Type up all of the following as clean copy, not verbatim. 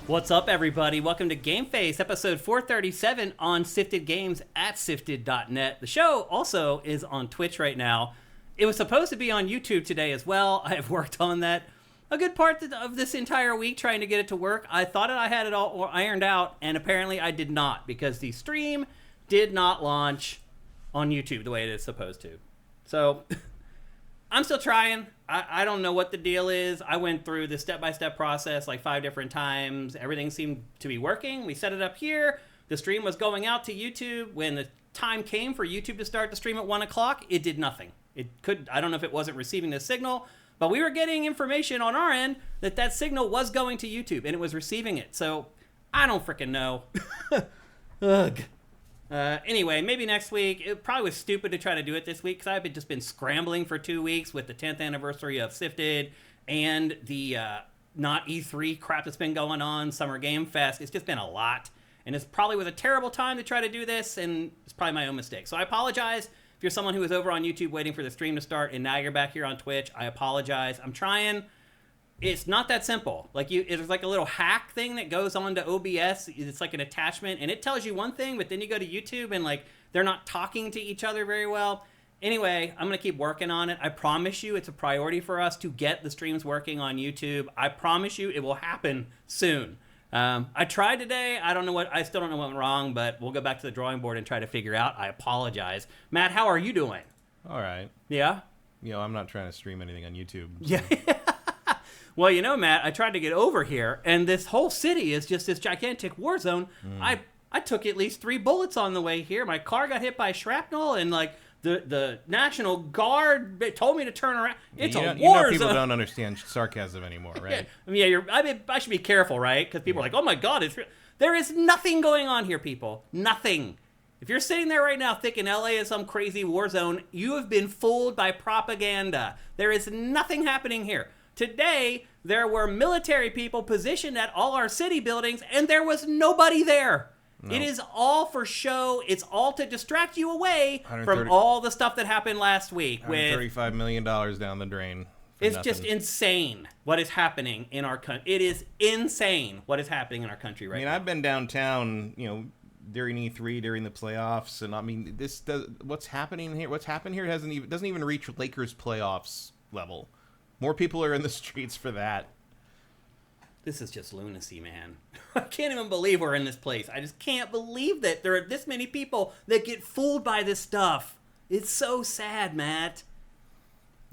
What's up, everybody? Welcome to GameFace, episode 437 on Sifted Games at sifted.net. The show also is on Twitch right now. It was supposed to be on YouTube today as well. I have worked on that a good part of this entire week trying to get it to work. I thought I had it all ironed out, and apparently I did not, because the stream did not launch on YouTube the way it is supposed to. So I'm still trying. I don't know what the deal is. I went through the step-by-step process like 5 different times. Everything seemed to be working. We set it up here. The stream was going out to YouTube. When the time came for YouTube to start the stream at 1 o'clock, it did nothing. I don't know if it wasn't receiving the signal, but we were getting information on our end that signal was going to YouTube, and it was receiving it. So I don't freaking know. Ugh. Anyway, maybe next week. It probably was stupid to try to do it this week because I've just been scrambling for 2 weeks with the 10th anniversary of Sifted and the not E3 crap that's been going on, Summer Game Fest. It's just been a lot, and it's probably was a terrible time to try to do this, and it's probably my own mistake. So I apologize if you're someone who was over on YouTube waiting for the stream to start and now you're back here on Twitch. I apologize. I'm trying. It's not that simple. It's like a little hack thing that goes on to OBS. It's like an attachment, and it tells you one thing, but then you go to YouTube, and they're not talking to each other very well. Anyway, I'm going to keep working on it. I promise you it's a priority for us to get the streams working on YouTube. I promise you it will happen soon. I tried today. I still don't know what went wrong, but we'll go back to the drawing board and try to figure out. I apologize. Matt, how are you doing? All right. Yeah? I'm not trying to stream anything on YouTube. So. Yeah. Well, Matt, I tried to get over here, and this whole city is just this gigantic war zone. I took at least 3 bullets on the way here. My car got hit by shrapnel, and the National Guard told me to turn around. It's a war zone. People don't understand sarcasm anymore, right? I should be careful, right? Because people are like, "Oh my God, it's real." There is nothing going on here, people. Nothing. If you're sitting there right now thinking LA is some crazy war zone, you have been fooled by propaganda. There is nothing happening here. Today, there were military people positioned at all our city buildings, and there was nobody there. No. It is all for show. It's all to distract you away from all the stuff that happened last week. $135 million down the drain. It's just insane what is happening in our country. It is insane what is happening in our country right now. I've been downtown, during E3, during the playoffs, and what's happening here? What's happened here doesn't even reach Lakers playoffs level. More people are in the streets for that. This is just lunacy, man. I can't even believe we're in this place. I just can't believe that there are this many people that get fooled by this stuff. It's so sad, Matt.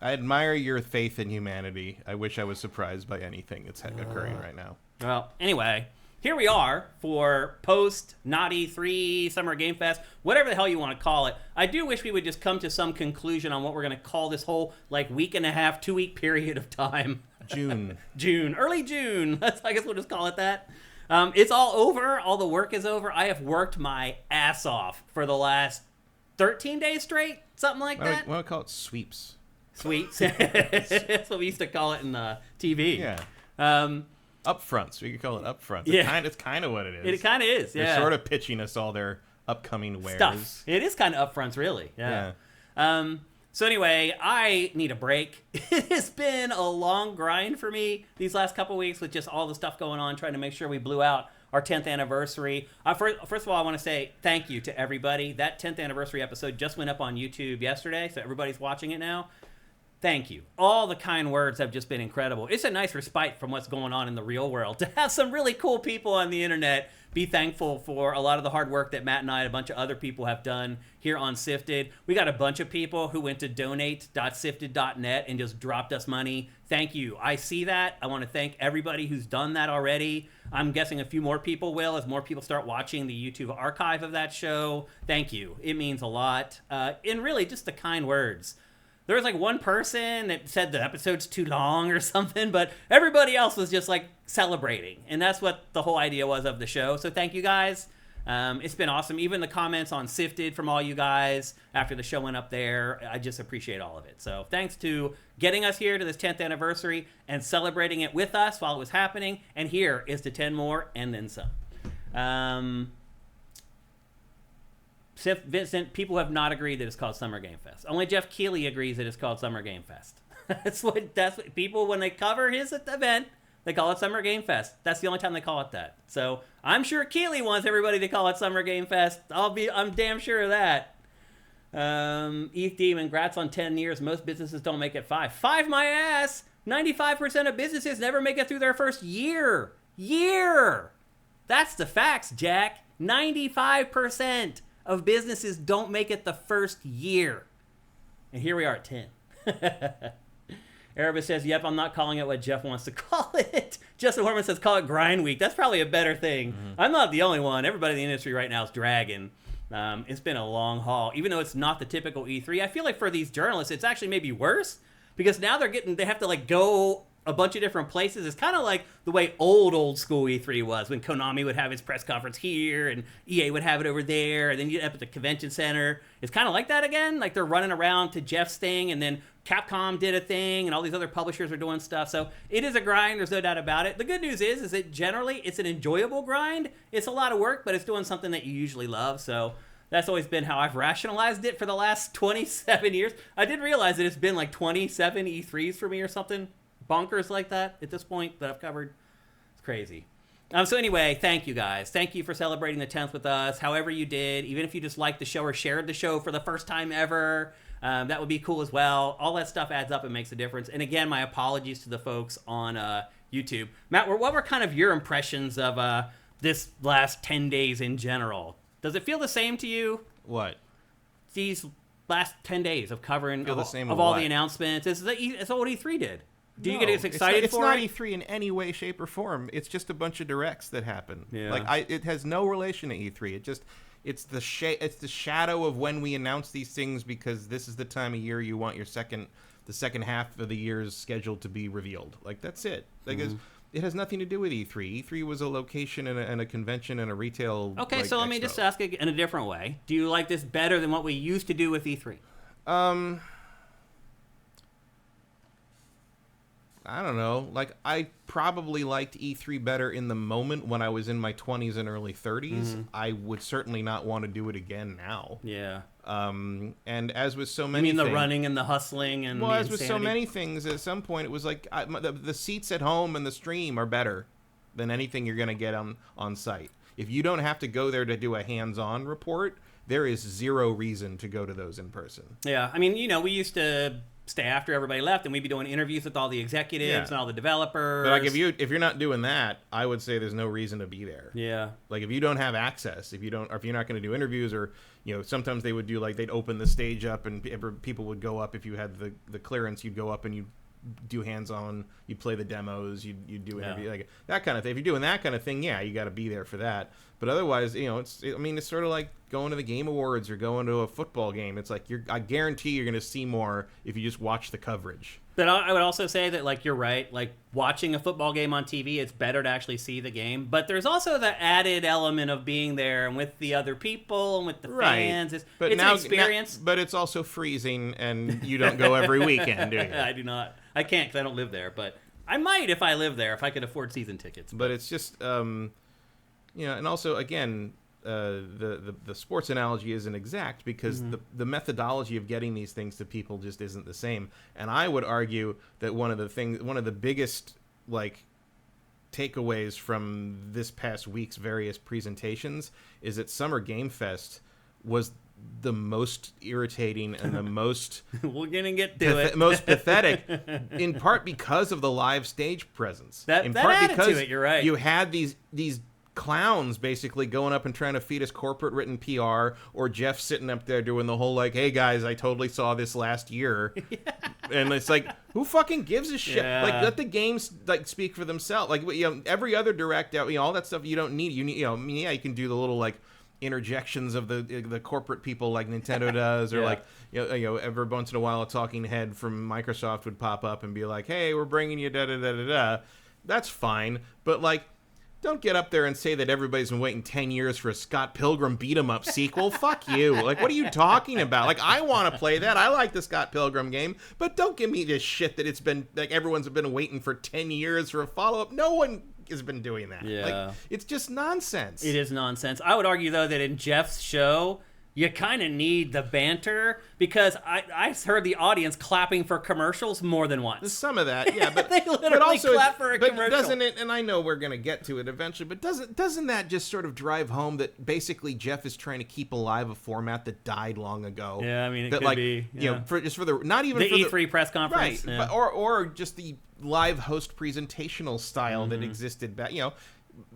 I admire your faith in humanity. I wish I was surprised by anything that's occurring right now. Well, anyway, here we are for post not E3 Summer Game Fest, whatever the hell you want to call it. I do wish we would just come to some conclusion on what we're going to call this whole week and a half, 2-week period of time. Early June. I guess we'll just call it that. It's all over. All the work is over. I have worked my ass off for the last 13 days straight, something like that. Why don't we call it sweeps? Sweeps. That's what we used to call it in TV. Yeah. Upfronts. We could call it upfronts. Yeah. It's kind of what it is. It kind of is, yeah. They're sort of pitching us all their upcoming wares. Stuff. It is kind of upfronts, really. Yeah. So anyway, I need a break. It has been a long grind for me these last couple weeks with just all the stuff going on, trying to make sure we blew out our 10th anniversary. First of all, I want to say thank you to everybody. That 10th anniversary episode just went up on YouTube yesterday, so everybody's watching it now. Thank you. All the kind words have just been incredible. It's a nice respite from what's going on in the real world to have some really cool people on the internet be thankful for a lot of the hard work that Matt and I and a bunch of other people have done here on Sifted. We got a bunch of people who went to donate.sifted.net and just dropped us money. Thank you. I see that. I want to thank everybody who's done that already. I'm guessing a few more people will as more people start watching the YouTube archive of that show. Thank you. It means a lot. And really just the kind words. There was one person that said the episode's too long or something, but everybody else was just celebrating. And that's what the whole idea was of the show. So thank you guys. It's been awesome. Even the comments on Sifted from all you guys after the show went up there, I just appreciate all of it. So thanks to getting us here to this 10th anniversary and celebrating it with us while it was happening. And here is to 10 more and then some. Vincent, people have not agreed that it's called Summer Game Fest. Only Geoff Keighley agrees that it's called Summer Game Fest. That's what people, when they cover his event, they call it Summer Game Fest. That's the only time they call it that. So I'm sure Keighley wants everybody to call it Summer Game Fest. I'm damn sure of that. ETH Demon, congrats on 10 years. Most businesses don't make it 5. 5 my ass! 95% of businesses never make it through their first year. That's the facts, Jack. 95% of businesses don't make it the first year. And here we are at 10. Erebus says, yep, I'm not calling it what Geoff wants to call it. Justin Horman says, call it Grind Week. That's probably a better thing. Mm-hmm. I'm not the only one. Everybody in the industry right now is dragging. It's been a long haul. Even though it's not the typical E3, I feel like for these journalists, it's actually maybe worse. Because now they have to like go a bunch of different places. It's kind of like the way old school E3 was, when Konami would have its press conference here and EA would have it over there, and then you'd up at the convention center. It's kind of like that again. Like they're running around to Geoff's thing, and then Capcom did a thing, and all these other publishers are doing stuff. So it is a grind. There's no doubt about it. The good news is that generally it's an enjoyable grind. It's a lot of work, but it's doing something that you usually love. So that's always been how I've rationalized it for the last 27 years. I did realize that it's been like 27 E3s for me or something bonkers like that at this point that I've covered. It's crazy. So anyway, thank you guys. Thank you for celebrating the 10th with us. However you did, even if you just liked the show or shared the show for the first time ever, that would be cool as well. All that stuff adds up and makes a difference. And again, my apologies to the folks on YouTube. Matt, what were kind of your impressions of this last 10 days in general? Does it feel the same to you? What? These last 10 days of covering feel the same of all the announcements. It's what E3 did. Do you get as excited for it? It's not E3 in any way, shape, or form. It's just a bunch of directs that happen. Yeah. Like it has no relation to E3. It's the shadow of when we announce these things, because this is the time of year you want the second half of the year's schedule to be revealed. Like that's it. Like it has nothing to do with E3. E3 was a location and a convention and a retail. Okay, so let me just ask it in a different way. Do you like this better than what we used to do with E3? I don't know. Like, I probably liked E3 better in the moment when I was in my 20s and early 30s. Mm-hmm. I would certainly not want to do it again now. Yeah. And as with so many things... You mean the running and the hustling and the as insanity? with so many things, at some point it was like, the seats at home and the stream are better than anything you're going to get on site. If you don't have to go there to do a hands-on report, there is zero reason to go to those in person. Yeah. I mean, we used to stay after everybody left, and we'd be doing interviews with all the executives and all the developers. But like if you're not doing that, I would say there's no reason to be there. Yeah. Like if you don't have access, if you're not going to do interviews, or sometimes they would do like they'd open the stage up and people would go up if you had the clearance. You'd go up and you do hands-on. You'd play the demos. You'd do interviews, like that kind of thing. If you're doing that kind of thing, yeah, you got to be there for that. But otherwise, it's sort of like going to the Game Awards or going to a football game. It's like I guarantee you're going to see more if you just watch the coverage. But I would also say that, like, you're right. Like, watching a football game on TV, it's better to actually see the game. But there's also the added element of being there and with the other people and with the fans. It's an experience. But it's also freezing, and you don't go every weekend, do you? I do not. I can't because I don't live there. But I might if I live there, if I could afford season tickets. But it's just, and also, again... the sports analogy isn't exact because the methodology of getting these things to people just isn't the same. And I would argue that one of the biggest like takeaways from this past week's various presentations is that Summer Game Fest was the most irritating and the most we're gonna get to it most pathetic, in part because of the live stage presence. In part because you're right. You had these clowns basically going up and trying to feed us corporate written PR, or Geoff sitting up there doing the whole like, hey guys, I totally saw this last year. And it's like, who fucking gives a shit? Yeah. Like, let the games like speak for themselves. Like, every other direct out, all that stuff you don't need. You need, you can do the little like interjections of the corporate people like Nintendo does, or like every once in a while a talking head from Microsoft would pop up and be like, hey, we're bringing you da da da da da. That's fine, but like, don't get up there and say that everybody's been waiting 10 years for a Scott Pilgrim beat-em-up sequel. Fuck you. Like, what are you talking about? Like, I want to play that. I like the Scott Pilgrim game. But don't give me this shit that it's been, like, everyone's been waiting for 10 years for a follow-up. No one has been doing that. Yeah. Like, it's just nonsense. It is nonsense. I would argue, though, that in Geoff's show, you kind of need the banter, because I heard the audience clapping for commercials more than once. Some of that, yeah, but they literally also clap for a commercial. Doesn't it? And I know we're gonna get to it eventually, but doesn't that just sort of drive home that basically Geoff is trying to keep alive a format that died long ago? Yeah, I mean, it that, could like, be. Yeah. You know, for the not even the for E3 press conference, right? yeah. But, or just the live host presentational style that existed back. You know,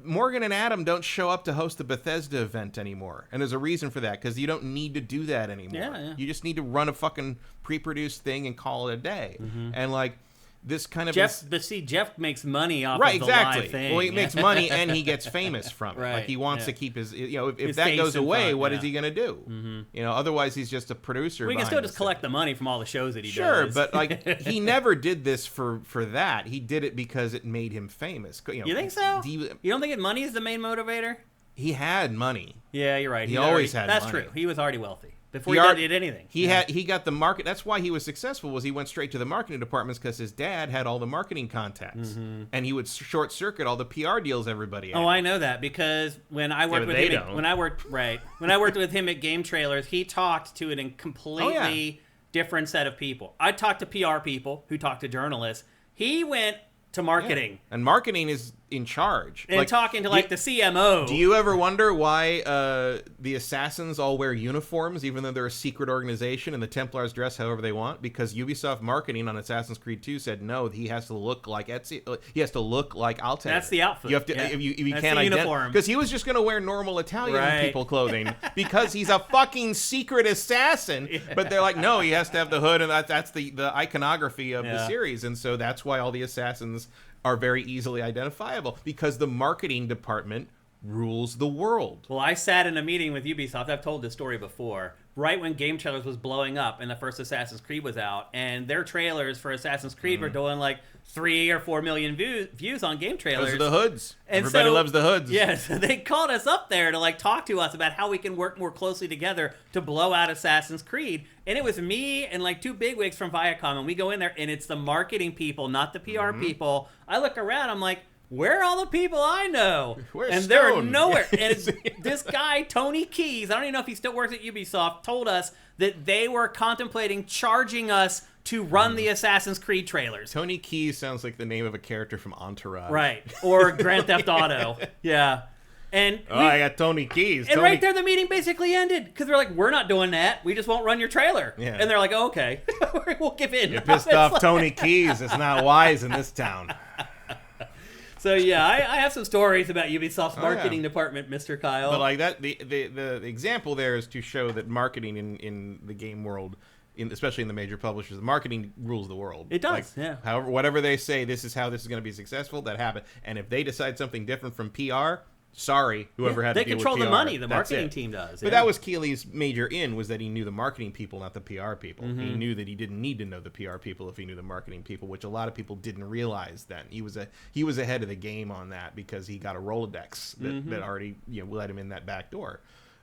Morgan and Adam don't show up to host the Bethesda event anymore, and there's a reason for that, because you don't need to do that anymore. Yeah. You just need to run a fucking pre-produced thing and call it a day. And like this kind of Geoff makes money off right, of the exactly. live thing. Well, he makes money and he gets famous from it. Right, Like he wants yeah. to keep his, you know, if His that face goes in away, front, what yeah. is he going to do? You know, otherwise he's just a producer. We can behind still the just collect the money from all the shows that he Sure, does. but like he never did this for that. He did it because it made him famous. You know, You think so? You don't think money is the main motivator? He had money. Yeah, you're right. He always had That's money. true. He was already wealthy before he did anything. He got the market. That's why he was successful. Was he went straight to the marketing departments, because his dad had all the marketing contacts, and he would short circuit all the PR deals everybody had. Oh, I know that, because when I worked with him, when I worked with him at Game Trailers, he talked to a completely different set of people. I talked to PR people who talked to journalists. He went to marketing, and marketing is in charge. And talking to like the CMO. Do you ever wonder why the assassins all wear uniforms, even though they're a secret organization, and the Templars dress however they want? Because Ubisoft marketing on Assassin's Creed 2 said no, he has to look like Ezio. He has to look like Altair. That's the outfit. You have to if you That's can't the uniform. because he was just going to wear normal Italian Right. people clothing because he's a fucking secret assassin. Yeah. But they're like, no, he has to have the hood, and that's the iconography of the Yeah. series, and so that's why all the assassins are very easily identifiable, because the marketing department rules the world. Well, I sat in a meeting with Ubisoft. I've told this story before. Right when Game Trailers was blowing up and the first Assassin's Creed was out, and their trailers for Assassin's Creed were doing like 3 or 4 million views on Game Trailers. Those are the hoods. And Everybody so, loves the hoods. Yeah, so they called us up there to like talk to us about how we can work more closely together to blow out Assassin's Creed. And it was me and like 2 bigwigs from Viacom, and we go in there, and it's the marketing people, not the PR people. I look around, I'm like, where are all the people I know? Where's and they're Stone? nowhere. And it's, this guy, Tony Keys, I don't even know if he still works at Ubisoft, told us that they were contemplating charging us to run the Assassin's Creed trailers. Tony Keys sounds like the name of a character from Entourage. Right. Or Grand Theft Auto. Yeah. And I got Tony Keys. And right there, the meeting basically ended, because they're like, we're not doing that. We just won't run your trailer. Yeah. And they're like, oh, okay, we'll give in. You're pissed off Tony Keys. It's not wise in this town. So yeah, I have some stories about Ubisoft's marketing department, Mr. Keil. But like that, the example there is to show that marketing in the game world, especially in the major publishers, marketing rules the world. It does, like, yeah. However, whatever they say, this is how this is going to be successful. That happened, and if they decide something different from PR, sorry, whoever had to they deal control with the PR, money. The that's marketing it. team does. But that was Keighley's major was that he knew the marketing people, not the PR people. Mm-hmm. He knew that he didn't need to know the PR people if he knew the marketing people, which a lot of people didn't realize then. He was ahead of the game on that because he got a Rolodex that already let him in that back door.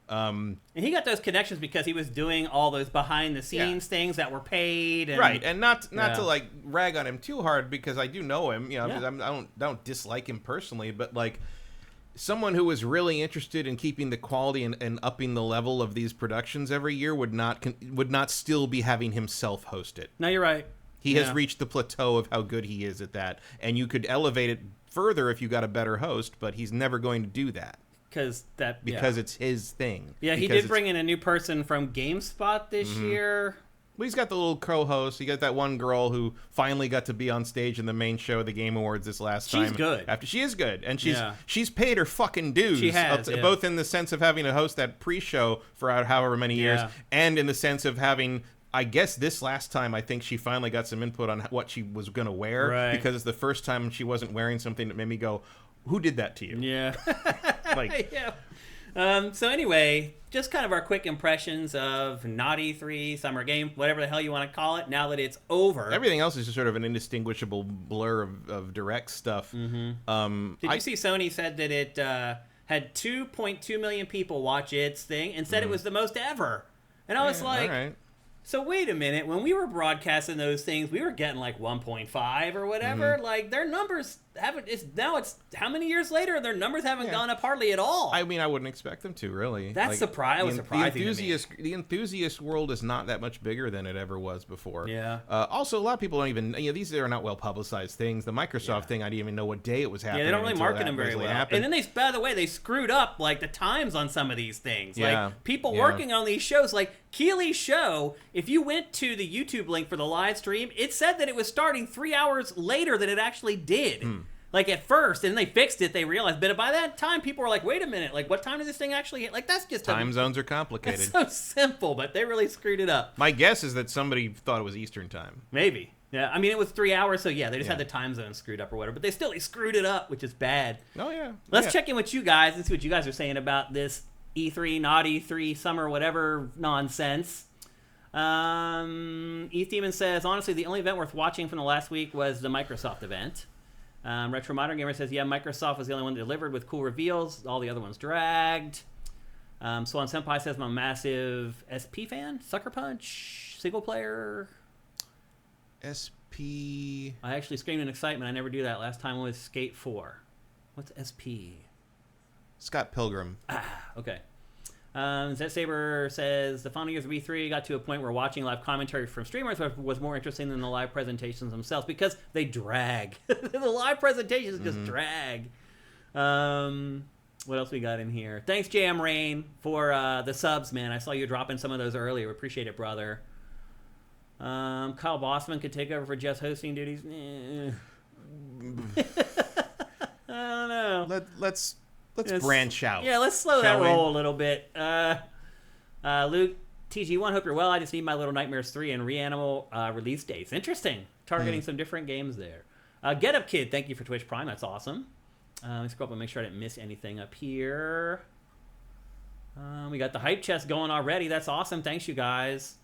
And he got those connections because he was doing all those behind the scenes things that were paid. And, right, and not to like rag on him too hard, because I do know him. I don't dislike him personally, but like, someone who was really interested in keeping the quality and upping the level of these productions every year would not still be having himself host it. No, you're right. He has reached the plateau of how good he is at that, and you could elevate it further if you got a better host, but he's never going to do that. Because it's his thing. Yeah, he did bring in a new person from GameSpot this year. Well, he's got the little co-host. He got that one girl who finally got to be on stage in the main show of the Game Awards this last time. She's good. She is good, and she's paid her fucking dues. She has, both in the sense of having to host that pre-show for however many years, and in the sense of having, I guess this last time, I think she finally got some input on what she was going to wear, right. because it's the first time she wasn't wearing something that made me go, who did that to you? Yeah. Yeah. So anyway, just kind of our quick impressions of not E3, Summer Game, whatever the hell you want to call it, now that it's over. Everything else is just sort of an indistinguishable blur of direct stuff. Mm-hmm. Did you see Sony said that it had 2.2 million people watch its thing and said it was the most ever? And I was like, all right. So wait a minute, when we were broadcasting those things, we were getting like 1.5 or whatever. Like, their numbers it's how many years later? Their numbers haven't gone up hardly at all. I mean, I wouldn't expect them to, really. That's surprising. The enthusiast world is not that much bigger than it ever was before. Yeah. Also, a lot of people don't even, these are not well publicized things. The Microsoft thing, I didn't even know what day it was happening. Yeah, they don't really market them very well. Happened. And then by the way, they screwed up like the times on some of these things. Yeah. Like people working on these shows, like Keighley's show, if you went to the YouTube link for the live stream, it said that it was starting 3 hours later than it actually did. Like at first, and they fixed it, they realized, but by that time, people were like, wait a minute, like what time did this thing actually hit? Like that's just time zones are complicated. That's so simple, but they really screwed it up. My guess is that somebody thought it was Eastern time. Maybe. Yeah, I mean, it was 3 hours, so yeah, they just had the time zone screwed up or whatever, but they screwed it up, which is bad. Oh, yeah. Let's check in with you guys and see what you guys are saying about this E3, not E3, summer, whatever nonsense. E-Demon says, honestly, the only event worth watching from the last week was the Microsoft event. Retro Modern Gamer says, yeah, Microsoft was the only one that delivered with cool reveals. All the other ones dragged. Swan Senpai says, I'm a massive SP fan. Sucker Punch. Single player. SP. I actually screamed in excitement. I never do that. Last time was Skate 4. What's SP? Scott Pilgrim. Okay. Zet Saber says, the final years of E3 got to a point where watching live commentary from streamers was more interesting than the live presentations themselves because they drag. The live presentations just drag. What else we got in here? Thanks, Jam Rain, for the subs, man. I saw you dropping some of those earlier. Appreciate it, brother. Kyle Bossman could take over for Geoff's hosting duties. I don't know. Let's branch out. Yeah, let's slow that roll a little bit. Luke, TG1, hope you're well. I just need My Little Nightmares 3 and Reanimal release dates. Interesting. Targeting some different games there. Get Up Kid, thank you for Twitch Prime. That's awesome. Let's scroll up and make sure I didn't miss anything up here. We got the hype chest going already. That's awesome. Thanks, you guys.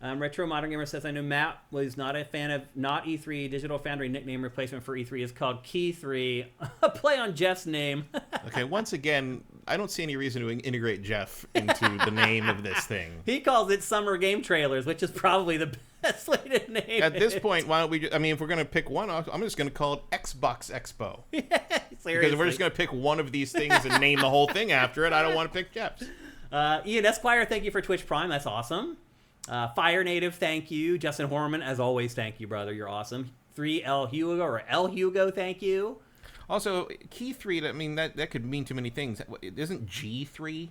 Retro Modern Gamer says, I know Matt was not a fan of not E3. Digital Foundry nickname replacement for E3 is called Key 3. A play on Geoff's name. Okay, once again, I don't see any reason to integrate Geoff into the name of this thing. He calls it Summer Game Trailers, which is probably the best way to name it. At this point, why don't we if we're going to pick one, I'm just going to call it Xbox Expo. Yeah, seriously. Because if we're just going to pick one of these things and name the whole thing after it, I don't want to pick Geoff's. Ian Esquire, thank you for Twitch Prime. That's awesome. Fire Native, thank you. Justin Horman, as always, thank you, brother. You're awesome. 3L Hugo, or L Hugo, thank you. Also, Key 3, I mean, that could mean too many things. Doesn't G3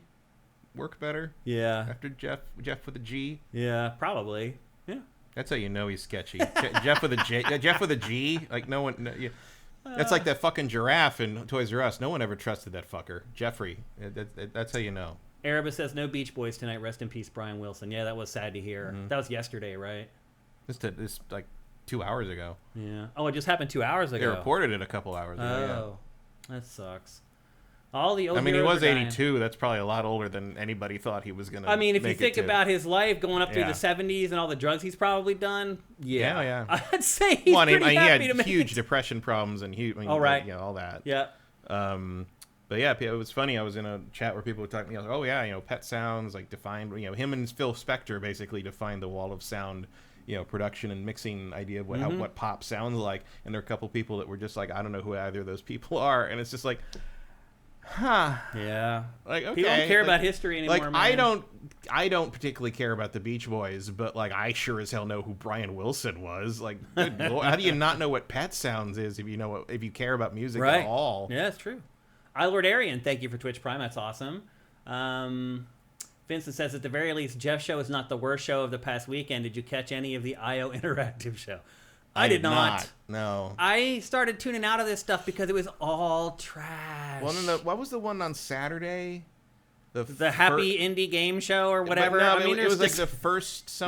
work better? Yeah. After Geoff with a G? Yeah, probably. Yeah. That's how you know he's sketchy. Geoff with a J. Geoff with a G? Like, no one... No, yeah. That's like that fucking giraffe in Toys R Us. No one ever trusted that fucker. Jeffrey. That's how you know. Erebus says, no Beach Boys tonight. Rest in peace, Brian Wilson. Yeah, that was sad to hear. That was yesterday, right? This like 2 hours ago. Yeah. Oh, it just happened 2 hours ago. They reported it a couple hours ago. Oh, that sucks. All the old he was 82. That's probably a lot older than anybody thought he was going to. I mean, if you think about his life going up through the 70s and all the drugs he's probably done, yeah. I'd say he's pretty happy to make it. He had huge depression problems and all that. Yeah. But yeah, it was funny. I was in a chat where people were talking. Oh yeah, pet sounds like defined. Him and Phil Spector basically defined the wall of sound. Production and mixing idea of what pop sounds like. And there are a couple people that were just like, I don't know who either of those people are. And it's just like, huh? Yeah. Like, okay. People don't care about history anymore. Like, man. I don't particularly care about the Beach Boys, but like, I sure as hell know who Brian Wilson was. Like, good Lord, how do you not know what Pet Sounds is if you care about music at all? Yeah, that's true. Lord Arian, thank you for Twitch Prime. That's awesome. Vincent says, at the very least, Geoff's show is not the worst show of the past weekend. Did you catch any of the IO Interactive show? I did not. No. I started tuning out of this stuff because it was all trash. Well, what was the one on Saturday? The Happy Indie Game Show or whatever. No, it was like the first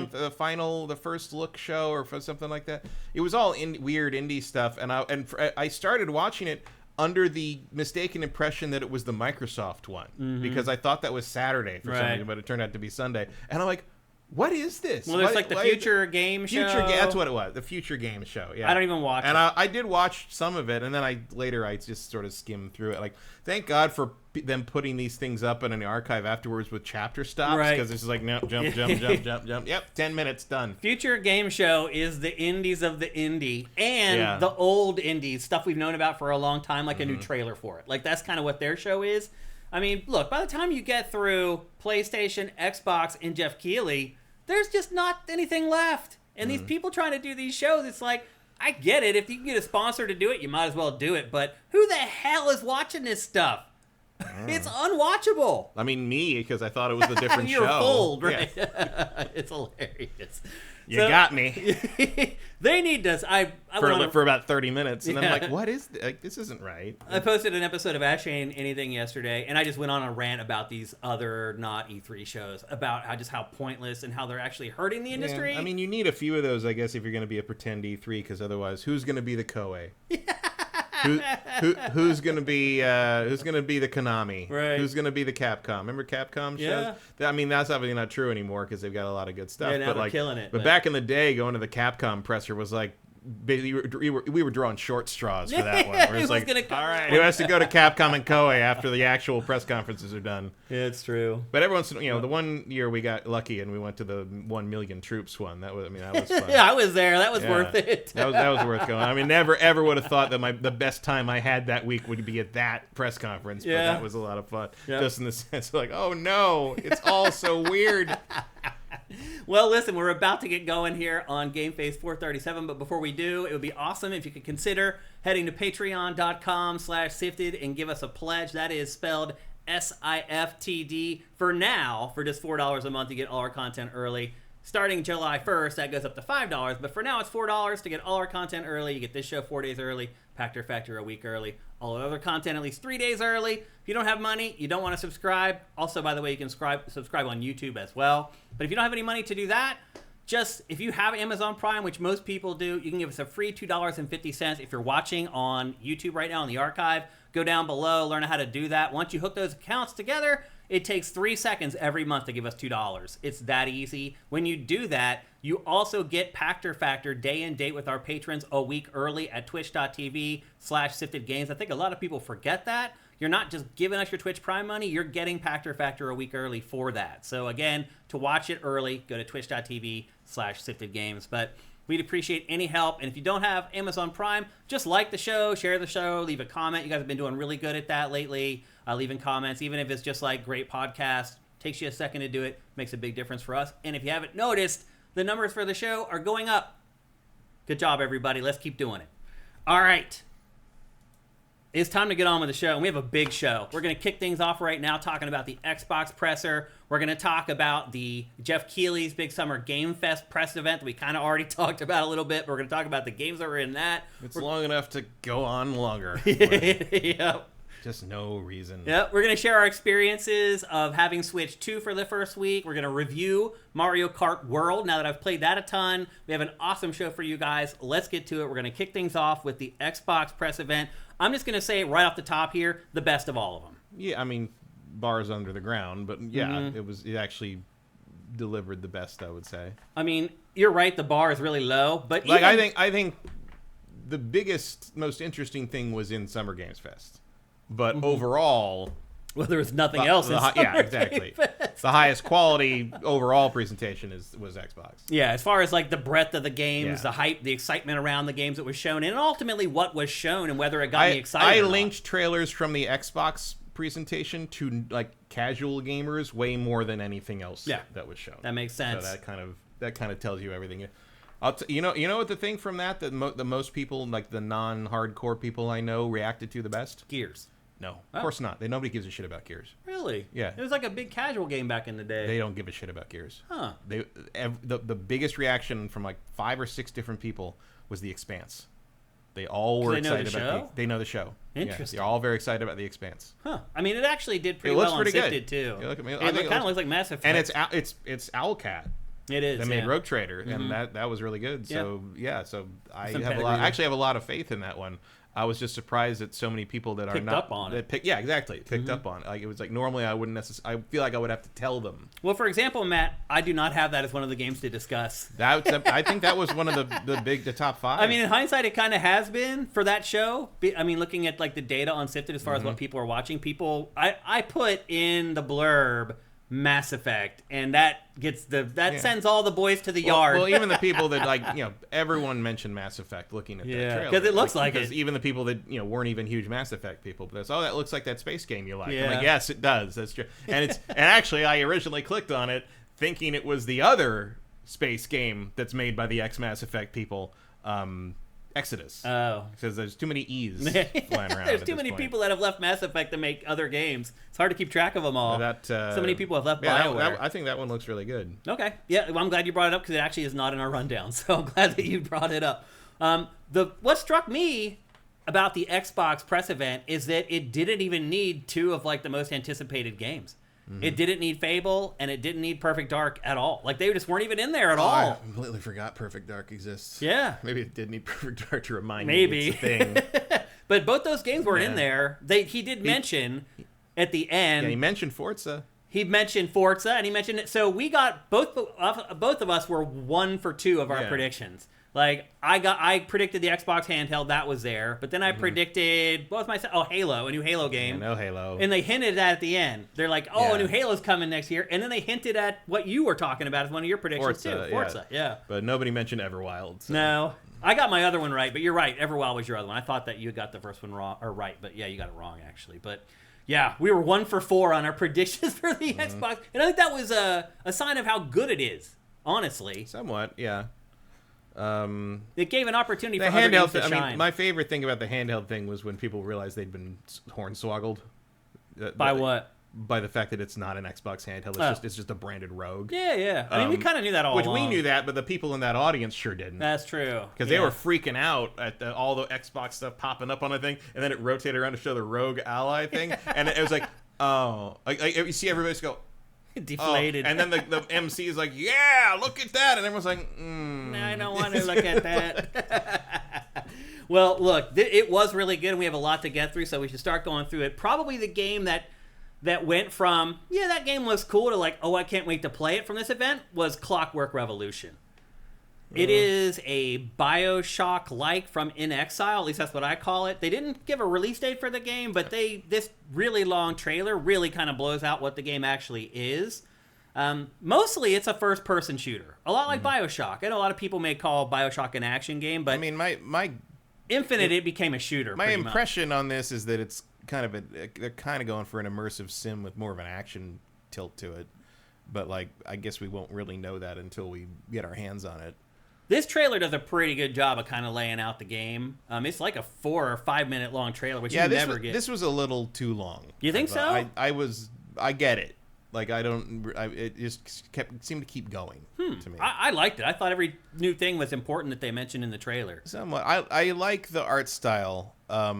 look show or something like that. It was all weird indie stuff, and I started watching it under the mistaken impression that it was the Microsoft one because I thought that was Saturday for some reason, but it turned out to be Sunday. And I'm like, what is this? Well, there's the Future Game Show. That's what it was. The Future Game Show. Yeah. I don't even watch it. And I did watch some of it, and then I just sort of skimmed through it. Like, thank God for them putting these things up in an archive afterwards with chapter stops, because it's like, no, jump. Yep, 10 minutes, done. Future Game Show is the indies of the indie and the old indies, stuff we've known about for a long time, like a new trailer for it. Like, that's kind of what their show is. I mean, look, by the time you get through PlayStation, Xbox, and Geoff Keighley, there's just not anything left. And these people trying to do these shows, it's like, I get it. If you can get a sponsor to do it, you might as well do it. But who the hell is watching this stuff? It's unwatchable. I mean, me, because I thought it was a different show. You're fooled, right? Yeah. It's hilarious. You got me. They need this. For about 30 minutes, and I'm like, what is this? Like, this isn't right. I posted an episode of Ask Shane Anything yesterday, and I just went on a rant about these other not E3 shows, about how pointless and how they're actually hurting the industry. Yeah. I mean, you need a few of those, I guess, if you're going to be a pretend E3, because otherwise, who's going to be the Koei? Who's gonna be the Konami? Right. Who's gonna be the Capcom? Remember Capcom shows? Yeah. I mean, that's obviously not true anymore because they've got a lot of good stuff. Yeah, now but they're killing it. But back in the day, going to the Capcom presser was like, we were drawing short straws for that one. Where it's like, all right, who has to go to Capcom and Koei after the actual press conferences are done? Yeah, it's true. But every once in the one year we got lucky and we went to the 1 million troops one. That was fun. Yeah, I was there. That was worth it. that was worth going. I mean, never ever would have thought that the best time I had that week would be at that press conference. But that was a lot of fun. Yep. Just in the sense of like, oh no, it's all so weird. Well, listen, we're about to get going here on GameFace 437, but before we do, it would be awesome if you could consider heading to patreon.com/sifted and give us a pledge. That is spelled SIFTD. For now, for just $4 a month, you get all our content early. Starting July 1st, that goes up to $5, but for now it's $4 to get all our content early. You get this show 4 days early, Pactor Factor a week early, all the other content at least 3 days early. If you don't have money, you don't want to subscribe. Also, by the way, you can subscribe on YouTube as well. But if you don't have any money to do that, just if you have Amazon Prime, which most people do, you can give us a free $2.50. If you're watching on YouTube right now in the archive, go down below, learn how to do that. Once you hook those accounts together, it takes 3 seconds every month to give us $2. It's that easy. When you do that, you also get Pactor Factor day and date with our patrons a week early at twitch.tv/siftedgames. I think a lot of people forget that. You're not just giving us your Twitch Prime money, you're getting Pactor Factor a week early for that. So again, to watch it early, go to twitch.tv/siftedgames. But we'd appreciate any help. And if you don't have Amazon Prime, just like the show, share the show, leave a comment. You guys have been doing really good at that lately. Leaving comments, even if it's just like great podcast, takes you a second to do it, makes a big difference for us. And if you haven't noticed, the numbers for the show are going up. Good job, everybody. Let's keep doing it. All right. It's time to get on with the show, and we have a big show. We're going to kick things off right now talking about the Xbox presser. We're going to talk about the Geoff Keighley's Big Summer Game Fest press event that we kind of already talked about a little bit. But we're going to talk about the games that were in that. It's long enough to go on longer. Yep. Just no reason. Yep, we're going to share our experiences of having Switch 2 for the first week. We're going to review Mario Kart World now that I've played that a ton. We have an awesome show for you guys. Let's get to it. We're going to kick things off with the Xbox press event. I'm just going to say right off the top here, the best of all of them. Yeah, I mean, bars under the ground, but yeah, it actually delivered the best, I would say. I mean, you're right, the bar is really low, but like I think the biggest, most interesting thing was in Summer Games Fest. But overall, well, there was nothing else. Yeah, exactly. The highest quality overall presentation was Xbox. Yeah, as far as like the breadth of the games, the hype, the excitement around the games that was shown, and ultimately what was shown and whether it got me excited. I linked trailers from the Xbox presentation to like casual gamers way more than anything else that was shown. That makes sense. So that kind of tells you everything. You know what the thing from that the most people, like the non-hardcore people I know, reacted to the best? Gears. No, of course not. Nobody gives a shit about Gears. Really? Yeah. It was like a big casual game back in the day. They don't give a shit about Gears. Huh. The biggest reaction from like 5 or 6 different people was The Expanse. They all were excited about they know the show. Interesting. Yeah, they're all very excited about The Expanse. Huh. I mean, it actually did pretty well on Sifted too. It kind of looks like Mass Effect. And it's Owlcat. It is. They made Rogue Trader, and that was really good. So so I actually have a lot of faith in that one. I was just surprised that so many people that are Picked not up on it. Yeah, exactly. Picked up on it. Like, it was like normally I wouldn't necessarily. I feel like I would have to tell them. Well, for example, Matt, I do not have that as one of the games to discuss. I think that was one of the top 5. I mean, in hindsight, it kind of has been for that show. I mean, looking at like the data on Sifted as far as what people are watching, I put in the blurb Mass Effect, and that sends all the boys to the yard. Well, even the people that everyone mentioned Mass Effect looking at that trailer. Because it looks like it. Because even the people that weren't even huge Mass Effect people, but that looks like that space game you like. Yeah. I'm like, yes, it does. That's true. And actually, I originally clicked on it thinking it was the other space game that's made by the ex-Mass Effect people. Exodus. Oh. Because there's too many E's flying around. There's too many people that have left Mass Effect to make other games. It's hard to keep track of them all. So many people have left BioWare. I think that one looks really good. Okay. Yeah, well, I'm glad you brought it up because it actually is not in our rundown. So I'm glad that you brought it up. What struck me about the Xbox press event is that it didn't even need 2 of like the most anticipated games. It didn't need Fable, and it didn't need Perfect Dark at all. Like, they just weren't even in there at all. I completely forgot Perfect Dark exists. Yeah. Maybe it did need Perfect Dark to remind me it's a thing. But both those games weren't in there. He did mention at the end. Yeah, he mentioned Forza. He mentioned Forza, and he mentioned it. So we got both of us were 1 for 2 of our predictions. Like, I predicted the Xbox handheld, that was there. But then I predicted, what was my... Oh, Halo, a new Halo game. Yeah, no Halo. And they hinted at the end. They're like, a new Halo's coming next year. And then they hinted at what you were talking about as one of your predictions, too. Forza, yeah. But nobody mentioned Everwild. So. No. I got my other one right, but you're right. Everwild was your other one. I thought that you got the first one wrong, or right. But yeah, you got it wrong, actually. But... yeah, we were 1 for 4 on our predictions for the Xbox. And I think that was a sign of how good it is, honestly. Somewhat, yeah. It gave an opportunity for other games to shine. I mean, my favorite thing about the handheld thing was when people realized they'd been hornswoggled. By what? By the fact that it's not an Xbox handheld. It's just a branded Rogue. Yeah. I mean, we kind of knew that all along. We knew that, but the people in that audience sure didn't. That's true. Because they were freaking out at all the Xbox stuff popping up on the thing, and then it rotated around to show the Rogue Ally thing, and it was like, oh. You see everybody just go... deflated. Oh. And then the MC is like, yeah, look at that. And everyone's like, No, I don't want to look at that. Well, look, it was really good, and we have a lot to get through, so we should start going through it. Probably the game that went from, that game looks cool, to like, oh, I can't wait to play it from this event, was Clockwork Revolution. It is a BioShock-like from In Exile, at least that's what I call it. They didn't give a release date for the game, but this really long trailer really kind of blows out what the game actually is. Mostly, it's a first-person shooter, a lot like BioShock. I know a lot of people may call BioShock an action game, but I mean, my Infinite, it became a shooter. My impression on this is that it's kind of they're kind of going for an immersive sim with more of an action tilt to it. But like, I guess we won't really know that until we get our hands on it. This trailer does a pretty good job of kind of laying out the game. It's like a 4 or 5 minute long trailer, which you never get. This was a little too long. You think so? I get it. Like, it just seemed to keep going to me. I liked it. I thought every new thing was important that they mentioned in the trailer. Somewhat. I like the art style. A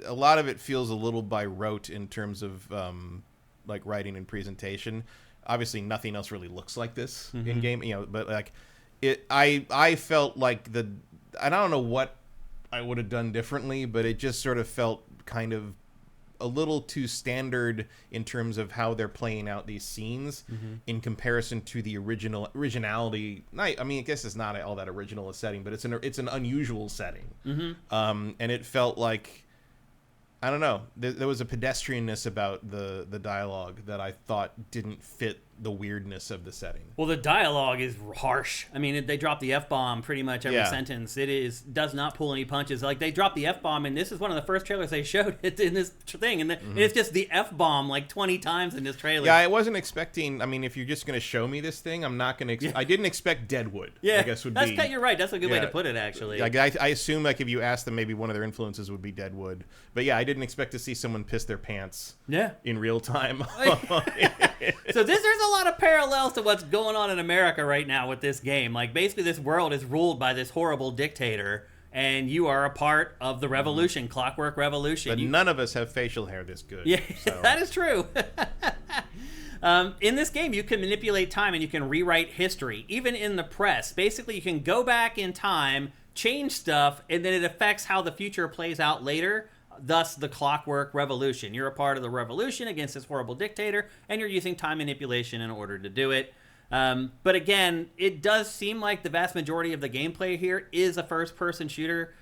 lot of it feels a little by rote in terms of like writing and presentation. Obviously, nothing else really looks like this in game. But like. I felt like I don't know what I would have done differently, but it just sort of felt kind of a little too standard in terms of how they're playing out these scenes in comparison to the originality. I mean, I guess it's not all that original a setting, but it's an unusual setting. And it felt like, I don't know, there was a pedestrianness about the dialogue that I thought didn't fit the weirdness of the setting. Well, the dialogue is harsh. I mean, they drop the F-bomb pretty much every sentence. It does not pull any punches. Like, they drop the F-bomb, and this is one of the first trailers they showed it in this thing, and it's just the F-bomb like 20 times in this trailer. Yeah, I wasn't expecting, I mean, if you're just going to show me this thing, I'm not going to, I didn't expect Deadwood, I guess would be. You're right. That's a good way to put it, actually. Like, I assume, like, if you asked them, maybe one of their influences would be Deadwood. But yeah, I didn't expect to see someone piss their pants in real time. So there's a lot of parallels to what's going on in America right now with this game. Like, basically, this world is ruled by this horrible dictator, and you are a part of the revolution, Clockwork Revolution. But none of us have facial hair this good. Yeah, so. That is true. In this game, you can manipulate time and you can rewrite history, even in the press. Basically, you can go back in time change stuff, and then it affects how the future plays out later. Thus, the Clockwork Revolution. You're a part of the revolution against this horrible dictator, and you're using time manipulation in order to do it. But again, it does seem like the vast majority of the gameplay here is a first-person shooter.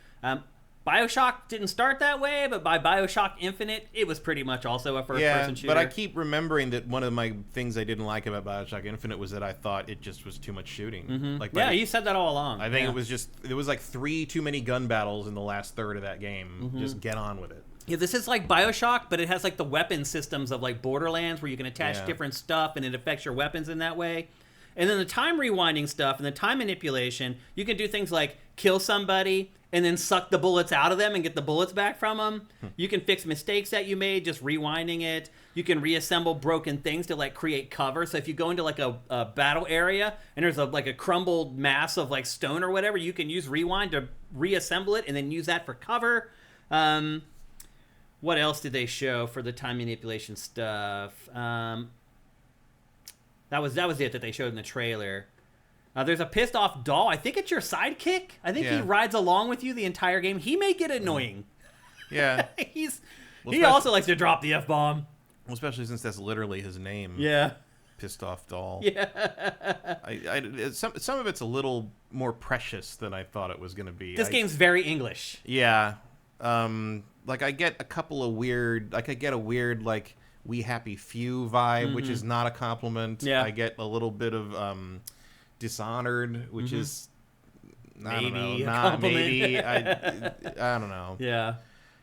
BioShock didn't start that way, but by BioShock Infinite, it was pretty much also a first-person shooter. But I keep remembering that one of my things I didn't like about BioShock Infinite was that I thought it just was too much shooting. Mm-hmm. Like, you said that all along. I think it was like 3 too many gun battles in the last third of that game. Just get on with it. Yeah, this is like BioShock, but it has like the weapon systems of like Borderlands, where you can attach different stuff and it affects your weapons in that way. And then the time rewinding stuff and the time manipulation, you can do things like kill somebody and then suck the bullets out of them and get the bullets back from them. You can fix mistakes that you made just rewinding it. You can reassemble broken things to like create cover. So if you go into like a battle area and there's like a crumbled mass of like stone or whatever, you can use rewind to reassemble it and then use that for cover. What else did they show for the time manipulation stuff? That was it that they showed in the trailer. There's a pissed off doll. I think it's your sidekick. I think he rides along with you the entire game. He may get annoying. Yeah. He also likes to drop the F-bomb. Well, especially since that's literally his name. Yeah. Pissed off doll. Yeah. Some of it's a little more precious than I thought it was going to be. This game's very English. Yeah. Like I get a couple of weird, like I get a weird like We Happy Few vibe, which is not a compliment. Yeah. I get a little bit of Dishonored, which is maybe I don't know. Yeah.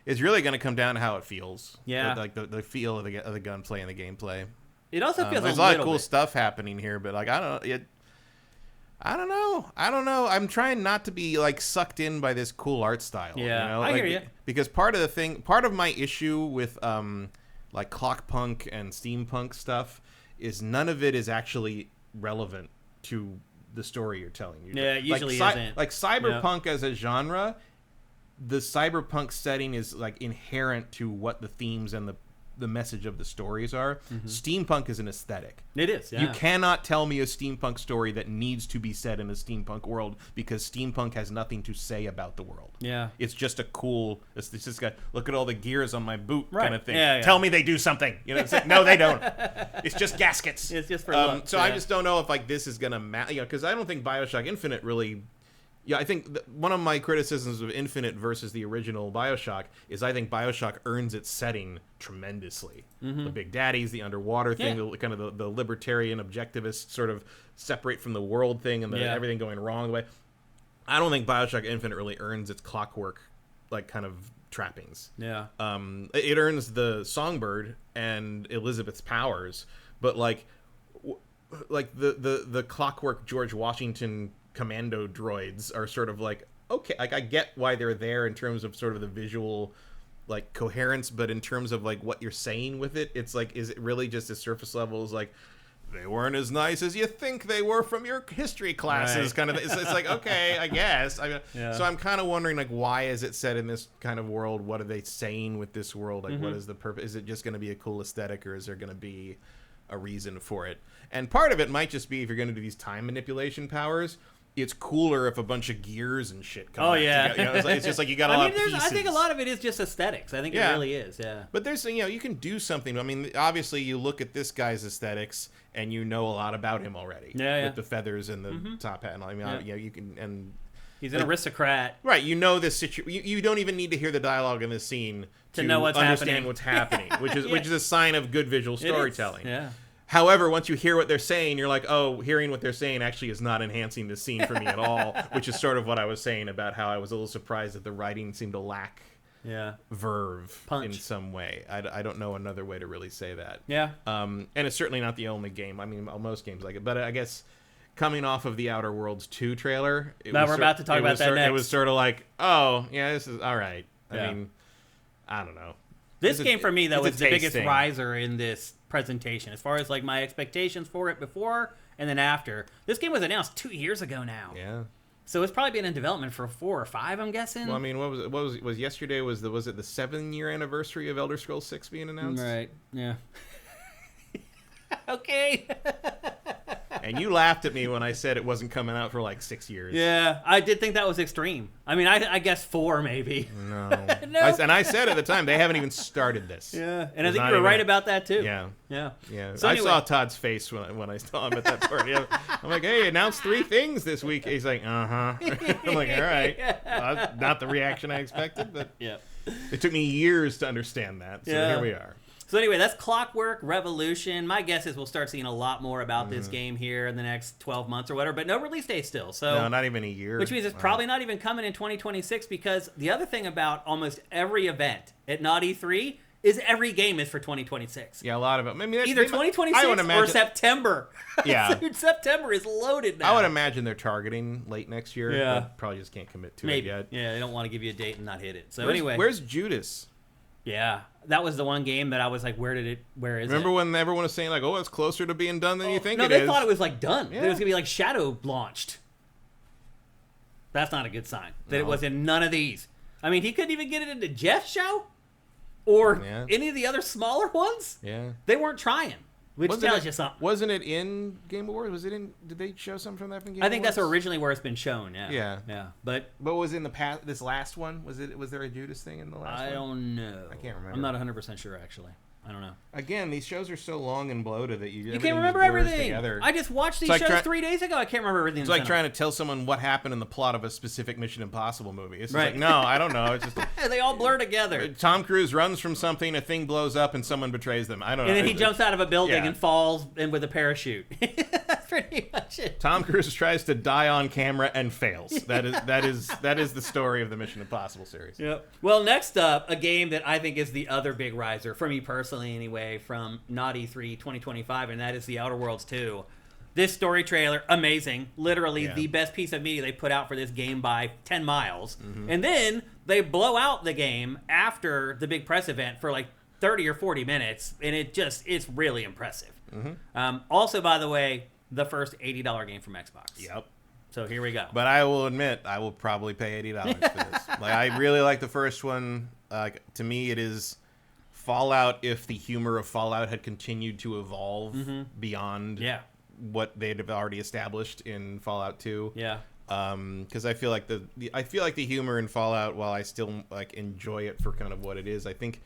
It's really going to come down to how it feels. Yeah. Like the feel of the gunplay and the gameplay. It also feels there's a lot of cool stuff happening here, but like I don't know. I'm trying not to be like sucked in by this cool art style. Yeah, you know? I hear you. Because part of my issue with like clockpunk and steampunk stuff is none of it is actually relevant to the story you're telling. Yeah, it usually isn't. Like cyberpunk as a genre, the cyberpunk setting is like inherent to what the themes and the message of the stories are. Steampunk is an aesthetic. It is, yeah. You cannot tell me a steampunk story that needs to be set in a steampunk world because steampunk has nothing to say about the world. Yeah. It's just it's just got, look at all the gears on my boot kind of thing. Yeah. Tell me they do something. You know, it's like, no, they don't. It's just gaskets. It's just for look. So I just don't know if like this is going to matter, because I don't think BioShock Infinite really... Yeah, I think one of my criticisms of Infinite versus the original BioShock is I think BioShock earns its setting tremendously. The Big Daddies, the underwater thing, kind of the libertarian objectivist sort of separate from the world thing and everything going wrong the way. I don't think BioShock Infinite really earns its Clockwork like kind of trappings. Yeah. It earns the Songbird and Elizabeth's powers, but like the Clockwork George Washington commando droids are sort of like, okay, like I get why they're there in terms of sort of the visual like coherence, but in terms of like what you're saying with it, it's like, is it really just as surface level as like they weren't as nice as you think they were from your history classes kind of thing. It's like, okay, I guess. So I'm kind of wondering like, why is it set in this kind of world? What are they saying with this world? Like what is the purpose? Is it just going to be a cool aesthetic, or is there going to be a reason for it? And part of it might just be, if you're going to do these time manipulation powers, it's cooler if a bunch of gears and shit come back together. You know, it's just like you got a lot of pieces. I think a lot of it is just aesthetics. I think it really is, yeah. But there's, you can do something. I mean, obviously you look at this guy's aesthetics and you know a lot about him already. With the feathers and the top hat and all. I mean, you can, and he's an aristocrat. Right, you know this situation. You don't even need to hear the dialogue in this scene to know what's understand what's happening, which is a sign of good visual storytelling. Yeah. However, once you hear what they're saying, you're like, oh, hearing what they're saying actually is not enhancing the scene for me at all, which is sort of what I was saying about how I was a little surprised that the writing seemed to lack verve in some way. I don't know another way to really say that. Yeah. And it's certainly not the only game. I mean, most games like it. But I guess coming off of the Outer Worlds 2 trailer... we're about to talk about that next. It was sort of like, oh, yeah, this is all right. I mean, I don't know. This game for me, though, was the biggest thing. riser in this presentation as far as like my expectations for it before and then after. This game was announced 2 years ago now. Yeah. So it's probably been in development for 4 or 5, I'm guessing. Well, I mean, was yesterday was it the 7-year anniversary of Elder Scrolls 6 being announced? Right. Yeah. Okay. And you laughed at me when I said it wasn't coming out for like 6 years. Yeah, I did think that was extreme. I mean, I guess 4 maybe. No. No. And I said at the time, they haven't even started this. Yeah, and I think you were right about that too. Yeah. Yeah. So anyway. I saw Todd's face when I saw him at that party. I'm like, hey, announced 3 things this week. He's like, uh-huh. I'm like, all right. Well, not the reaction I expected, but it took me years to understand that. So here we are. So anyway, that's Clockwork Revolution. My guess is we'll start seeing a lot more about this game here in the next 12 months or whatever, but no release date still. So no, not even a year. Which means it's probably not even coming in 2026, because the other thing about almost every event at Naughty 3 is every game is for 2026. Yeah, a lot of them. I mean, either 2026 or September. Yeah. Dude, September is loaded now. I would imagine they're targeting late next year. Yeah. But probably just can't commit to Maybe. it yet. Yeah, they don't want to give you a date and not hit it. So anyway. Where's Judas? Yeah, that was the one game that I was like, where is it? Remember when everyone was saying like, oh, it's closer to being done than you think it is? No, they thought it was like done. Yeah. It was going to be like shadow launched. That's not a good sign. That it was in none of these. I mean, he couldn't even get it into Geoff's show or any of the other smaller ones. Yeah. They weren't trying. Which tells you something. Wasn't it in Game Awards? Was it in? Did they show something from that from Game Awards? I think that's originally where it's been shown. Yeah. But was in the past? This last one was it? Was there a Judas thing in the last one? I don't know. I can't remember. I'm not 100% sure actually. I don't know. Again, these shows are so long and bloated that you can't remember everything. Together. I just watched these shows 3 days ago. I can't remember everything. It's like trying to tell someone what happened in the plot of a specific Mission Impossible movie. It's just like, no, I don't know. It's just they all blur together. Tom Cruise runs from something, a thing blows up, and someone betrays them. I don't know. And then he jumps out of a building and falls in with a parachute. That's pretty much it. Tom Cruise tries to die on camera and fails. That is the story of the Mission Impossible series. Yep. Well, next up, a game that I think is the other big riser for me personally, anyway, from Naughty 3 2025, and that is The Outer Worlds 2. This story trailer, amazing. Literally the best piece of media they put out for this game by 10 miles. Mm-hmm. And then they blow out the game after the big press event for like 30 or 40 minutes, and it's really impressive. Mm-hmm. Also, by the way, the first $80 game from Xbox. Yep. So here we go. But I will admit, I will probably pay $80 for this. Like, I really like the first one. To me, it is Fallout if the humor of Fallout had continued to evolve beyond what they'd have already established in Fallout 2. Yeah. Because I feel like the humor in Fallout, while I still like enjoy it for kind of what it is, I think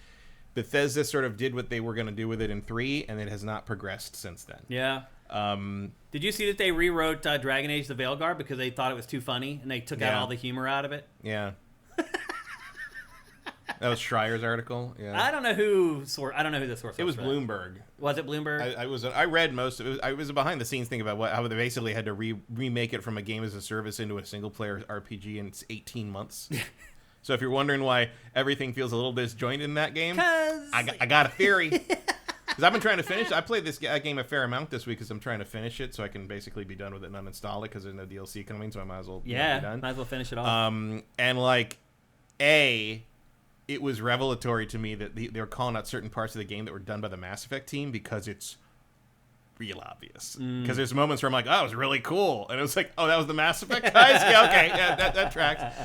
Bethesda sort of did what they were going to do with it in 3, and it has not progressed since then. Yeah. Did you see that they rewrote Dragon Age: The Veilguard because they thought it was too funny and they took out all the humor out of it? Yeah. That was Schreier's article. Yeah. I don't know who the source was. It was Bloomberg. Was it Bloomberg? I read most of it. I was a behind the scenes thing about how they basically had to remake it from a game as a service into a single player RPG in 18 months. So if you're wondering why everything feels a little disjointed in that game, I got a theory. Because I've been trying to finish. I played this game a fair amount this week because I'm trying to finish it so I can basically be done with it and uninstall it because there's no DLC coming, so I might as well be done. Might as well finish it off. And like, it was revelatory to me that they were calling out certain parts of the game that were done by the Mass Effect team because it's real obvious. Because there's moments where I'm like, oh, that was really cool. And it was like, oh, that was the Mass Effect guys? Yeah, okay. Yeah, that tracks.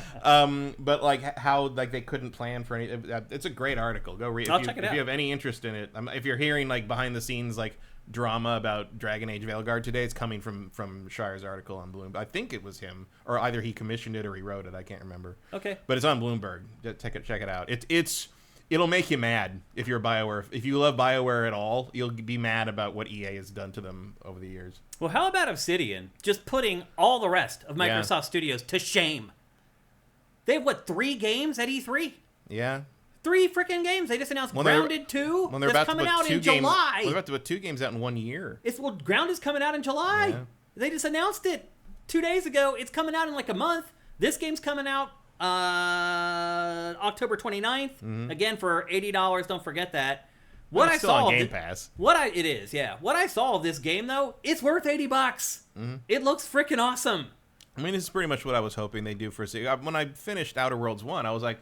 But like how like they couldn't plan for any... It's a great article. Go read it. I'll check it out. If you have any interest in it. If you're hearing like behind the scenes like drama about Dragon Age Veilguard today, it's coming from Shire's article on Bloomberg. I think it was him, or either he commissioned it or he wrote it. I can't remember. Okay. But it's on Bloomberg. Check it out. It'll make you mad if you're a BioWare. If you love BioWare at all, you'll be mad about what EA has done to them over the years. Well, how about Obsidian just putting all the rest of Microsoft Studios to shame? They have, 3 games at E3? Yeah. 3 freaking games. They just announced Grounded 2 that's coming out in July. They're about to put 2 games out in 1 year. Grounded's coming out in July. Yeah. They just announced it 2 days ago. It's coming out in like a month. This game's coming out October 29th. Again, for $80. Don't forget that. What I saw on Game Pass. It is, yeah. What I saw of this game though, it's worth $80. It looks freaking awesome. I mean, this is pretty much what I was hoping they'd do for a sequel. When I finished Outer Worlds 1, I was like,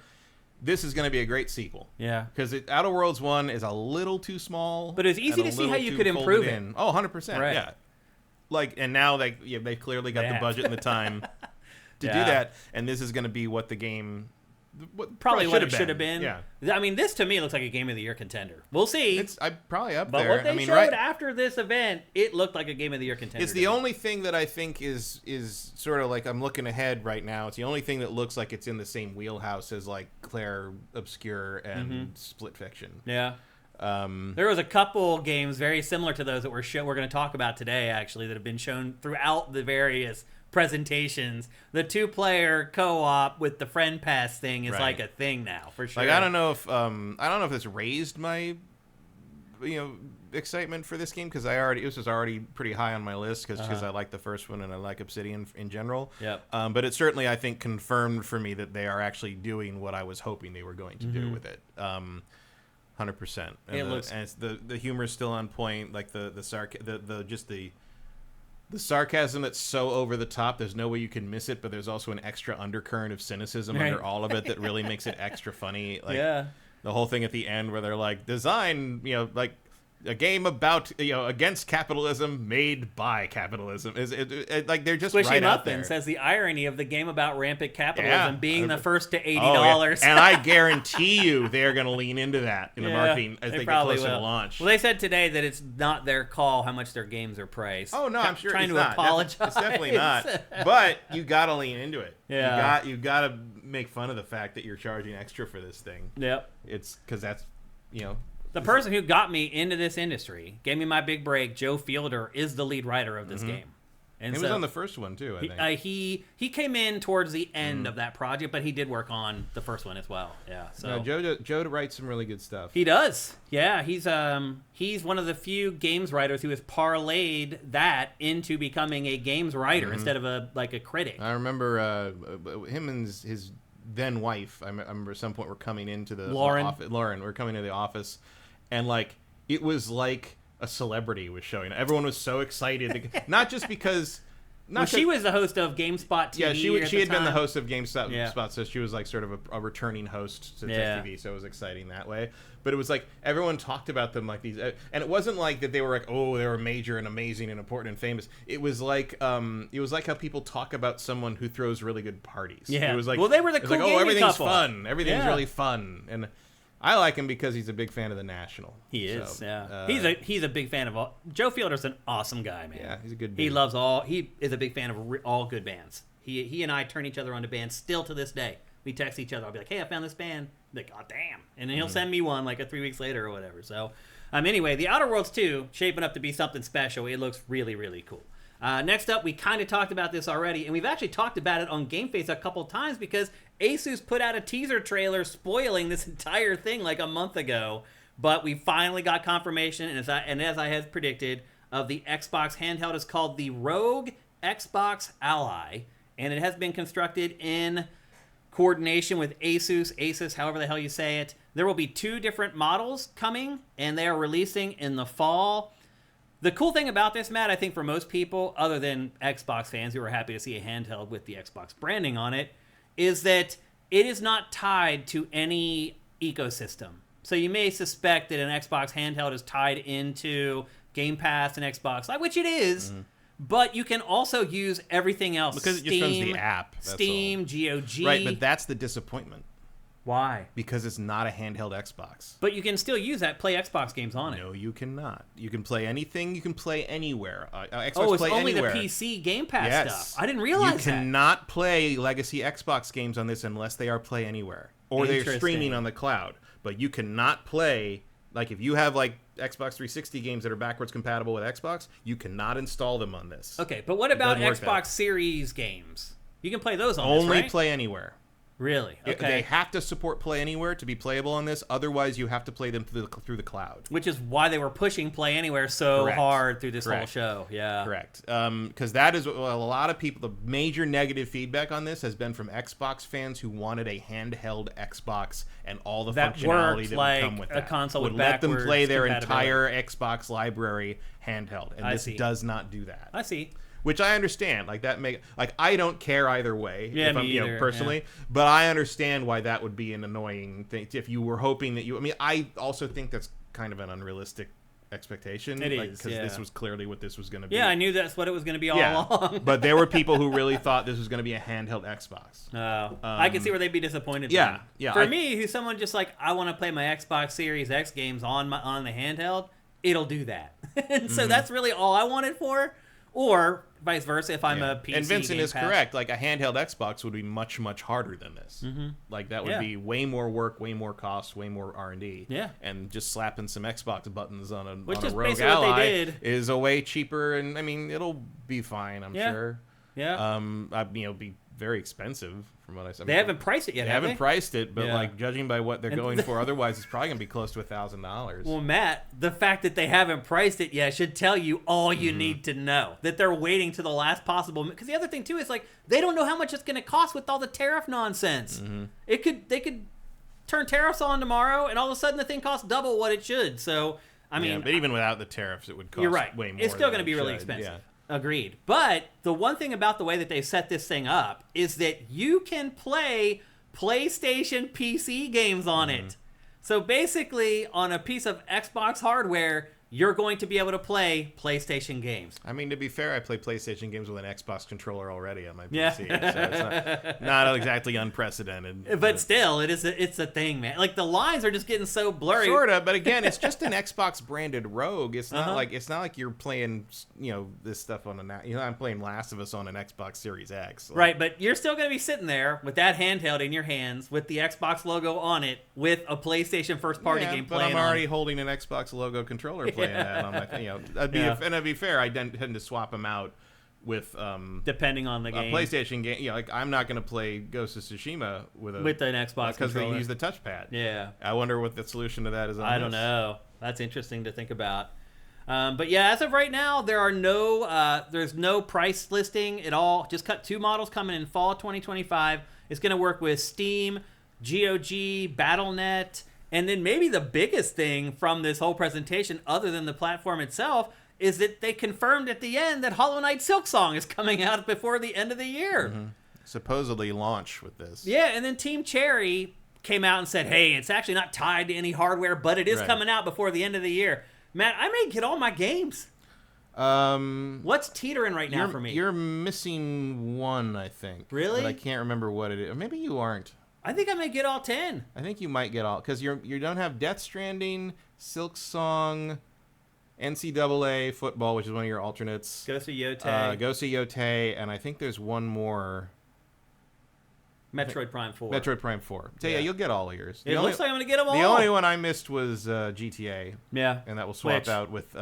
this is going to be a great sequel. Yeah. Because Outer Worlds 1 is a little too small. But it's easy to see how you could improve it. Oh, 100%. Right. Yeah. Like, and now they've clearly got the budget and the time to do that. And this is going to be what the game Probably what it should have been. Yeah. I mean, this to me looks like a Game of the Year contender. We'll see. It's probably up but there. what they showed after this event, it looked like a Game of the Year contender. It's the only thing that I think is sort of like, I'm looking ahead right now. It's the only thing that looks like it's in the same wheelhouse as like Claire Obscure and Split Fiction. Yeah. There was a couple games very similar to those that we're going to talk about today, actually, that have been shown throughout the various presentations. The 2-player co-op with the friend pass thing is like a thing now, for sure. Like, I don't know if this raised my excitement for this game, because this was already pretty high on my list because I like the first one and I like Obsidian in general. Yep. But it certainly, I think, confirmed for me that they are actually doing what I was hoping they were going to do with it. 100%. And the humor is still on point. Like the sarcasm that's so over the top, there's no way you can miss it, but there's also an extra undercurrent of cynicism under all of it that really makes it extra funny. Like the whole thing at the end where they're like, design, like a game about, against capitalism made by capitalism. Like, they're just Squishing right out Muffin there. says the irony of the game about rampant capitalism being the first to $80. And I guarantee you they're going to lean into that in the marketing as they get closer to launch. Well, they said today that it's not their call how much their games are priced. Oh, no, I'm sure trying it's to not. apologize. It's definitely not. But you got to lean into it. Yeah. You got to make fun of the fact that you're charging extra for this thing. Yep. It's because that's, The person who got me into this industry, gave me my big break, Joe Fielder, is the lead writer of this game. And he was on the first one, too, I think. He came in towards the end of that project, but he did work on the first one as well. Yeah. So Joe writes some really good stuff. He does. Yeah, he's one of the few games writers who has parlayed that into becoming a games writer instead of a critic. I remember him and his then wife, I remember at some point we're coming into the office. Lauren, we're coming to the office, and it was like a celebrity was showing. Everyone was so excited, not just because. She was the host of GameSpot TV. Yeah, she had been the host of GameSpot, so she was like sort of a returning host to Tech TV, so it was exciting that way. But it was like everyone talked about them like these, and it wasn't like that they were like, oh, they were major and amazing and important and famous. It was like how people talk about someone who throws really good parties. Yeah, it was like, well, they were the cool gaming everything's couple. Fun, everything's really fun, and I like him because he's a big fan of the National. He is, he's a big fan of all. Joe Fielder's an awesome guy, man. Yeah, he's a good dude. He is a big fan of all good bands. He and I turn each other on to bands still to this day. We text each other. I'll be like, hey, I found this band. I'm like, oh, damn. And then he'll send me one like 3 weeks later or whatever. So, anyway, The Outer Worlds 2, shaping up to be something special. It looks really, really cool. Next up, we kind of talked about this already, and we've actually talked about it on GameFace a couple times because Asus put out a teaser trailer spoiling this entire thing like a month ago. But we finally got confirmation, and as I had predicted, of the Xbox handheld. Is called the Rogue Xbox Ally, and it has been constructed in coordination with Asus, however the hell you say it. There will be 2 different models coming, and they are releasing in the fall. The cool thing about this, Matt, I think for most people, other than Xbox fans who are happy to see a handheld with the Xbox branding on it, is that it is not tied to any ecosystem. So you may suspect that an Xbox handheld is tied into Game Pass and Xbox Live, which it is. But you can also use everything else. Because it just runs the app. Steam, GOG. Right, but that's the disappointment. Why? Because it's not a handheld Xbox. But you can still use that, play Xbox games on it. No, you cannot. You can play anything. You can play anywhere. Xbox it's Play only Anywhere. the PC Game Pass stuff. I didn't realize that. You cannot play legacy Xbox games on this unless they are Play Anywhere. Or they're streaming on the cloud. But you cannot play, like if you have Xbox 360 games that are backwards compatible with Xbox, you cannot install them on this. Okay, but what about Xbox Series games? You can play those on this, right? Only Play Anywhere. Really? Okay. They have to support Play Anywhere to be playable on this. Otherwise, you have to play them through the cloud. Which is why they were pushing Play Anywhere so hard through this whole show. Yeah. Correct. Because that is what a lot of people, the major negative feedback on this has been from Xbox fans who wanted a handheld Xbox and all the functionality that would come with that. A console would with let them play their entire compatibility. Xbox library handheld. And this does not do that. I see. Which I understand, I don't care either way, personally. Yeah. But I understand why that would be an annoying thing if you were hoping that I also think that's kind of an unrealistic expectation. It is, because this was clearly what this was going to be. Yeah, I knew that's what it was going to be all along. But there were people who really thought this was going to be a handheld Xbox. I can see where they'd be disappointed. Yeah, then. yeah. For me, who's someone just like, I want to play my Xbox Series X games on the handheld, it'll do that. And so that's really all I wanted for. Or vice versa, if I'm a PC. And Vincent Game is Pass. correct. Like a handheld Xbox would be much, much harder than this. Like that would be way more work, way more cost, way more R&D. Yeah. And just slapping some Xbox buttons on a Which on is a Rogue basically what Ally they did. is a way cheaper, and I mean it'll be fine. I'm sure. Yeah. It'll be very expensive from what I said. They haven't priced it yet, They have haven't priced it, but Yeah. like judging by what they're going for, otherwise it's probably gonna be close to $1,000. Well, Matt, the fact that they haven't priced it yet should tell you all you need to know. That they're waiting to the last possible. Because the other thing too is like they don't know how much it's going to cost with all the tariff nonsense. They could turn tariffs on tomorrow, and all of a sudden the thing costs double what it should. So I mean, but even without the tariffs, it would cost you're right. way more. It's still going to be really expensive. Agreed. But the one thing about the way that they set this thing up is that you can play PlayStation PC games on it. So basically, on a piece of Xbox hardware, you're going to be able to play PlayStation games. I mean, to be fair, I play PlayStation games with an Xbox controller already on my Yeah. PC, so it's not exactly unprecedented. But still, it's a thing, man. Like the lines are just getting so blurry. Sorta, but again, it's just an Xbox branded Rogue. It's not like you're playing this stuff on I'm playing Last of Us on an Xbox Series X. Right, but you're still going to be sitting there with that handheld in your hands with the Xbox logo on it with a PlayStation first party game but playing I'm already on. holding an Xbox logo controller playing that on my thing. And to be fair, I tend to swap them out with Depending on the game. A PlayStation game. Like I'm not going to play Ghost of Tsushima with an Xbox because they use the touchpad. Yeah. I wonder what the solution to that is. I don't know. That's interesting to think about. But yeah, as of right now, there's no price listing at all. Just cut 2 models coming in fall 2025. It's going to work with Steam, GOG, Battle.net, and then maybe the biggest thing from this whole presentation, other than the platform itself, is that they confirmed at the end that Hollow Knight Silksong is coming out before the end of the year. Supposedly launch with this. Yeah, and then Team Cherry came out and said, hey, it's actually not tied to any hardware, but it is coming out before the end of the year. Matt, I may get all my games. What's teetering right now for me? You're missing one, I think. Really? But I can't remember what it is. Or maybe you aren't. I think I may get all 10. I think you might get all, because you don't have Death Stranding, Silksong, NCAA football, which is one of your alternates. Ghost of Yotei. Yotei, and I think there's one more. Metroid Prime 4. Metroid Prime 4. So yeah, you'll get all of yours. It looks like I'm going to get them all. The only one I missed was GTA. Yeah. And that will swap out with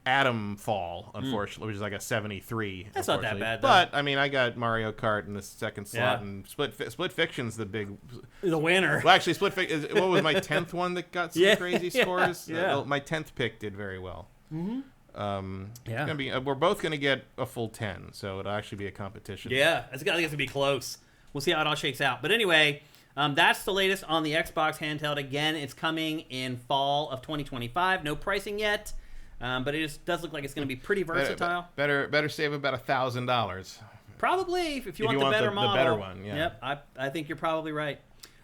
Atom Fall, unfortunately, which is like a 73. That's not that bad, though. But, I mean, I got Mario Kart in the second slot, and Split Fiction's the big... The winner. Well, actually, Split Fiction... What was my 10th one that got some crazy scores? Yeah. My 10th pick did very well. Yeah. Gonna be, we're both going to get a full 10, so it'll actually be a competition. Yeah, I think it's going to be close. We'll see how it all shakes out. But anyway, that's the latest on the Xbox handheld. Again, it's coming in fall of 2025. No pricing yet. But it does look like it's going to be pretty versatile. Better save about $1,000. Probably if you want the better model. The better one, yeah. Yep, I think you're probably right.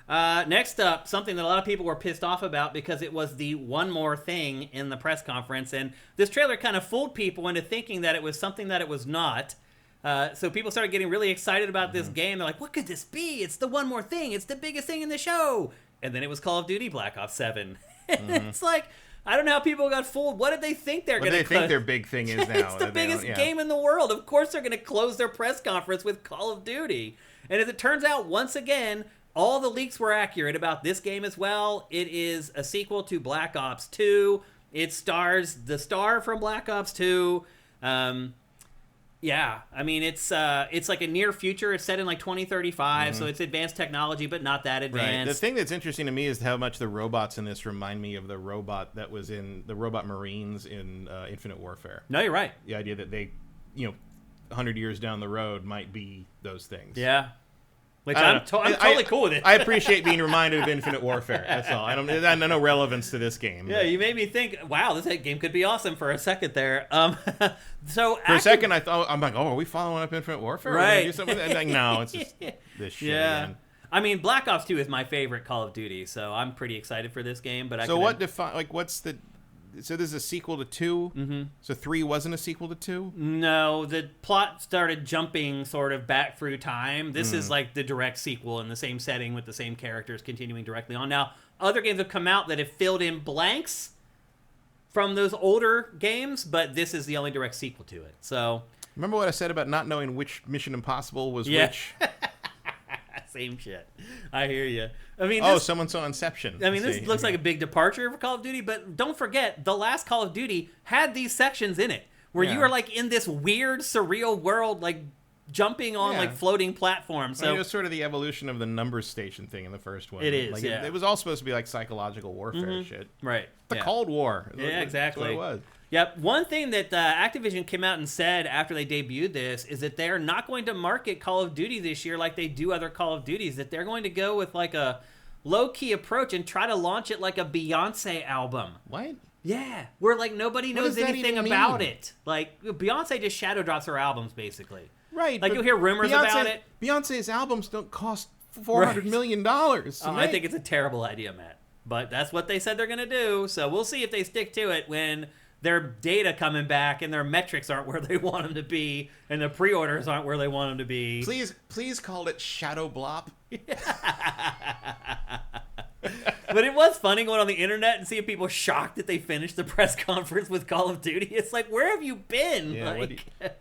Next up, something that a lot of people were pissed off about because it was the one more thing in the press conference, and this trailer kind of fooled people into thinking that it was something that it was not. So people started getting really excited about this game. They're like, what could this be? It's the one more thing. It's the biggest thing in the show. And then it was Call of Duty Black Ops 7. It's like... I don't know how people got fooled. What did they think they're going to What do they think their big thing is now? It's the biggest game in the world. Of course they're going to close their press conference with Call of Duty. And as it turns out, once again, all the leaks were accurate about this game as well. It is a sequel to Black Ops 2. It stars the star from Black Ops 2. Yeah, I mean, it's like a near future. It's set in like 2035, so it's advanced technology, but not that advanced. Right. The thing that's interesting to me is how much the robots in this remind me of the robot that was in the Robot Marines in Infinite Warfare. No, you're right. The idea that they, 100 years down the road might be those things. Yeah. Which I'm totally cool with it. I appreciate being reminded of Infinite Warfare. That's all. I have no relevance to this game. Yeah, you made me think, wow, this game could be awesome for a second there. So for a second, I'm like, oh, are we following up Infinite Warfare? Right. Do something? And like, no, it's just this shit again. I mean, Black Ops 2 is my favorite Call of Duty, so I'm pretty excited for this game. But what's the So this is a sequel to 2? Mm-hmm. So 3 wasn't a sequel to 2? No, the plot started jumping sort of back through time. This is like the direct sequel in the same setting with the same characters continuing directly on. Now, other games have come out that have filled in blanks from those older games, but this is the only direct sequel to it. So, remember what I said about not knowing which Mission Impossible was which? Same shit. I hear you. I mean, someone saw Inception. I mean, this looks like a big departure for Call of Duty, but don't forget, the last Call of Duty had these sections in it where you are like in this weird, surreal world, like jumping on like floating platforms. So it was sort of the evolution of the numbers station thing in the first one. It is. Like, it was all supposed to be like psychological warfare shit. Right. The Cold War. Yeah, exactly. That's what it was. Yep. One thing that Activision came out and said after they debuted this is that they're not going to market Call of Duty this year like they do other Call of Duties, that they're going to go with like a low-key approach and try to launch it like a Beyonce album. What? Yeah. Where like nobody knows anything about it. Like Beyonce just shadow drops her albums basically. Right. Like you'll hear rumors about it. Beyonce's albums don't cost $400 million. I think it's a terrible idea, Matt. But that's what they said they're going to do. So we'll see if they stick to it when their data coming back and their metrics aren't where they want them to be and the pre-orders aren't where they want them to be. Please call it Shadow Blop. But it was funny going on the internet and seeing people shocked that they finished the press conference with Call of Duty. It's like, where have you been? Yeah,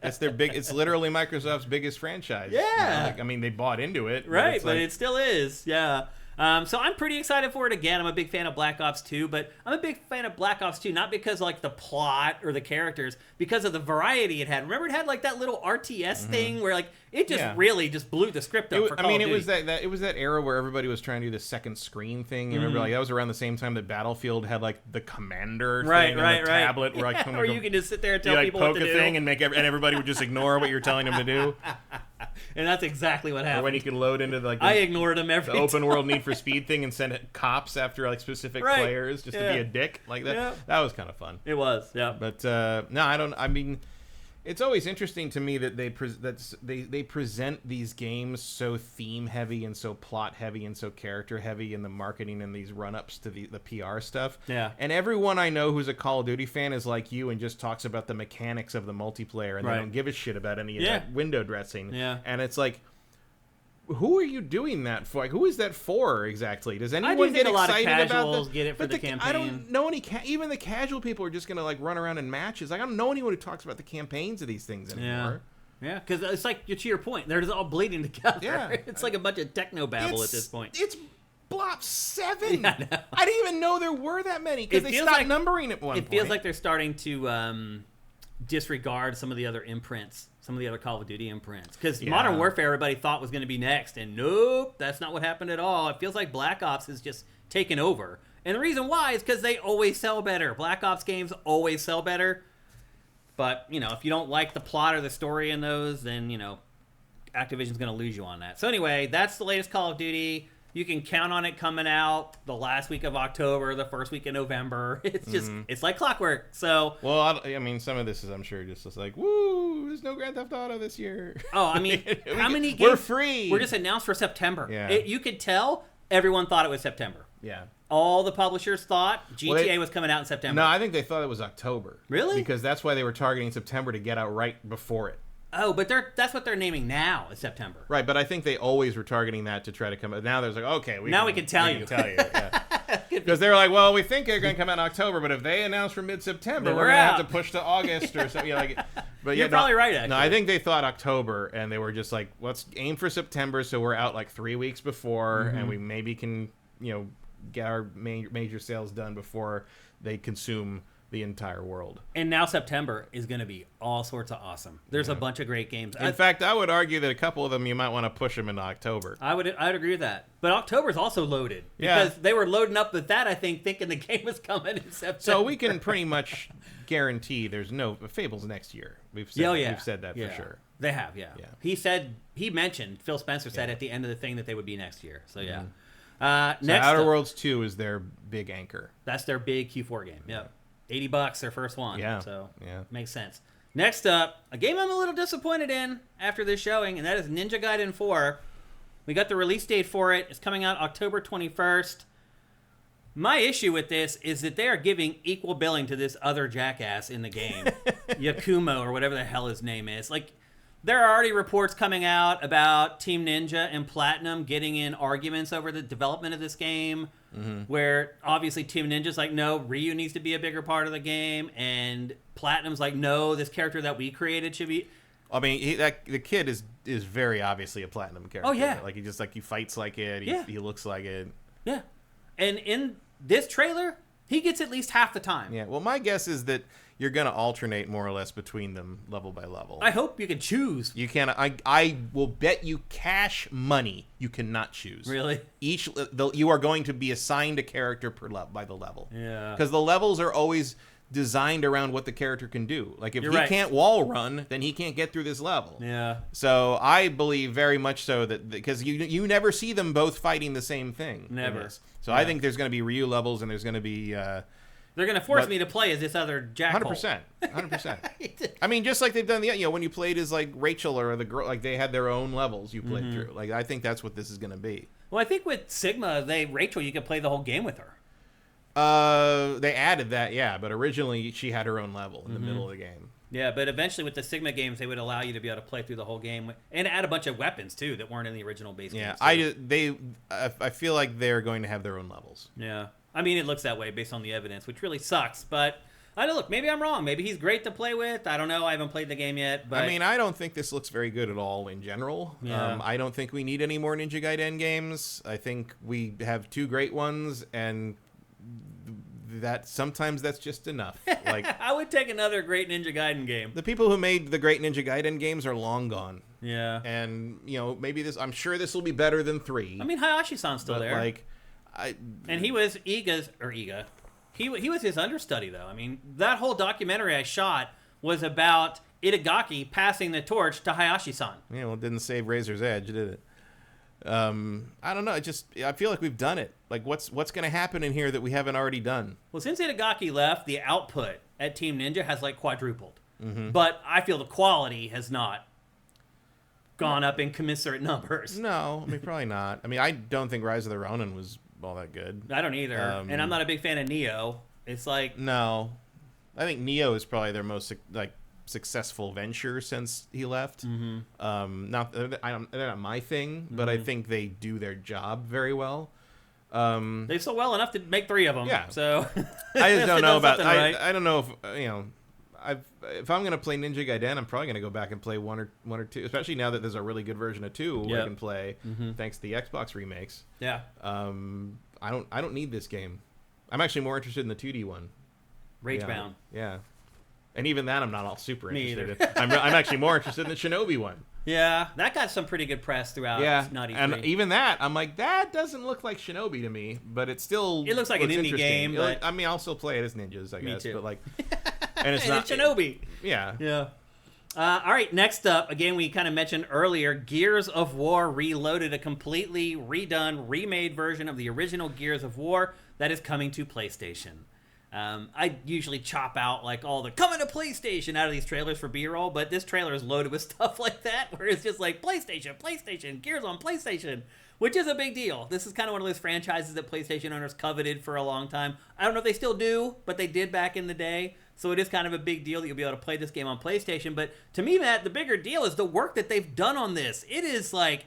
it's their big. It's literally Microsoft's biggest franchise. Yeah. I mean, they bought into it. Right, but it still is. Yeah. So I'm pretty excited for it again. I'm a big fan of Black Ops 2, but I'm a big fan of Black Ops 2 not because like the plot or the characters, because of the variety it had. Remember it had like that little RTS thing where like it just really just blew the script up for Call of Duty. It was that era where everybody was trying to do the second screen thing. You remember like that was around the same time that Battlefield had like the commander thing on the tablet where like or you can just sit there and tell people poke what to a do. thing and everybody would just ignore what you're telling them to do. And that's exactly what happened. Or when you could load into I ignored them every the open world Need for Speed thing and send cops after like specific players just to be a dick like that. Yeah. That was kind of fun. It was, yeah. But no, I don't. I mean, it's always interesting to me that they present these games so theme heavy and so plot heavy and so character heavy in the marketing and these run ups to the PR stuff. Yeah. And everyone I know who's a Call of Duty fan is like you and just talks about the mechanics of the multiplayer and they don't give a shit about any of that window dressing. Yeah. And it's like, who are you doing that for? Like, who is that for exactly? Does anyone get excited about this? Get it for the campaign. I don't know any. Even the casual people are just gonna like run around in matches. Like, I don't know anyone who talks about the campaigns of these things anymore. Yeah, because it's like to your point, they're just all bleeding together. Yeah, it's like a bunch of techno babble at this point. It's Blop 7. Yeah, I know. I didn't even know there were that many because they stopped numbering at one point. It feels like they're starting to disregard some of the other imprints. Some of the other Call of Duty imprints. Because Modern Warfare, everybody thought was going to be next. And nope, that's not what happened at all. It feels like Black Ops is just taken over. And the reason why is because they always sell better. Black Ops games always sell better. But, you know, if you don't like the plot or the story in those, then, you know, Activision's going to lose you on that. So anyway, that's the latest Call of Duty. You can count on it coming out the last week of October, the first week of November. It's just, it's like clockwork. So, well, I mean, some of this is, I'm sure, just like, woo, there's no Grand Theft Auto this year. Oh, I mean, how many games? We're free. We're just announced for September. Yeah. You could tell everyone thought it was September. Yeah. All the publishers thought GTA was coming out in September. No, I think they thought it was October. Really? Because that's why they were targeting September to get out right before it. Oh, but that's what they're naming now is September. Right, but I think they always were targeting that to try to come out. Now there's like, okay, we can tell you. Because they're like, well, we think they're going to come out in October, but if they announce for mid-September, we're going to have to push to August or something. But You're probably right, actually. No, I think they thought October, and they were just like, let's aim for September so we're out like 3 weeks before, and we maybe can, get our major sales done before they consume the entire world. And now September is going to be all sorts of awesome. There's a bunch of great games. In fact, I would argue that a couple of them you might want to push them into October. I'd agree with that. But October's also loaded because they were loading up with that, I think, thinking the game was coming in September. So we can pretty much guarantee there's no Fable's next year. We've said that for sure. They have, yeah. He mentioned, Phil Spencer said at the end of the thing that they would be next year. So yeah. Next Outer Worlds 2 is their big anchor. That's their big Q4 game. Yeah. $80 their first one. Yeah. So makes sense. Next up, a game I'm a little disappointed in after this showing, and that is Ninja Gaiden 4. We got the release date for it. It's coming out October 21st. My issue with this is that they are giving equal billing to this other jackass in the game, Yakumo, or whatever the hell his name is. Like, there are already reports coming out about Team Ninja and Platinum getting in arguments over the development of this game, where obviously Team Ninja's like, no, Ryu needs to be a bigger part of the game, and Platinum's like, no, this character that we created should be... I mean, the kid is very obviously a Platinum character. Oh, yeah. Like, he fights like it. He looks like it. Yeah. And in this trailer, he gets at least half the time. Yeah. Well, my guess is that you're going to alternate more or less between them level by level. I hope you can choose. You can. I will bet you cash money you cannot choose. Really? You are going to be assigned a character by the level. Yeah. Because the levels are always designed around what the character can do. Like, if You're he right. can't wall run, then he can't get through this level. Yeah. So I believe very much so that, because you never see them both fighting the same thing. Never. So I think there's going to be Ryu levels, and there's going to be... They're going to force me to play as this other jackhole. 100%. I mean, just like they've done when you played as like Rachel or the girl, like they had their own levels you played through. Like, I think that's what this is going to be. Well, I think with Sigma, Rachel, you could play the whole game with her. They added that, yeah, but originally she had her own level in the middle of the game. Yeah, but eventually with the Sigma games, they would allow you to be able to play through the whole game and add a bunch of weapons too that weren't in the original base games. Yeah, I feel like they're going to have their own levels. Yeah, I mean it looks that way based on the evidence, which really sucks. But I don't look. Maybe I'm wrong. Maybe he's great to play with. I don't know. I haven't played the game yet. But I mean, I don't think this looks very good at all in general. Yeah. I don't think we need any more Ninja Gaiden games. I think we have two great ones, and that sometimes that's just enough. Like, I would take another great Ninja Gaiden game. the people who made the great Ninja Gaiden games are long gone. Yeah. And maybe I'm sure this will be better than 3. I mean, Hayashi-san's still there. Like, and he was Iga. He was his understudy though. I mean, that whole documentary I shot was about Itagaki passing the torch to Hayashi-san. Yeah, well, it didn't save Razor's Edge, did it? I don't know. I feel like we've done it. Like, what's going to happen in here that we haven't already done? Well, since Itagaki left, the output at Team Ninja has like quadrupled. But I feel the quality has not gone up in commensurate numbers. No, I mean, probably not. I mean, I don't think Rise of the Ronin was all that good. I don't either. And I'm not a big fan of Neo. It's like... No. I think Neo is probably their most, like, successful venture since he left. They're not my thing, but I think they do their job very well. They sold well enough to make 3 of them. Yeah. So I just don't know about. Right. I don't know if if I'm gonna play Ninja Gaiden, I'm probably gonna go back and play one or two, especially now that there's a really good version of 2 where I can play thanks to the Xbox remakes. Yeah. I don't need this game. I'm actually more interested in the 2D one. Ragebound. Yeah. And even that, I'm not all super Me interested in. I'm actually more interested in the Shinobi one. Yeah, that got some pretty good press throughout. Yeah, Naughty and 3. even that, I'm like, that doesn't look like Shinobi to me, but it still It looks like an indie interesting. game. But... I mean, I'll still play it as ninjas, I guess. too. But like, and it's not Shinobi. Yeah. Yeah. All right, next up, again, we kind of mentioned earlier, Gears of War Reloaded, a completely redone, remade version of the original Gears of War that is coming to PlayStation. I usually chop out like all the coming to PlayStation out of these trailers for B-roll, but this trailer is loaded with stuff like that, where it's just like PlayStation, Gears on PlayStation, which is a big deal. This is kind of one of those franchises that PlayStation owners coveted for a long time. I don't know if they still do, but they did back in the day. So it is kind of a big deal that you'll be able to play this game on PlayStation. But to me, Matt, the bigger deal is the work that they've done on this. It is like,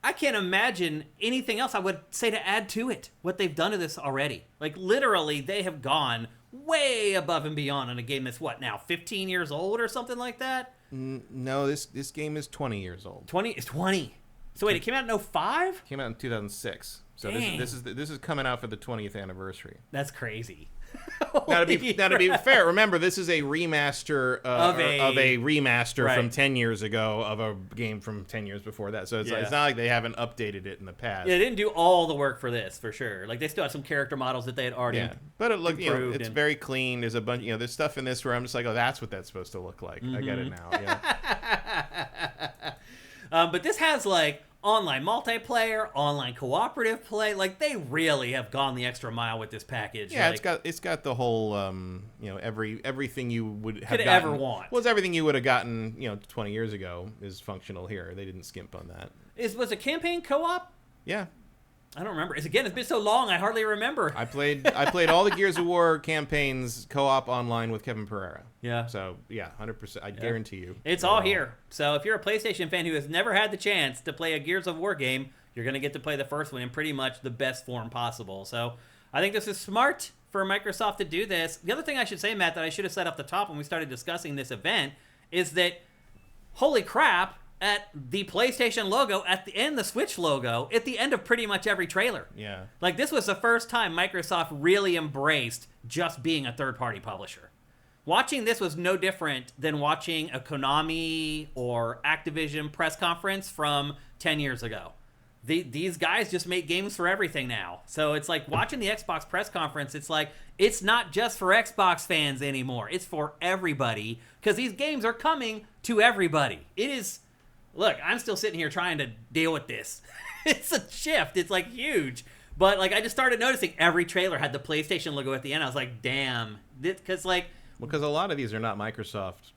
I can't imagine anything else I would say to add to it, what they've done to this already. Like, literally, they have gone way above and beyond on a game that's, what, now, 15 years old or something like that? No, this game is 20 years old. 20? It's 20. So wait, it came out in 05? Came out in 2006. So this is coming out for the 20th anniversary. That's crazy. Now to be fair, remember this is a remaster of a remaster from 10 years ago of a game from 10 years before that. So it's not like they haven't updated it in the past. Yeah, they didn't do all the work for this for sure. Like they still have some character models that they had already. But it looked, it's very clean. There's a bunch, there's stuff in this where I'm just like, oh, that's what that's supposed to look like. I get it now. Yeah. But this has like online multiplayer, online cooperative play. Like they really have gone the extra mile with this package. Yeah, like, it's got the whole everything you would have ever want. Well, it's everything you would have gotten 20 years ago is functional here. They didn't skimp on that. Was a campaign co-op? Yeah. I don't remember. It's been so long, I hardly remember. I played all the Gears of War campaigns co-op online with Kevin Pereira. Yeah. So, yeah, 100%. I guarantee you. It's all here. So if you're a PlayStation fan who has never had the chance to play a Gears of War game, you're going to get to play the first one in pretty much the best form possible. So I think this is smart for Microsoft to do this. The other thing I should say, Matt, that I should have said off the top when we started discussing this event is that, holy crap, at the PlayStation logo, at the end, the Switch logo, at the end of pretty much every trailer. Yeah. Like, this was the first time Microsoft really embraced just being a third-party publisher. Watching this was no different than watching a Konami or Activision press conference from 10 years ago. These guys just make games for everything now. So it's like watching the Xbox press conference, it's like, it's not just for Xbox fans anymore. It's for everybody, because these games are coming to everybody. It is... Look, I'm still sitting here trying to deal with this. It's a shift. It's, like, huge. But, like, I just started noticing every trailer had the PlayStation logo at the end. I was like, damn. Because, like... Because a lot of these are not Microsoft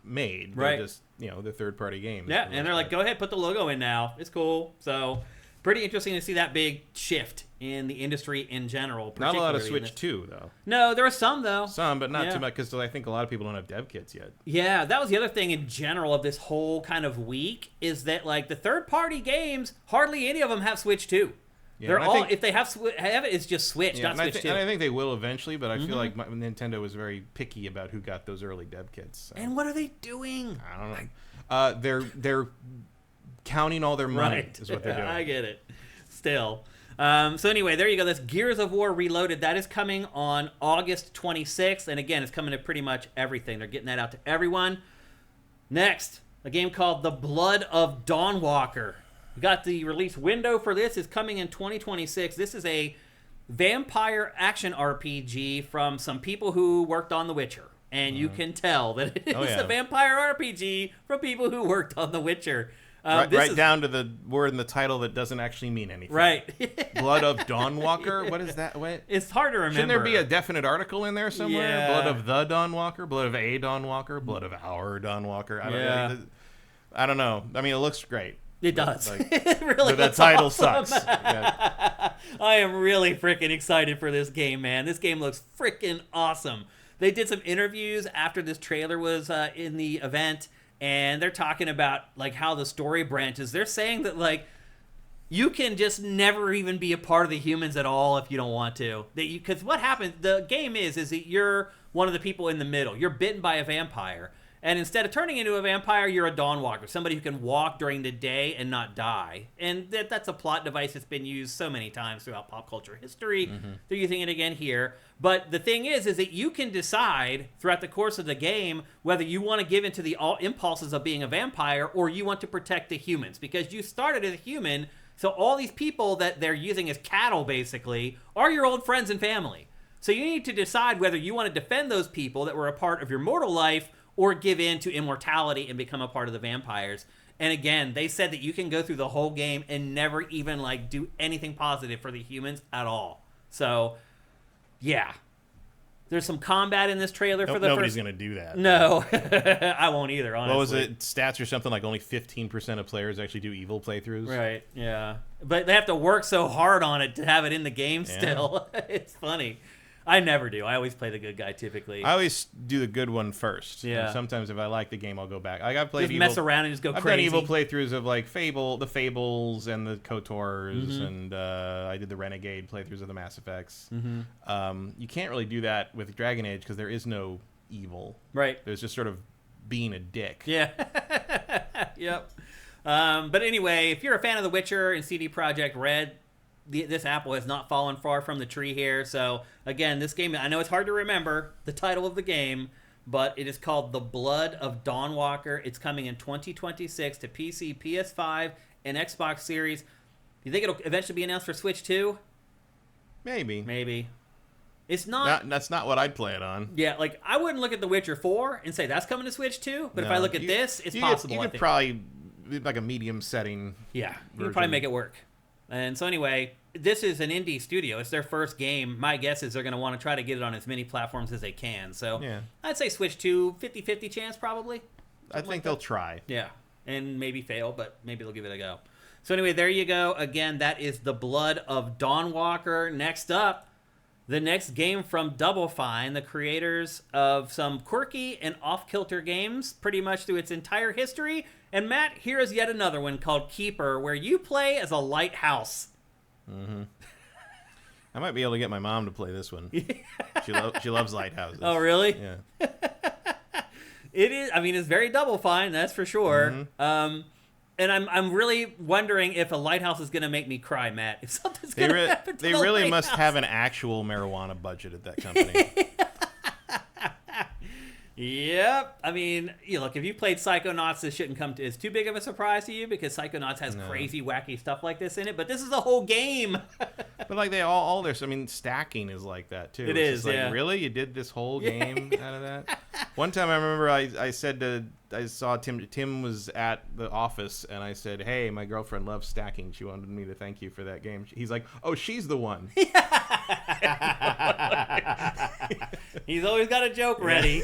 made. They're right. just, they're third-party games. Yeah, and they're like, go ahead, put the logo in now. It's cool. So, pretty interesting to see that big shift in the industry in general. Not a lot of Switch 2, though. No, there was some, though. Some, but not too much, because I think a lot of people don't have dev kits yet. Yeah, that was the other thing in general of this whole kind of week, is that, like, the third-party games, hardly any of them have Switch 2. Yeah, they're all, if they have it, it's just Switch, not Switch 2. And I think they will eventually, but I feel like Nintendo was very picky about who got those early dev kits. So. And what are they doing? I don't know. They're counting all their money, is what they're doing. I get it. Still. So anyway, there you go. That's Gears of War Reloaded. That is coming on August 26th. And again, it's coming to pretty much everything. They're getting that out to everyone. Next, a game called The Blood of Dawnwalker. We got the release window for this. It's coming in 2026. This is a vampire action RPG from some people who worked on The Witcher. And you can tell that it is a vampire RPG from people who worked on The Witcher. Right down to the word in the title that doesn't actually mean anything. Right. Blood of Dawnwalker? What is that? What? It's hard to remember. Shouldn't there be a definite article in there somewhere? Yeah. Blood of the Dawnwalker? Blood of a Dawnwalker? Blood of our Dawnwalker? I don't know. I mean, it looks great. It does. It really that title awesome. sucks. Yeah. I am really freaking excited for this game, man. This game looks freaking awesome. They did some interviews after this trailer was in the event, and they're talking about like how the story branches. They're saying that like you can just never even be a part of the humans at all if you don't want to. Because what happens? The game is that you're one of the people in the middle. You're bitten by a vampire. And instead of turning into a vampire, you're a Dawnwalker, somebody who can walk during the day and not die. And that's a plot device that's been used so many times throughout pop culture history. They're using it again here. But the thing is that you can decide throughout the course of the game whether you want to give into the impulses of being a vampire or you want to protect the humans. Because you started as a human, so all these people that they're using as cattle, basically, are your old friends and family. So you need to decide whether you want to defend those people that were a part of your mortal life or give in to immortality and become a part of the vampires. And again, they said that you can go through the whole game and never even like do anything positive for the humans at all. So, yeah. There's some combat in this trailer for the nobody's going to do that. No. I won't either, honestly. What was it? Stats or something like only 15% of players actually do evil playthroughs? Right, yeah. But they have to work so hard on it to have it in the game still. It's funny. I never do. I always play the good guy, typically. I always do the good one first. Yeah. And sometimes if I like the game, I'll go back. I've played just mess around and just go I've crazy. done evil playthroughs of like the Fables and the KOTORs, and I did the Renegade playthroughs of the Mass Effects. You can't really do that with Dragon Age because there is no evil. Right. There's just sort of being a dick. Yeah. Yep. But anyway, if you're a fan of The Witcher and CD Projekt Red, this apple has not fallen far from the tree here. So, again, this game, I know it's hard to remember the title of the game, but it is called The Blood of Dawnwalker. It's coming in 2026 to PC, PS5, and Xbox Series. You think it'll eventually be announced for Switch 2? Maybe. It's not... That's not what I'd play it on. Yeah, like, I wouldn't look at The Witcher 4 and say that's coming to Switch 2, but if I look at this, it's possible, You could probably, like a medium setting Yeah, you could probably make it work. And so anyway, this is an indie studio. It's their first game. My guess is they're going to want to try to get it on as many platforms as they can. So I'd say Switch 2, 50-50 chance probably. I think they'll try. Yeah, and maybe fail, but maybe they'll give it a go. So anyway, there you go. Again, that is The Blood of Dawnwalker. Next up, the next game from Double Fine, the creators of some quirky and off-kilter games pretty much through its entire history. And Matt, here is yet another one called Keeper, where you play as a lighthouse. Mm-hmm. I might be able to get my mom to play this one. She loves lighthouses. Oh, really? Yeah. It is. I mean, it's very Double Fine, that's for sure. Mm-hmm. And I'm really wondering if a lighthouse is going to make me cry, Matt. If something's going to happen to they the really lighthouse. must have an actual marijuana budget at that company. Yep. I mean, look, if you played Psychonauts, this shouldn't come as too big of a surprise to you because Psychonauts has crazy, wacky stuff like this in it. But this is the whole game. But like they all their, I mean, stacking is like that too. It it's is, like, yeah. Really, you did this whole game out of that? One time I remember I saw Tim was at the office and I said, "Hey, my girlfriend loves stacking. She wanted me to thank you for that game." He's like, "Oh, she's the one." He's always got a joke ready.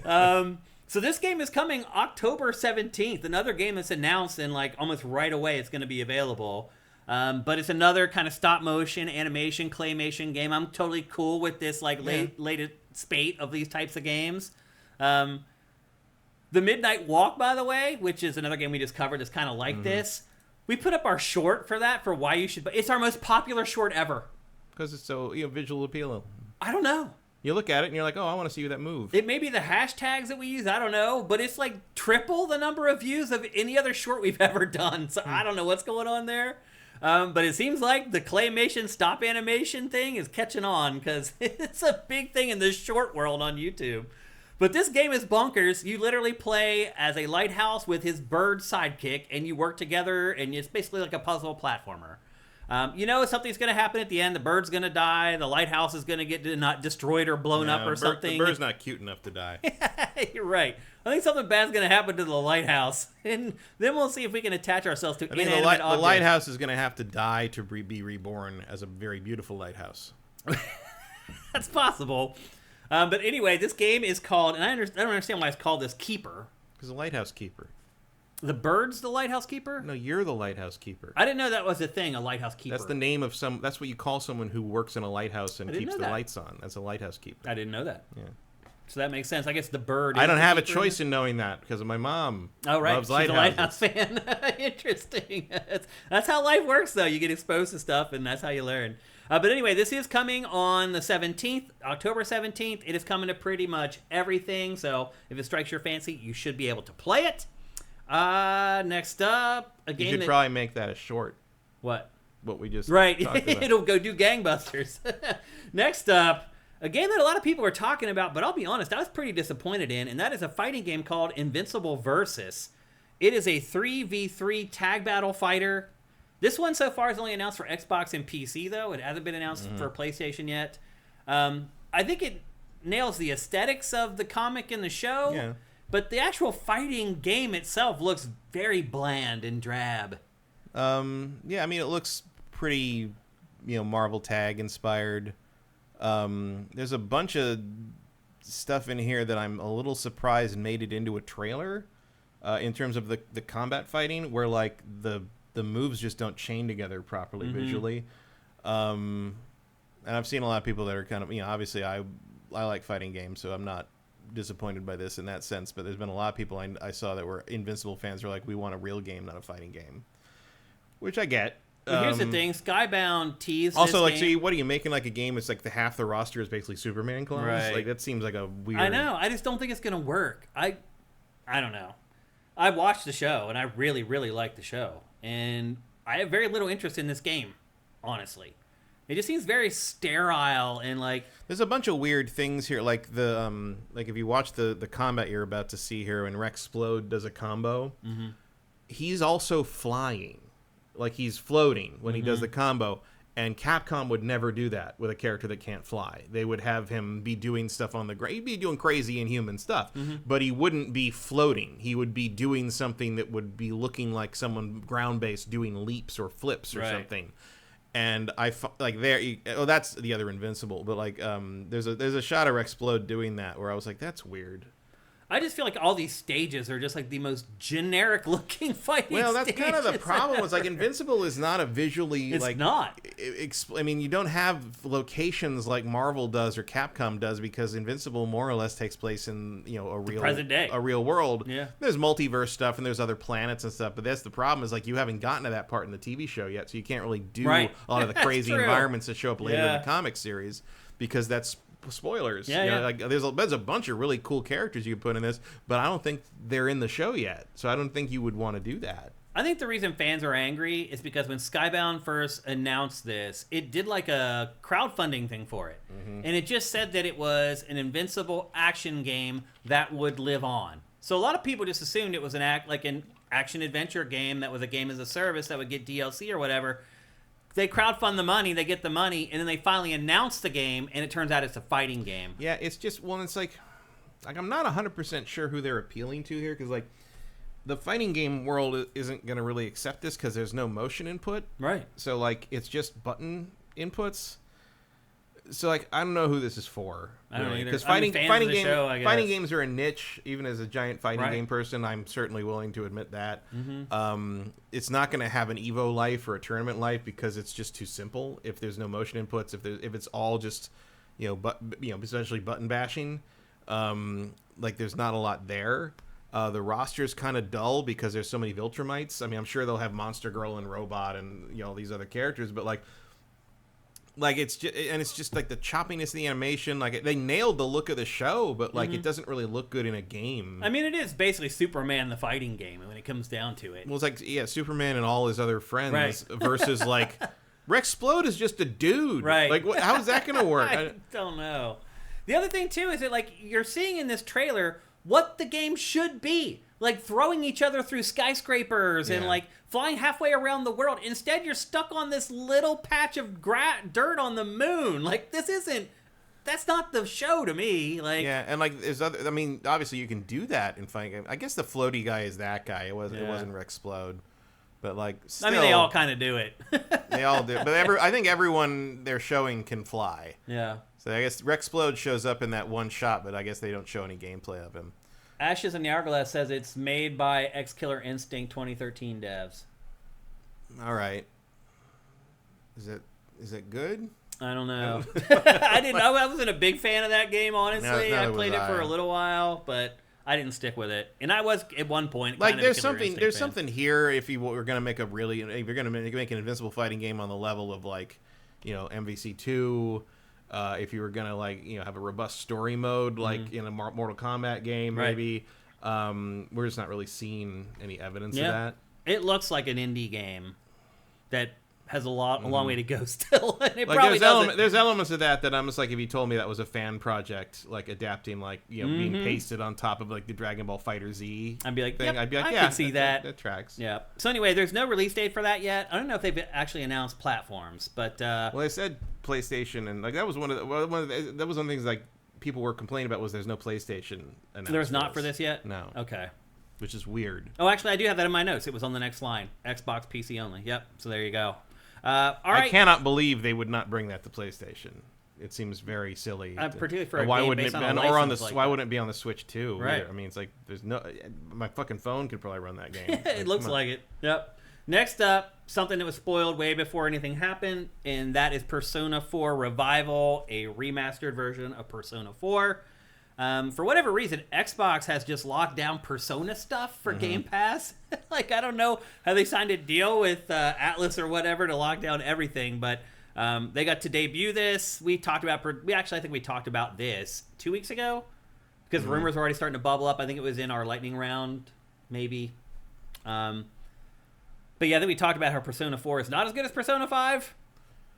So this game is coming October 17th. Another game that's announced and like almost right away it's going to be available. But it's another kind of stop motion, animation, claymation game. I'm totally cool with this like latest spate of these types of games. The Midnight Walk, by the way, which is another game we just covered, is kind of like this. We put up our short for that, for why you should. It's our most popular short ever. Because it's so visual appeal. I don't know. You look at it and you're like, "Oh, I want to see that move." It may be the hashtags that we use. I don't know. But it's like triple the number of views of any other short we've ever done. So I don't know what's going on there. But it seems like the claymation stop animation thing is catching on because it's a big thing in this short world on YouTube. But this game is bonkers. You literally play as a lighthouse with his bird sidekick, and you work together, and it's basically like a puzzle platformer. Something's going to happen at the end. The bird's going to die. The lighthouse is going to get not destroyed or blown up or something. The bird's not cute enough to die. You're right. I think something bad's going to happen to the lighthouse, and then we'll see if we can attach ourselves to inanimate objects. The lighthouse is going to have to die to be reborn as a very beautiful lighthouse. That's possible. But anyway, this game is called, and I don't understand why it's called this, Keeper. Because the lighthouse keeper. The bird's the lighthouse keeper? No, you're the lighthouse keeper. I didn't know that was a thing, a lighthouse keeper. That's the name of that's what you call someone who works in a lighthouse and keeps the lights on. That's a lighthouse keeper. I didn't know that. Yeah. So that makes sense. I guess the bird is I don't have a choice in knowing that because of my mom. Oh, right. Loves She's a lighthouse fan. Interesting. That's how life works, though. You get exposed to stuff, and that's how you learn. But anyway, this is coming on the 17th, October 17th. It is coming to pretty much everything. So if it strikes your fancy, you should be able to play it. Next up, a game you should probably make that a short. What we just right. talked about. It'll go do gangbusters. Next up, a game that a lot of people are talking about, but I'll be honest, I was pretty disappointed in, and that is a fighting game called Invincible Versus. It is a 3v3 tag battle fighter. This one so far is only announced for Xbox and PC, though. It hasn't been announced for PlayStation yet. I think it nails the aesthetics of the comic and the show. Yeah. But the actual fighting game itself looks very bland and drab. Yeah, I mean, it looks pretty, Marvel Tag inspired. There's a bunch of stuff in here that I'm a little surprised made it into a trailer. In terms of the combat fighting, where like the moves just don't chain together properly visually. And I've seen a lot of people that are kind of, obviously I like fighting games, so I'm not disappointed by this in that sense, but there's been a lot of people I saw that were Invincible fans who are like, we want a real game, not a fighting game, which I get. But here's the thing, Skybound teased also this like, game. see, what are you making like a game? It's like half the roster is basically Superman clones. Right. Like that seems like a weird. I know. I just don't think it's gonna work. I don't know. I watched the show and I really, really liked the show, and I have very little interest in this game, honestly. It just seems very sterile and like. There's a bunch of weird things here, like the like if you watch the combat you're about to see here, when Rexplode does a combo, he's also flying, like he's floating when he does the combo. And Capcom would never do that with a character that can't fly. They would have him be doing stuff on the ground. He'd be doing crazy inhuman stuff, but he wouldn't be floating. He would be doing something that would be looking like someone ground-based doing leaps or flips or something. And like there, that's the other Invincible. But like, there's a shot of Rexplode doing that where I was like, that's weird. I just feel like all these stages are just like the most generic looking fighting Well, that's stages. kind of the problem. It's like Invincible is not a visually It's like not. I mean, you don't have locations like Marvel does or Capcom does because Invincible more or less takes place in a real present day, a real world. Yeah, there's multiverse stuff and there's other planets and stuff, but that's the problem is like you haven't gotten to that part in the TV show yet, so you can't really do a lot of the crazy environments that show up later in the comic series because that's spoilers. Like there's a bunch of really cool characters you can put in this, but I don't think they're in the show yet, so I don't think you would want to do that. I think the reason fans are angry is because when Skybound first announced this, it did like a crowdfunding thing for it, and it just said that it was an Invincible action game that would live on. So a lot of people just assumed it was an action adventure game that was a game as a service that would get DLC or whatever. They crowdfund the money, they get the money, and then they finally announce the game, and it turns out it's a fighting game. Yeah, it's just, it's like I'm not 100% sure who they're appealing to here, because, like, the fighting game world isn't going to really accept this because there's no motion input. Right. So, like, it's just button inputs. So, like, I don't know who this is for. I don't know either. Because fighting games are a niche. Even as a giant fighting game person, I'm certainly willing to admit that. It's not going to have an Evo life or a tournament life because it's just too simple. If there's no motion inputs, if it's all just essentially button bashing, like there's not a lot there. The roster's kind of dull because there's so many Viltrumites. I mean, I'm sure they'll have Monster Girl and Robot and all these other characters, but like it's just like the choppiness of the animation. Like they nailed the look of the show, but like it doesn't really look good in a game. I mean, it is basically Superman the fighting game when it comes down to it. Well, it's like Superman and all his other friends versus like Rexplode is just a dude. Right? Like how is that going to work? I don't know. The other thing too is that like you're seeing in this trailer what the game should be. Like throwing each other through skyscrapers and like flying halfway around the world. Instead, you're stuck on this little patch of dirt on the moon. Like that's not the show to me. Like and like there's other. I mean, obviously you can do that in fighting game. I guess the floaty guy is that guy. It wasn't Rexplode, but like still, I mean, they all kind of do it. They all do, but I think everyone they're showing can fly. Yeah. So I guess Rexplode shows up in that one shot, but I guess they don't show any gameplay of him. Ashes and the Hourglass says it's made by X-Killer Instinct 2013 devs. All right. Is it good? I don't know. I wasn't a big fan of that game, honestly. I played it for a little while, but I didn't stick with it. And I was at one point like there's something here if you were going to make if you're going to make an Invincible fighting game on the level of like, MVC2. If you were gonna have a robust story mode like in a Mortal Kombat game, maybe we're just not really seeing any evidence of that. It looks like an indie game that has a long way to go still. And it like probably there's elements of that I'm just like, if you told me that was a fan project, like adapting, like being pasted on top of like the Dragon Ball Fighter Z, I'd be like, thing, yep, I'd be like, I yeah, can see that. That tracks. Yeah. So anyway, there's no release date for that yet. I don't know if they've actually announced platforms, but well, they said PlayStation, and like that was one of the things like people were complaining about was there's no PlayStation announced. There's not for this yet? No. Okay. Which is weird. Oh, actually, I do have that in my notes. It was on the next line. Xbox, PC only. Yep. So there you go. All right. I cannot believe they would not bring that to PlayStation. It seems very silly. Particularly for a why game wouldn't based it, on a or on the license like why that. wouldn't it be on the Switch too? Right. Either? I mean, it's like there's no. My fucking phone could probably run that game. It looks like it. Yep. Next up, something that was spoiled way before anything happened, and that is Persona 4 Revival, a remastered version of Persona 4. For whatever reason, Xbox has just locked down Persona stuff for Game Pass. Like, I don't know how they signed a deal with Atlas or whatever to lock down everything, but they got to debut this. I think we talked about this 2 weeks ago because rumors were already starting to bubble up. I think it was in our lightning round, maybe. But yeah, then we talked about how Persona 4 is not as good as Persona 5.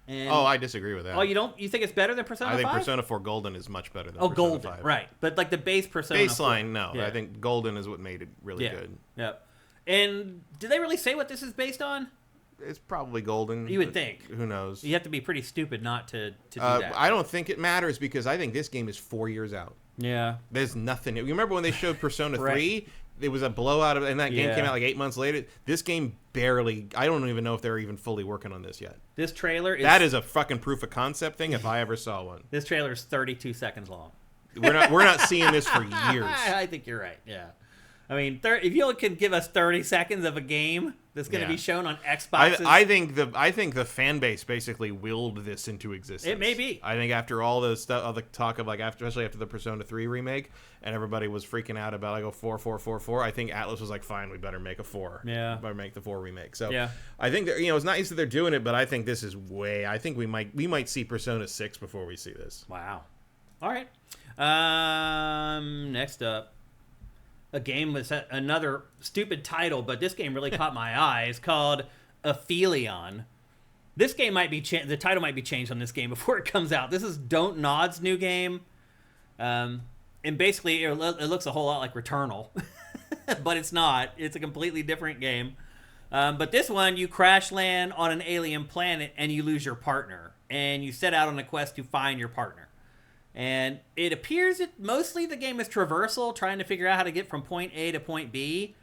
And I disagree with that. Oh, you don't? You think it's better than Persona 5? I think Persona 4 Golden is much better than Persona Golden, 5. right. But like the base Persona Baseline, 4. no. Yeah. I think Golden is what made it really good. Yep. And did they really say what this is based on? It's probably Golden. You would think. Who knows? You have to be pretty stupid not to do that. I don't think it matters because I think this game is 4 years out. Yeah. There's nothing. You remember when they showed Persona Right. 3? It was a blowout, and that game came out like 8 months later. This game barely... I don't even know if they're even fully working on this yet. This trailer is... That is a fucking proof of concept thing if I ever saw one. This trailer is 32 seconds long. We're not seeing this for years. I think you're right. Yeah. I mean, if you can give us 30 seconds of a game that's going to be shown on Xbox, I think the fan base basically willed this into existence. It may be. I think after all the stuff, all the talk of like, especially after the Persona 3 remake, and everybody was freaking out about like 4. I think Atlas was like, fine, we better make a 4. Yeah. Better make the 4 remake. So yeah. I think that it's nice that they're doing it, but I think this is I think we might see Persona 6 before we see this. Wow. All right. Next up. A game with another stupid title, but this game really caught my eye. It's called Aphelion. This game might be the title might be changed on this game before it comes out. This is Don't Nod's new game, and basically it looks a whole lot like Returnal, but it's not. It's a completely different game. But this one, you crash land on an alien planet and you lose your partner, and you set out on a quest to find your partner. And it appears that mostly the game is traversal, trying to figure out how to get from point A to point B.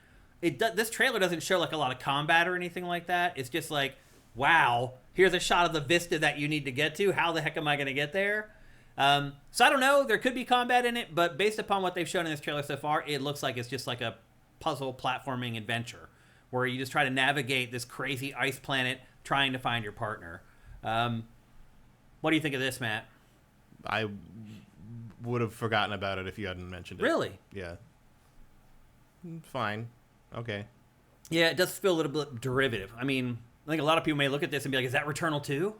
This trailer doesn't show like a lot of combat or anything like that. It's just like, wow, here's a shot of the vista that you need to get to. How the heck am I going to get there? So I don't know. There could be combat in it, but based upon what they've shown in this trailer so far, it looks like it's just like a puzzle platforming adventure where you just try to navigate this crazy ice planet trying to find your partner. What do you think of this, Matt? I would have forgotten about it if you hadn't mentioned it. Really? Yeah. Fine. Okay. Yeah, it does feel a little bit derivative. I mean, I think a lot of people may look at this and be like, is that Returnal 2?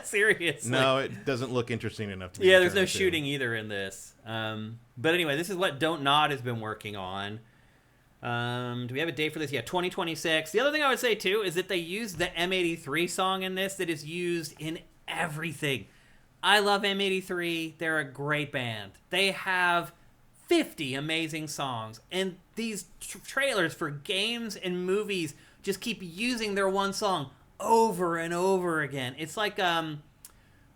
Seriously. No, it doesn't look interesting enough to me. Yeah, there's no shooting either in this. But anyway, this is what Don't Nod has been working on. Do we have a date for this? Yeah, 2026. The other thing I would say, too, is that they used the M83 song in this that is used in everything. I love M83. They're a great band. They have 50 amazing songs. And these trailers for games and movies just keep using their one song over and over again. It's like,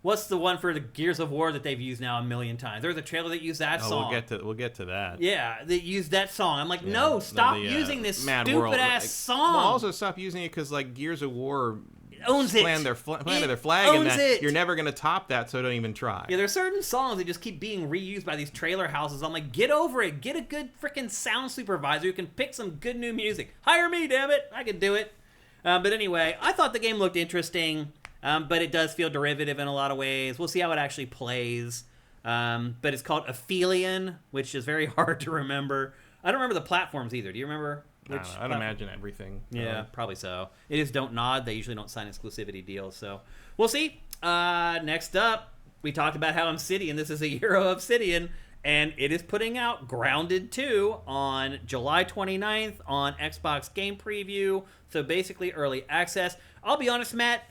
what's the one for the Gears of War that they've used now a million times? There's a trailer that used that song. We'll get to that. Yeah, they used that song. I'm like, no, stop using this stupid-ass song. Well, also stop using it because, like, Gears of War owns it. Planted their flag in that. You're never going to top that, so don't even try. Yeah, there's certain songs that just keep being reused by these trailer houses. I'm like, get over it. Get a good freaking sound supervisor who can pick some good new music. Hire me, damn it. I can do it. But anyway, I thought the game looked interesting, but it does feel derivative in a lot of ways. We'll see how it actually plays. But it's called Aphelion, which is very hard to remember. I don't remember the platforms either. Do you remember? I'd imagine everything. Yeah, probably so. It is Don't Nod. They usually don't sign exclusivity deals, so we'll see. Next up, we talked about how Obsidian, this is a year of Obsidian, and it is putting out Grounded 2 on July 29th on Xbox Game Preview, so basically early access. I'll be honest, Matt,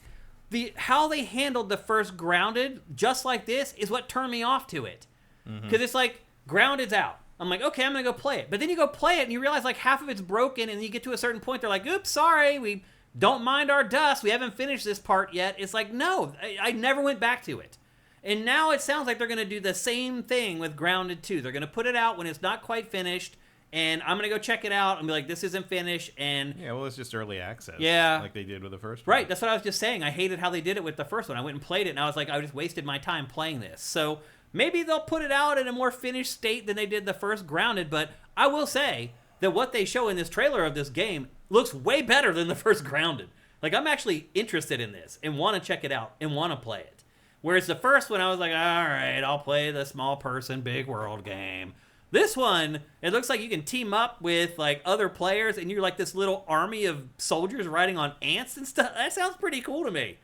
how they handled the first Grounded, just like this, is what turned me off to it. Because it's like, Grounded's out. I'm like, okay, I'm going to go play it. But then you go play it, and you realize, like, half of it's broken, and you get to a certain point, they're like, oops, sorry, we don't mind our dust. We haven't finished this part yet. It's like, no, I never went back to it. And now it sounds like they're going to do the same thing with Grounded 2. They're going to put it out when it's not quite finished, and I'm going to go check it out and be like, this isn't finished. And yeah, well, it's just early access. Yeah. Like they did with the first one. Right, that's what I was just saying. I hated how they did it with the first one. I went and played it, and I was like, I just wasted my time playing this. So maybe they'll put it out in a more finished state than they did the first Grounded, but I will say that what they show in this trailer of this game looks way better than the first Grounded. Like, I'm actually interested in this and want to check it out and want to play it. Whereas the first one, I was like, all right, I'll play the small person, big world game. This one, it looks like you can team up with, like, other players, and you're like this little army of soldiers riding on ants and stuff. That sounds pretty cool to me.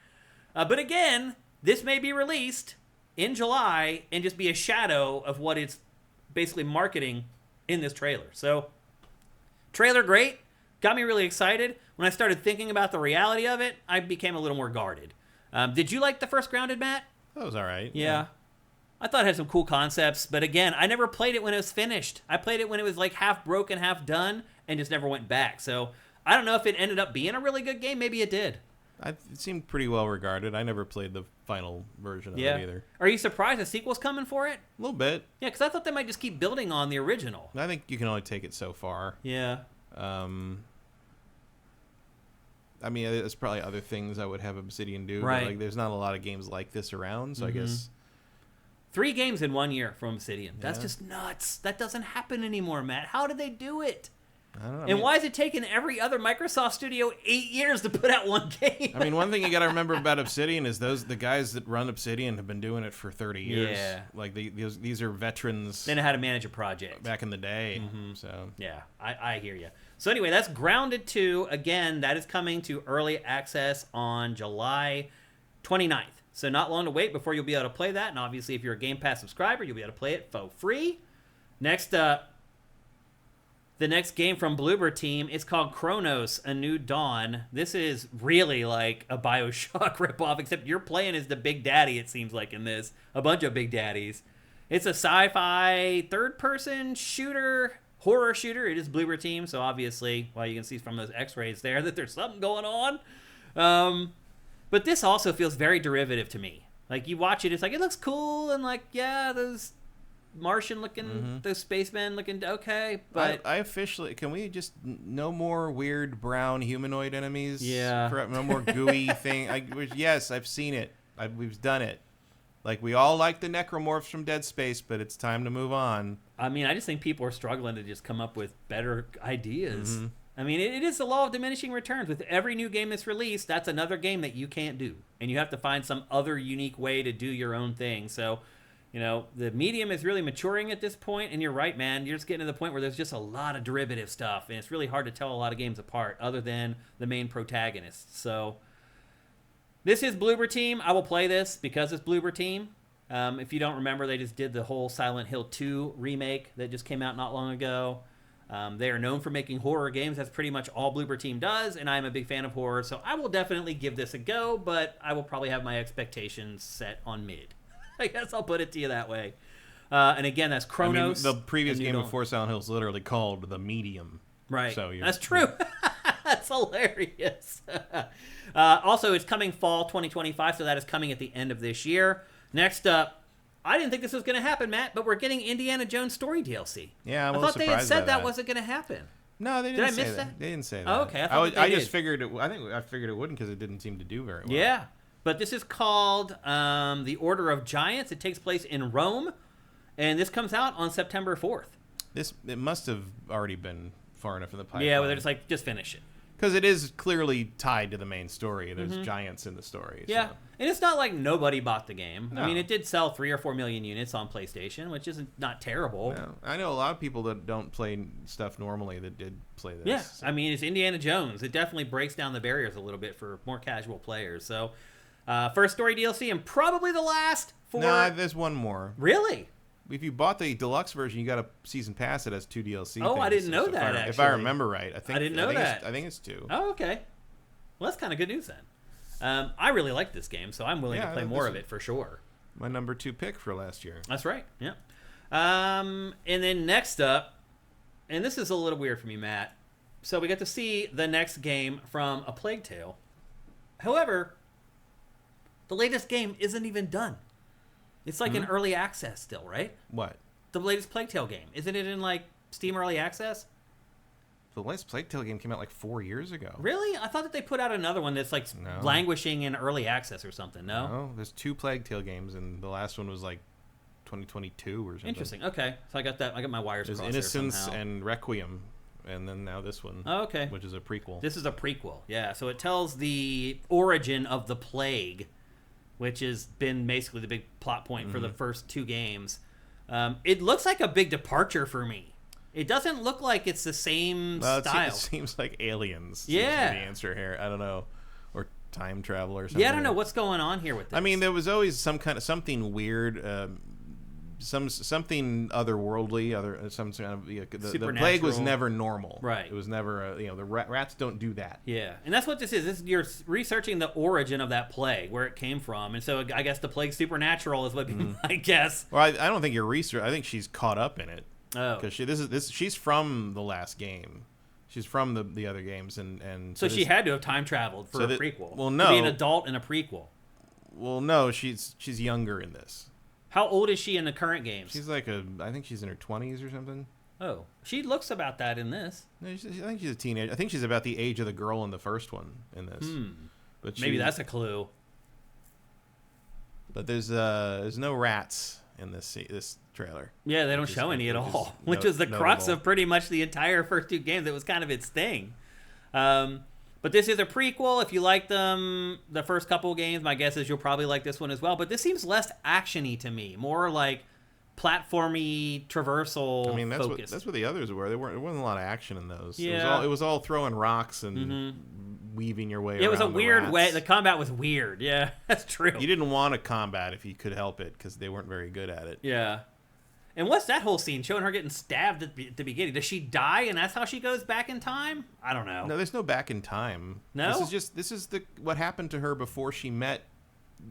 But again, this may be released in July and just be a shadow of what it's basically marketing in this trailer. So, trailer great. Got me really excited. When I started thinking about the reality of it, I became a little more guarded. Did you like the first Grounded, Matt? That was all right. Yeah. I thought it had some cool concepts, but again, I never played it when it was finished. I played it when it was like half broken, half done, and just never went back. So I don't know if it ended up being a really good game. Maybe it did. It seemed pretty well regarded. I never played the final version of it either. Are you surprised a sequel's coming for it? A little bit. Yeah, because I thought they might just keep building on the original. I think you can only take it so far. Yeah. I mean, there's probably other things I would have Obsidian do. Right. But, like, there's not a lot of games like this around, so I guess 3 games in 1 year from Obsidian. That's Yeah. just nuts. That doesn't happen anymore, Matt. How did they do it? I don't know. And why is it taking every other Microsoft studio 8 years to put out one game? I mean, one thing you got to remember about Obsidian is the guys that run Obsidian have been doing it for 30 years. Yeah. Like these are veterans. They know how to manage a project. Back in the day. So Yeah, I hear you. So anyway, that's Grounded 2. Again, that is coming to early access on July 29th. So not long to wait before you'll be able to play that. And obviously, if you're a Game Pass subscriber, you'll be able to play it for free. Next up, the next game from Bloober Team is called Chronos: A New Dawn. This is really like a BioShock ripoff, except you're playing as the Big Daddy, it seems like, in this. A bunch of Big Daddies. It's a sci-fi third-person shooter, horror shooter. It is Bloober Team, so obviously, well, you can see from those x-rays there that there's something going on. But this also feels very derivative to me. Like, you watch it, it's like, it looks cool, and like, yeah, those Martian-looking, those spacemen looking okay, but... I officially... Can we just... No more weird brown humanoid enemies? Yeah. No more gooey thing? Yes, I've seen it. We've done it. Like, we all like the necromorphs from Dead Space, but it's time to move on. I mean, I just think people are struggling to just come up with better ideas. I mean, it is the law of diminishing returns. With every new game that's released, that's another game that you can't do. And you have to find some other unique way to do your own thing. So... You know, the medium is really maturing at this point, and you're right, man. You're just getting to the point where there's just a lot of derivative stuff, and it's really hard to tell a lot of games apart other than the main protagonists. So, this is Bloober Team. I will play this because it's Bloober Team. If you don't remember, they just did the whole Silent Hill 2 remake that just came out not long ago. They are known for making horror games. That's pretty much all Bloober Team does, and I'm a big fan of horror, so I will definitely give this a go, but I will probably have my expectations set on mid. I guess I'll put it to you that way. And again, that's Chronos. I mean, the previous game before Silent Hill is literally called The Medium. Right. So that's true. That's hilarious. Also, it's coming fall 2025, so that is coming at the end of this year. Next up, I didn't think this was going to happen, Matt, but we're getting Indiana Jones story DLC. Yeah, I'm I thought they had said that wasn't going to happen. No, they didn't. Did I miss that? They didn't say that. Oh, okay. I just figured it. I figured it wouldn't because it didn't seem to do very well. Yeah. But this is called The Order of Giants. It takes place in Rome, and this comes out on September 4th. It must have already been far enough in the pipeline. Yeah, but they're just like, just finish it. Because it is clearly tied to the main story. There's giants in the story. Yeah, so. and it's not like nobody bought the game. No. I mean, it did sell 3 or 4 million units on PlayStation, which isn't not terrible. No. I know a lot of people that don't play stuff normally that did play this. Yeah, so. I mean, it's Indiana Jones. It definitely breaks down the barriers a little bit for more casual players. So, first story DLC and probably the last for... No, there's one more. Really? If you bought the deluxe version, you got a season pass that has 2 DLC. Oh, things. I didn't know that, If I actually. remember right. I didn't know that. I think it's 2. Oh, okay. Well, that's kind of good news then. I really like this game, so I'm willing to play more of it for sure. My number 2 pick for last year. That's right. Yeah. And then next up, and this is a little weird for me, Matt. So we get to see the next game from A Plague Tale. However, the latest game isn't even done. It's like in early access still, right? What? The latest Plague Tale game. Isn't it in like Steam Early Access? The latest Plague Tale game came out like 4 years ago. Really? I thought that they put out another one that's like languishing in early access or something. No, there's 2 Plague Tale games, and the last one was like 2022 or something. Interesting. Okay, so I got that. I got my wires crossed. There's Innocence there and Requiem, and then now this one. Oh, okay. Which is a prequel. This is a prequel. Yeah. So it tells the origin of the plague, which has been basically the big plot point for the first 2 games. It looks like a big departure for me. It doesn't look like it's the same style. It seems like Aliens. Yeah. Seems to be the answer here. I don't know. Or time travel or something. Yeah, I don't know what's going on here with this. I mean, there was always something weird, something otherworldly, some kind of the plague was never normal. Right. It was never the rats don't do that. Yeah, and that's what this is. You're researching the origin of that plague, where it came from, and so I guess the plague's supernatural is what I guess. Well, I don't think you're research. I think she's caught up in it. Oh, because she's from the last game. She's from the other games, and so she had to have time traveled for a prequel. Well, no, to be an adult in a prequel. Well, no, she's younger in this. How old is she in the current games? She's like I think she's in her 20s or something. Oh, she looks about that in this. No, I think she's a teenager. I think she's about the age of the girl in the first one in this. But maybe that's a clue. But there's no rats in this trailer. Yeah, they don't show any at all, which was the crux of pretty much the entire first 2 games. It was kind of its thing. But this is a prequel. If you like the first couple of games, my guess is you'll probably like this one as well. But this seems less action-y to me, more like platformy traversal. I mean, that's focused. what the others were. There wasn't a lot of action in those. Yeah. It was all throwing rocks and weaving your way around. It was a weird rats. way. The combat was weird. Yeah, that's true. You didn't want to combat if you could help it because they weren't very good at it. Yeah. And what's that whole scene showing her getting stabbed at the beginning? Does she die and that's how she goes back in time? I don't know. No, there's no back in time. No? This is what happened to her before she met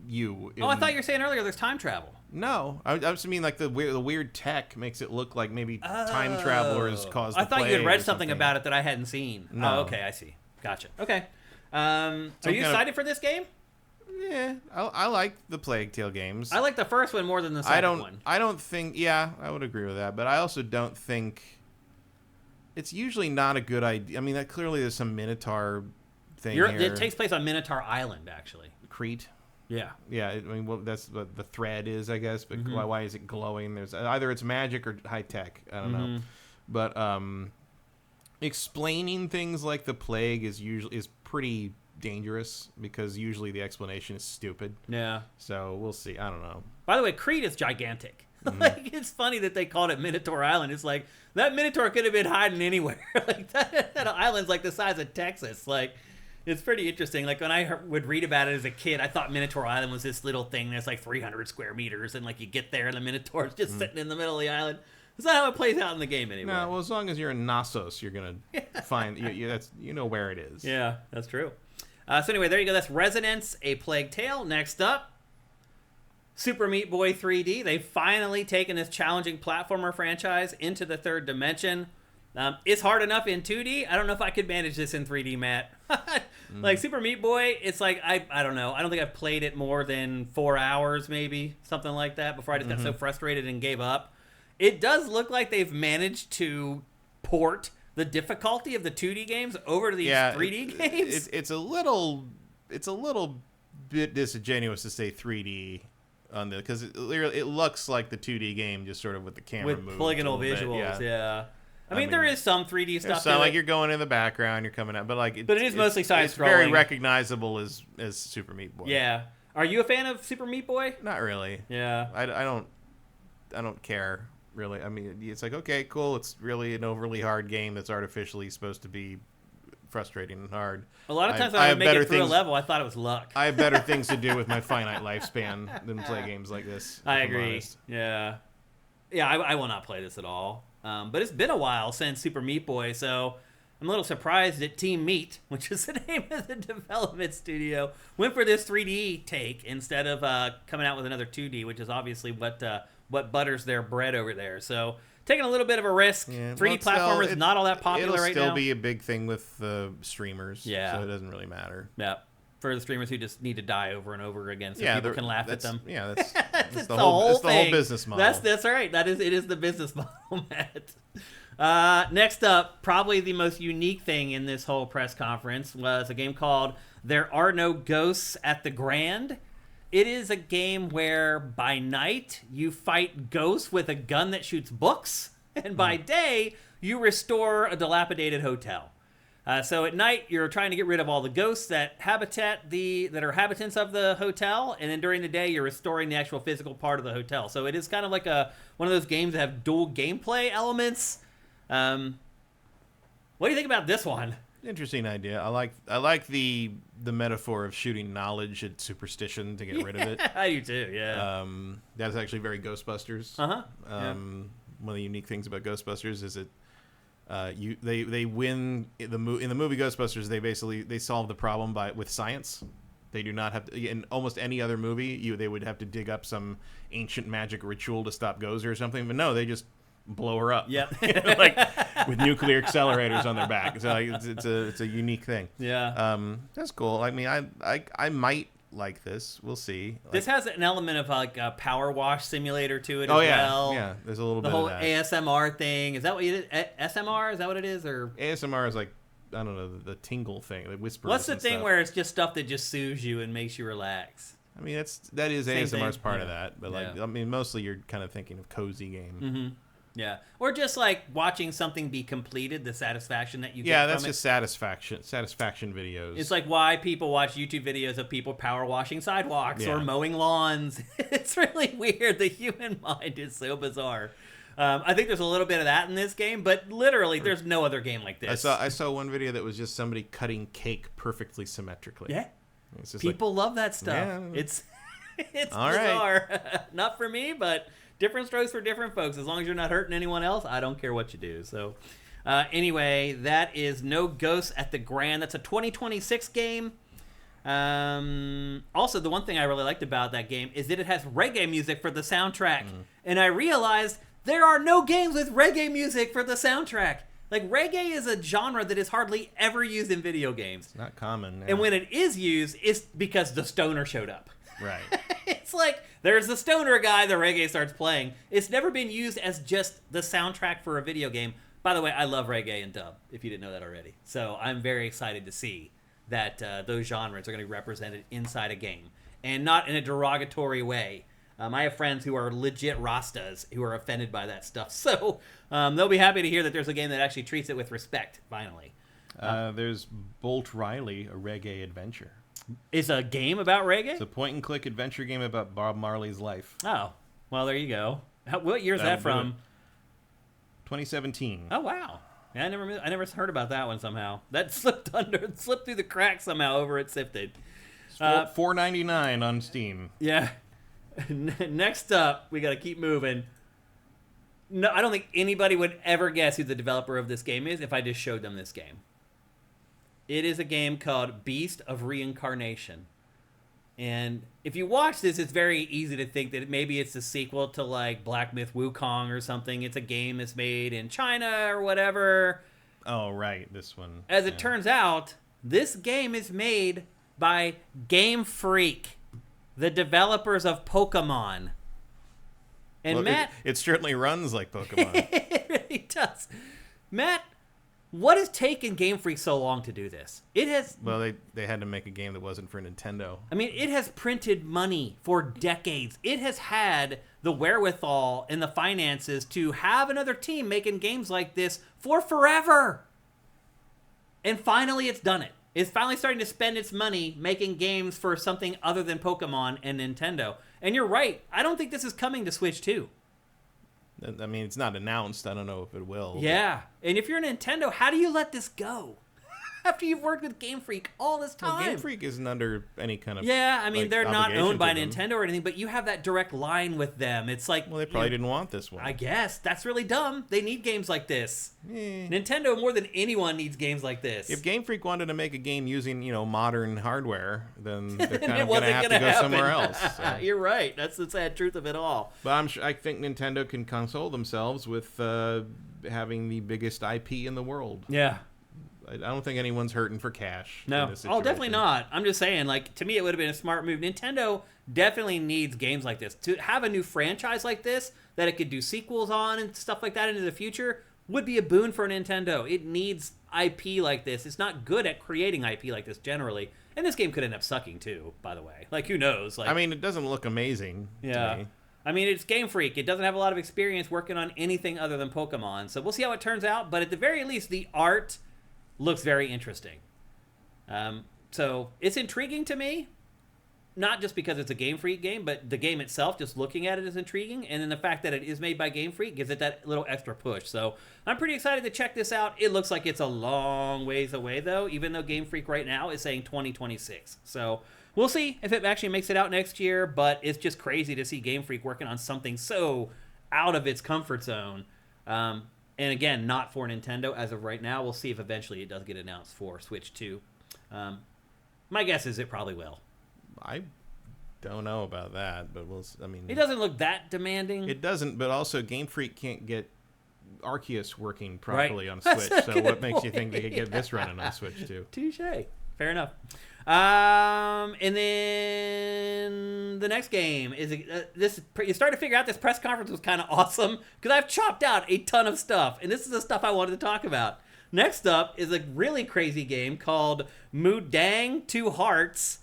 you. I thought you were saying earlier there's time travel. No, I just mean like the weird tech makes it look like maybe time travelers caused the I thought you had plague read or something about it that I hadn't seen. No. Oh, okay, I see. Gotcha. Okay. Are you excited for this game? Yeah, I like the Plague Tale games. I like the first one more than the second one. I don't think. Yeah, I would agree with that, but I also don't think it's usually not a good idea. I mean, that clearly there's some Minotaur thing here. It takes place on Minotaur Island, actually. Crete. Yeah. Yeah, I mean, well, that's what the thread is, I guess. But why is it glowing? There's either it's magic or high tech. I don't know. But explaining things like the plague is pretty dangerous because usually the explanation is stupid. Yeah. So we'll see. I don't know. By the way, Crete is gigantic. Like, it's funny that they called it Minotaur Island. It's like that Minotaur could have been hiding anywhere. Like that island's like the size of Texas. Like, it's pretty interesting. Like when I would read about it as a kid, I thought Minotaur Island was this little thing that's like 300 square meters, and like you get there and the Minotaur's just sitting in the middle of the island. That's not how it plays out in the game anyway. No, well, as long as you're in Knossos, you're gonna find you know where it is. Yeah, that's true. So anyway, there you go. That's Resonance, A Plague Tale. Next up, Super Meat Boy 3D. They've finally taken this challenging platformer franchise into the third dimension. It's hard enough in 2D. I don't know if I could manage this in 3D, Matt. Like Super Meat Boy, it's like, I don't know. I don't think I've played it more than 4 hours, maybe, something like that, before I just got so frustrated and gave up. It does look like they've managed to port the difficulty of the 2D games over to these 3D games. It's a little bit disingenuous to say 3D on the because it looks like the 2D game just sort of with the camera with polygonal visuals. Yeah. I mean, there is some 3D stuff. So like you're going in the background, you're coming out, but like but it is mostly side scrolling. It's very recognizable as Super Meat Boy. Yeah. Are you a fan of Super Meat Boy? Not really. Yeah. I don't care. Really, I mean, it's like, okay, cool. It's really an overly hard game that's artificially supposed to be frustrating and hard. A lot of times when I make it through a level, I thought it was luck. I have better things to do with my finite lifespan than play games like this. I agree. Yeah. Yeah, I will not play this at all. But it's been a while since Super Meat Boy, so I'm a little surprised that Team Meat, which is the name of the development studio, went for this 3D take instead of coming out with another 2D, which is obviously what butters their bread over there. So taking a little bit of a risk. Yeah, 3D platformer is not all that popular right now. It'll still be a big thing with the streamers. Yeah. So it doesn't really matter. Yeah. For the streamers who just need to die over and over again so people can laugh at them. Yeah, that's it's the whole business model. That's right. It is the business model, Matt. Next up, probably the most unique thing in this whole press conference was a game called There Are No Ghosts at the Grand. It is a game where by night you fight ghosts with a gun that shoots books, and by day you restore a dilapidated hotel. So at night you're trying to get rid of all the ghosts that are habitants of the hotel, and then during the day you're restoring the actual physical part of the hotel. So it is kind of like one of those games that have dual gameplay elements. What do you think about this one? Interesting idea. I like the metaphor of shooting knowledge at superstition to get rid of it. I do too. Yeah. That's actually very Ghostbusters. One of the unique things about Ghostbusters is they win in the movie Ghostbusters. They solve the problem with science. They do not have to. In almost any other movie, they would have to dig up some ancient magic ritual to stop ghosts or something. But no, they just blow her up. Yeah. Like with nuclear accelerators on their back. So it's a unique thing. Yeah. That's cool. I mean, I might like this. We'll see. This has an element of like a power wash simulator to it as well. Yeah. There's a little bit of that. The whole ASMR thing. Is that what you did? SMR? Is that what it is? Or ASMR is like, I don't know, the tingle thing, the whispers. What's the thing where it's just stuff that just soothes you and makes you relax? I mean, that is Same ASMR's thing. part of that, but like, Yeah. I mean, mostly you're kind of thinking of cozy game. Mm-hmm. Yeah, or just like watching something be completed, the satisfaction that you get Yeah, from that's it. just satisfaction videos. It's like why people watch YouTube videos of people power washing sidewalks or Yeah. mowing lawns. It's really weird. The human mind is so bizarre. I think there's a little bit of that in this game, but literally there's no other game like this. I saw one video that was just somebody cutting cake perfectly symmetrically. Yeah. It's just People love that stuff. Yeah. It's All bizarre. Not for me, but different strokes for different folks. As long as you're not hurting anyone else, I don't care what you do. So anyway, that is No Ghosts at the Grand. That's a 2026 game. Also, the one thing I really liked about that game is that it has reggae music for the soundtrack. And I realized there are no games with reggae music for the soundtrack. Like, reggae is a genre that is hardly ever used in video games. It's not common. And when it is used, it's because the stoner showed up. Right. It's like, there's the stoner guy, the reggae starts playing. It's never been used as just the soundtrack for a video game. By the way, I love reggae and dub, if you didn't know that already. So I'm very excited to see that those genres are going to be represented inside a game. And not in a derogatory way. I have friends who are legit Rastas who are offended by that stuff. So they'll be happy to hear that there's a game that actually treats it with respect, finally. There's Bolt Riley, a reggae adventure. Is a game about reggae? It's a point-and-click adventure game about Bob Marley's life. Oh, well, there you go. What year is that That'll do from? 2017. Oh, wow. Yeah, I never heard about that one somehow. That slipped through the cracks somehow over at Sifted. $4.99 on Steam. Yeah. Next up, we got to keep moving. No, I don't think anybody would ever guess who the developer of this game is if I just showed them this game. It is a game called Beast of Reincarnation. And if you watch this, it's very easy to think that maybe it's a sequel to like Black Myth Wukong or something. It's a game that's made in China or whatever. Oh, right. This one. As it turns out, this game is made by Game Freak, the developers of Pokemon. And Well, Matt... It certainly runs like Pokemon. It really does. Matt, what has taken Game Freak so long to do this? It has... Well, they had to make a game that wasn't for Nintendo. I mean, it has printed money for decades. It has had the wherewithal and the finances to have another team making games like this for forever. And finally, it's done it. It's finally starting to spend its money making games for something other than Pokemon and Nintendo. And you're right. I don't think this is coming to Switch 2. I mean, it's not announced. I don't know if it will. Yeah. And if you're Nintendo, how do you let this go? After you've worked with Game Freak all this time. Well, Game Freak isn't under any kind of Yeah, I mean, like, they're not obligation owned by to them. Nintendo or anything, but you have that direct line with them. It's like... Well, they probably didn't want this one. I guess. That's really dumb. They need games like this. Eh. Nintendo, more than anyone, needs games like this. If Game Freak wanted to make a game using, modern hardware, then they're Then kind it of going to wasn't have to gonna go happen. somewhere else. So. You're right. That's the sad truth of it all. But I think Nintendo can console themselves with having the biggest IP in the world. Yeah. I don't think anyone's hurting for cash. No. in this Oh, definitely situation. not. I'm just saying, like, to me, it would have been a smart move. Nintendo definitely needs games like this. To have a new franchise like this that it could do sequels on and stuff like that into the future would be a boon for Nintendo. It needs IP like this. It's not good at creating IP like this generally. And this game could end up sucking, too, by the way. Like, who knows? Like, I mean, it doesn't look amazing. yeah. To me. I mean, it's Game Freak. It doesn't have a lot of experience working on anything other than Pokemon. So we'll see how it turns out. But at the very least, the art looks very interesting. So it's intriguing to me. Not just because it's a Game Freak game, but the game itself, just looking at it, is intriguing. And then the fact that it is made by Game Freak gives it that little extra push. So I'm pretty excited to check this out. It looks like it's a long ways away, though, even though Game Freak right now is saying 2026. So we'll see if it actually makes it out next year, but it's just crazy to see Game Freak working on something so out of its comfort zone. And again, not for Nintendo as of right now. We'll see if eventually it does get announced for Switch 2. My guess is it probably will. I don't know about that, but I mean, It doesn't look that demanding. it doesn't. But also, Game Freak can't get Arceus working Right. properly on That's Switch. a So good what makes you point. think they could get this running on Switch too? Touche. Fair enough. And then the next game is this. You start to figure out this press conference was kind of awesome because I've chopped out a ton of stuff, and this is the stuff I wanted to talk about. Next up is a really crazy game called Mudang Two Hearts.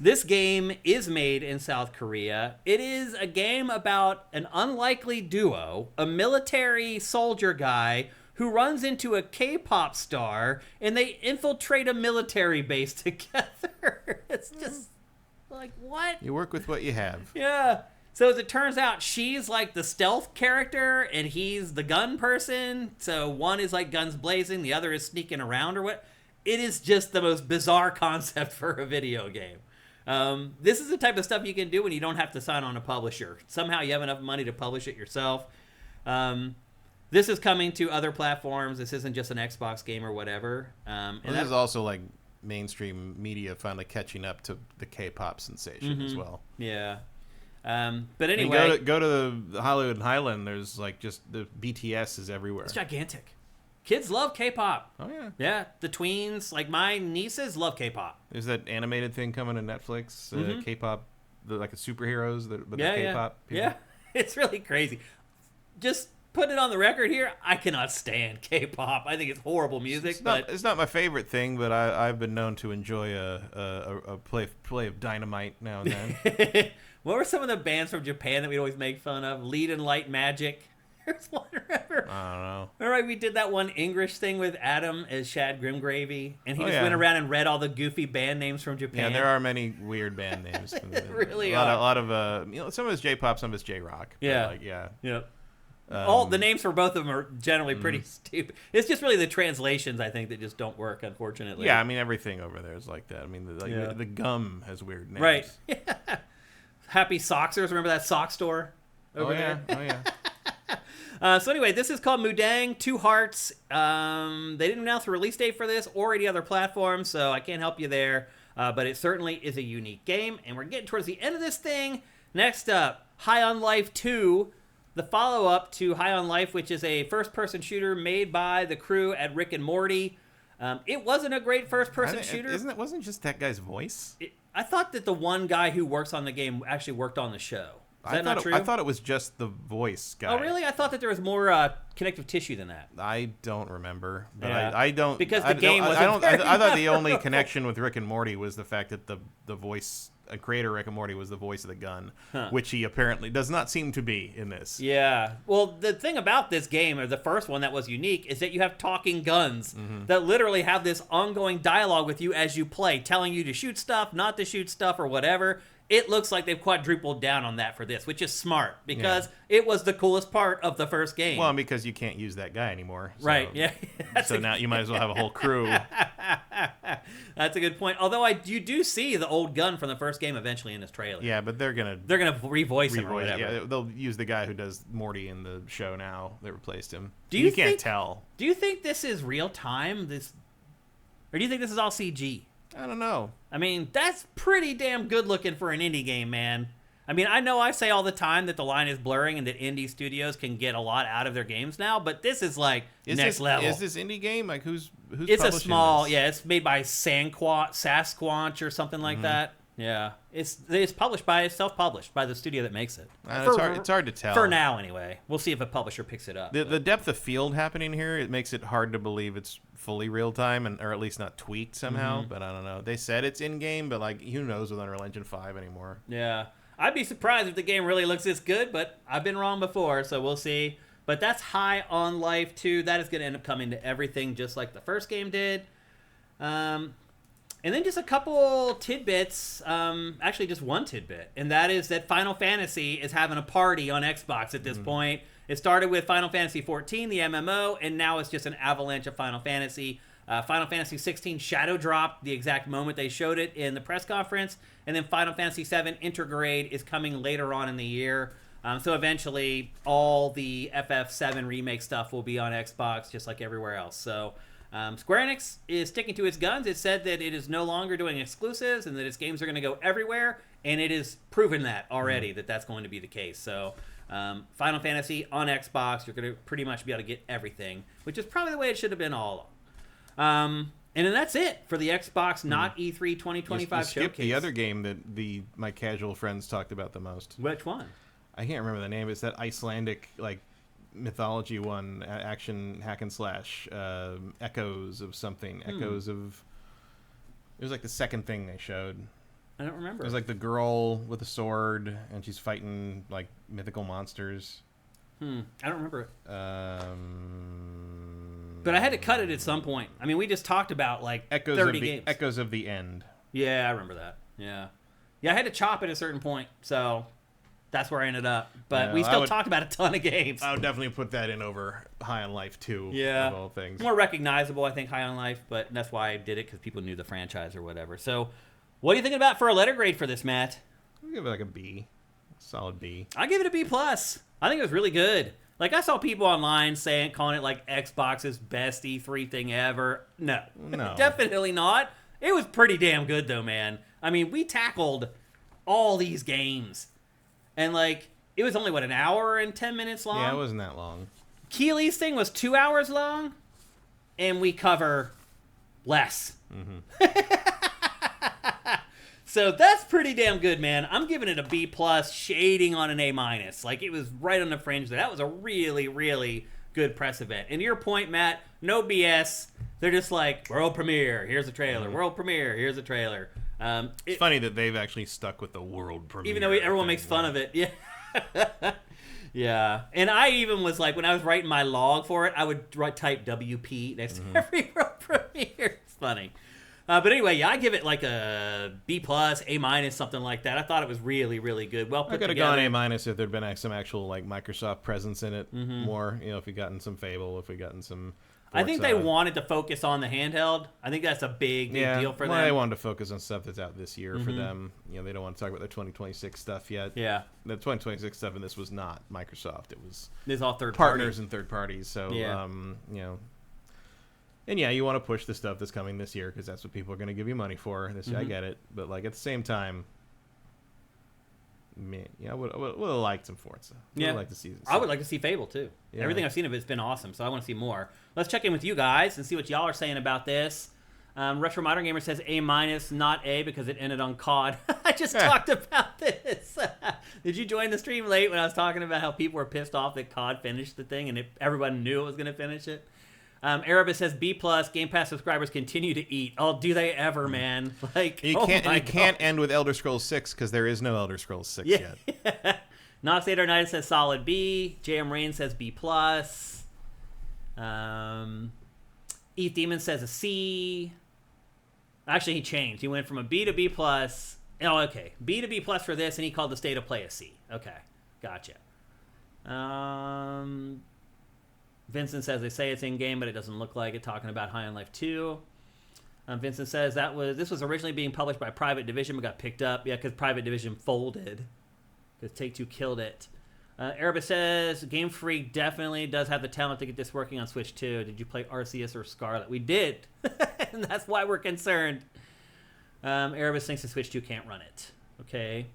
This game is made in South Korea. It is a game about an unlikely duo, a military soldier guy who runs into a K-pop star, and they infiltrate a military base together. It's just like, what? You work with what you have. Yeah. So as it turns out, she's like the stealth character, and he's the gun person. So one is like guns blazing, the other is sneaking around or what. It is just the most bizarre concept for a video game. This is the type of stuff you can do when you don't have to sign on a publisher. Somehow you have enough money to publish it yourself. This is coming to other platforms. This isn't just an Xbox game or whatever. And this is also like mainstream media finally catching up to the K-pop sensation as well. Yeah. But anyway, go to the Hollywood Highland. There's like just the BTS is everywhere. It's gigantic. Kids love K-pop. Oh yeah. Yeah, the tweens, like my nieces, love K-pop. There's that animated thing coming to Netflix. K-pop, like the superheroes, but the K-pop. People. Yeah, it's really crazy. Just put it on the record here. I cannot stand K-pop. I think it's horrible music. It's not my favorite thing, but I've been known to enjoy a play of Dynamite now and then. What were some of the bands from Japan that we'd always make fun of? Lead and Light Magic. There's one, remember? I don't know. Remember we did that one English thing with Adam as Shad Grimgravy, and he went around and read all the goofy band names from Japan. Yeah, there are many weird band names. Really a lot of some of it's J-pop, some of it's J-rock. Yeah. Yep. All the names for both of them are generally pretty stupid. It's just really the translations, I think, that just don't work, unfortunately. Yeah, I mean, everything over there is like that. I mean, the gum has weird names. Right. Yeah. Happy Soxers. Remember that sock store over there? Oh, yeah. So anyway, this is called Mudang, Two Hearts. They didn't announce a release date for this or any other platform, so I can't help you there. But it certainly is a unique game, and we're getting towards the end of this thing. Next up, High on Life 2, the follow-up to High on Life, which is a first-person shooter made by the crew at Rick and Morty. It wasn't a great first-person shooter. Wasn't just that guy's voice? I thought that the one guy who works on the game actually worked on the show. Is that not true? I thought it was just the voice guy. Oh, really? I thought that there was more connective tissue than that. I don't remember, but Yeah. I don't Because the game wasn't I thought the only connection with Rick and Morty was the fact that the voice creator Rick and Morty was the voice of the gun, which he apparently does not seem to be in this. Yeah. Well, the thing about this game, or the first one that was unique, is that you have talking guns that literally have this ongoing dialogue with you as you play, telling you to shoot stuff, not to shoot stuff, or whatever. It looks like they've quadrupled down on that for this, which is smart, because it was the coolest part of the first game. Well, because you can't use that guy anymore. So, right, yeah. So now you might as well have a whole crew. That's a good point. Although you do see the old gun from the first game eventually in this trailer. Yeah, but they're gonna revoice him or whatever. Yeah, they'll use the guy who does Morty in the show now that replaced him. You can't tell. Do you think this is real time? Or do you think this is all CG? I don't know. I mean, that's pretty damn good looking for an indie game, man. I mean, I know I say all the time that the line is blurring and that indie studios can get a lot out of their games now, but this is like next level. Is this indie game? Like who's It's a small, this? yeah, it's made by Sasquatch or something like that. Yeah. It's self-published by the studio that makes it. It's hard to tell. For now, anyway. We'll see if a publisher picks it up. The depth of field happening here, it makes it hard to believe it's fully real time, or at least not tweaked somehow. But I don't know. They said it's in game, but like who knows with Unreal Engine 5 anymore? Yeah, I'd be surprised if the game really looks this good, but I've been wrong before, so we'll see. But that's High on Life 2. That is going to end up coming to everything, just like the first game did. And then just a couple tidbits, actually just one tidbit, and that is that Final Fantasy is having a party on Xbox at this point. It started with Final Fantasy XIV, the MMO, and now it's just an avalanche of Final Fantasy. Final Fantasy 16 Shadow dropped the exact moment they showed it in the press conference, and then Final Fantasy 7 Intergrade is coming later on in the year. So eventually, all the FF7 remake stuff will be on Xbox, just like everywhere else. So Square Enix is sticking to its guns. It said that it is no longer doing exclusives and that its games are going to go everywhere, and it has proven that already, that that's going to be the case. So Final Fantasy on Xbox, you're going to pretty much be able to get everything, which is probably the way it should have been all along. And then that's it for the Xbox Not E3 2025 you showcase. The other game that my casual friends talked about the most. Which one? I can't remember the name. It's that Icelandic mythology one, action hack and slash, Echoes of something. Echoes of. It was like the second thing they showed. I don't remember. There's like the girl with a sword, and she's fighting like mythical monsters. I don't remember it. Um, But I had to cut it at some point. I mean, we just talked about like Echoes 30 games. Echoes of the End. Yeah, I remember that. Yeah, I had to chop at a certain point, so that's where I ended up. But we still talked about a ton of games. I would definitely put that in over High on Life 2. Yeah, of all things. More recognizable, I think, High on Life, but that's why I did it, because people knew the franchise or whatever. So, what are you thinking about for a letter grade for this, Matt? I'll give it like a B, solid B. I give it a B+. I think it was really good. Like, I saw people online calling it like Xbox's best E3 thing ever. No, definitely not. It was pretty damn good though, man. I mean, we tackled all these games, and like, it was only an hour and 10 minutes long. Yeah, it wasn't that long. Keighley's thing was 2 hours long, and we cover less. So that's pretty damn good, man. I'm giving it a B+, shading on an A-. Like, it was right on the fringe there. That was a really, really good press event. And to your point, Matt, no BS. They're just like, world premiere, here's a trailer. World premiere, here's a trailer. It's funny that they've actually stuck with the world premiere. Even though everyone makes fun of it. Yeah. Yeah. And I even was like, when I was writing my log for it, I would type WP next to every world premiere. It's funny. But anyway, yeah, I give it like a B+, A-, something like that. I thought it was really, really good. Well put together. I could have gone A- if there'd been some actual like Microsoft presence in it more. You know, if we gotten some Fable, if we gotten some Forza. I think they wanted to focus on the handheld. I think that's a big deal for them. They wanted to focus on stuff that's out this year for them. You know, they don't want to talk about their 2026 stuff yet. Yeah. The 2026 stuff, and this was not Microsoft. It was all third partners and third parties. So, yeah. You know. And yeah, you want to push the stuff that's coming this year because that's what people are going to give you money for. This year, I get it. But like at the same time, I would have liked some Forza. I would like to see. I would like to see Fable too. Yeah. Everything I've seen of it's been awesome, so I want to see more. Let's check in with you guys and see what y'all are saying about this. Retro Modern Gamer says A-, not A, because it ended on COD. I just talked about this. Did you join the stream late when I was talking about how people were pissed off that COD finished the thing and everyone knew it was going to finish it? Erebus says B+. Game Pass subscribers continue to eat. Oh, do they ever, man? Like, you can't end with Elder Scrolls 6 because there is no Elder Scrolls 6 yet. Nox 809 says solid B. JM Rain says B+. Eth Demon says a C. Actually, he changed. He went from a B to B+. Oh, okay. B to B+ for this, and he called the state of play a C. Okay, gotcha. Vincent says they say it's in-game, but it doesn't look like it, talking about High on Life 2. Vincent says this was originally being published by Private Division, but got picked up. Yeah, because Private Division folded. Because Take-Two killed it. Erebus says, Game Freak definitely does have the talent to get this working on Switch 2. Did you play Arceus or Scarlet? We did. And that's why we're concerned. Erebus thinks the Switch 2 can't run it. Okay.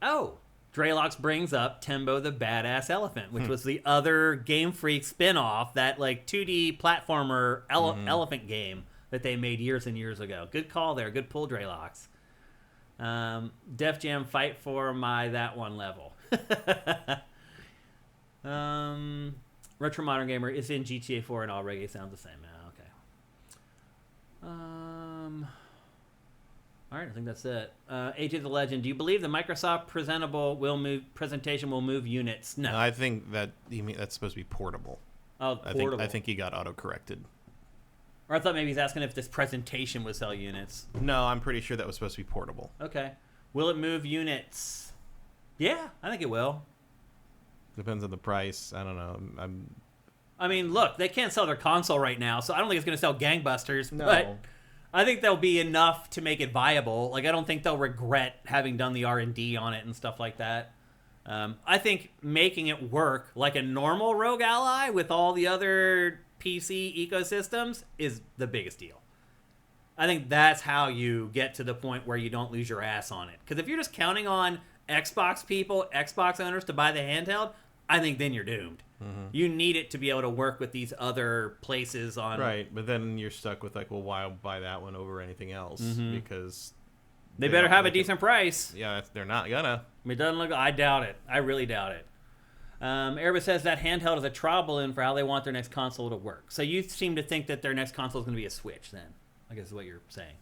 Oh, Draylox brings up Tembo the Badass Elephant, which was the other Game Freak spin-off, that like 2D platformer elephant game that they made years and years ago. Good call there. Good pull, Draylox. Def Jam fight for my that one level. Retro Modern Gamer is in GTA 4 and all reggae sounds the same. Okay. All right, I think that's it. AJ the Legend, do you believe the Microsoft presentation will move units? No. I think that that's supposed to be portable. Oh, portable. I think he got auto-corrected. Or I thought maybe he's asking if this presentation would sell units. No, I'm pretty sure that was supposed to be portable. Okay. Will it move units? Yeah, I think it will. Depends on the price. I don't know. I mean, look, they can't sell their console right now, so I don't think it's going to sell gangbusters. No. But I think there'll be enough to make it viable. Like, I don't think they'll regret having done the R&D on it and stuff like that. I think making it work like a normal Rogue Ally with all the other PC ecosystems is the biggest deal. I think that's how you get to the point where you don't lose your ass on it. Because if you're just counting on Xbox people, Xbox owners to buy the handheld, I think then you're doomed. Mm-hmm. You need it to be able to work with these other places on... Right, but then you're stuck with like, well, why buy that one over anything else? Mm-hmm. Because... They better have a decent price. Yeah, they're not gonna. It doesn't look... I doubt it. I really doubt it. Erebus says that handheld is a trial balloon for how they want their next console to work. So you seem to think that their next console is going to be a Switch, then. I guess is what you're saying.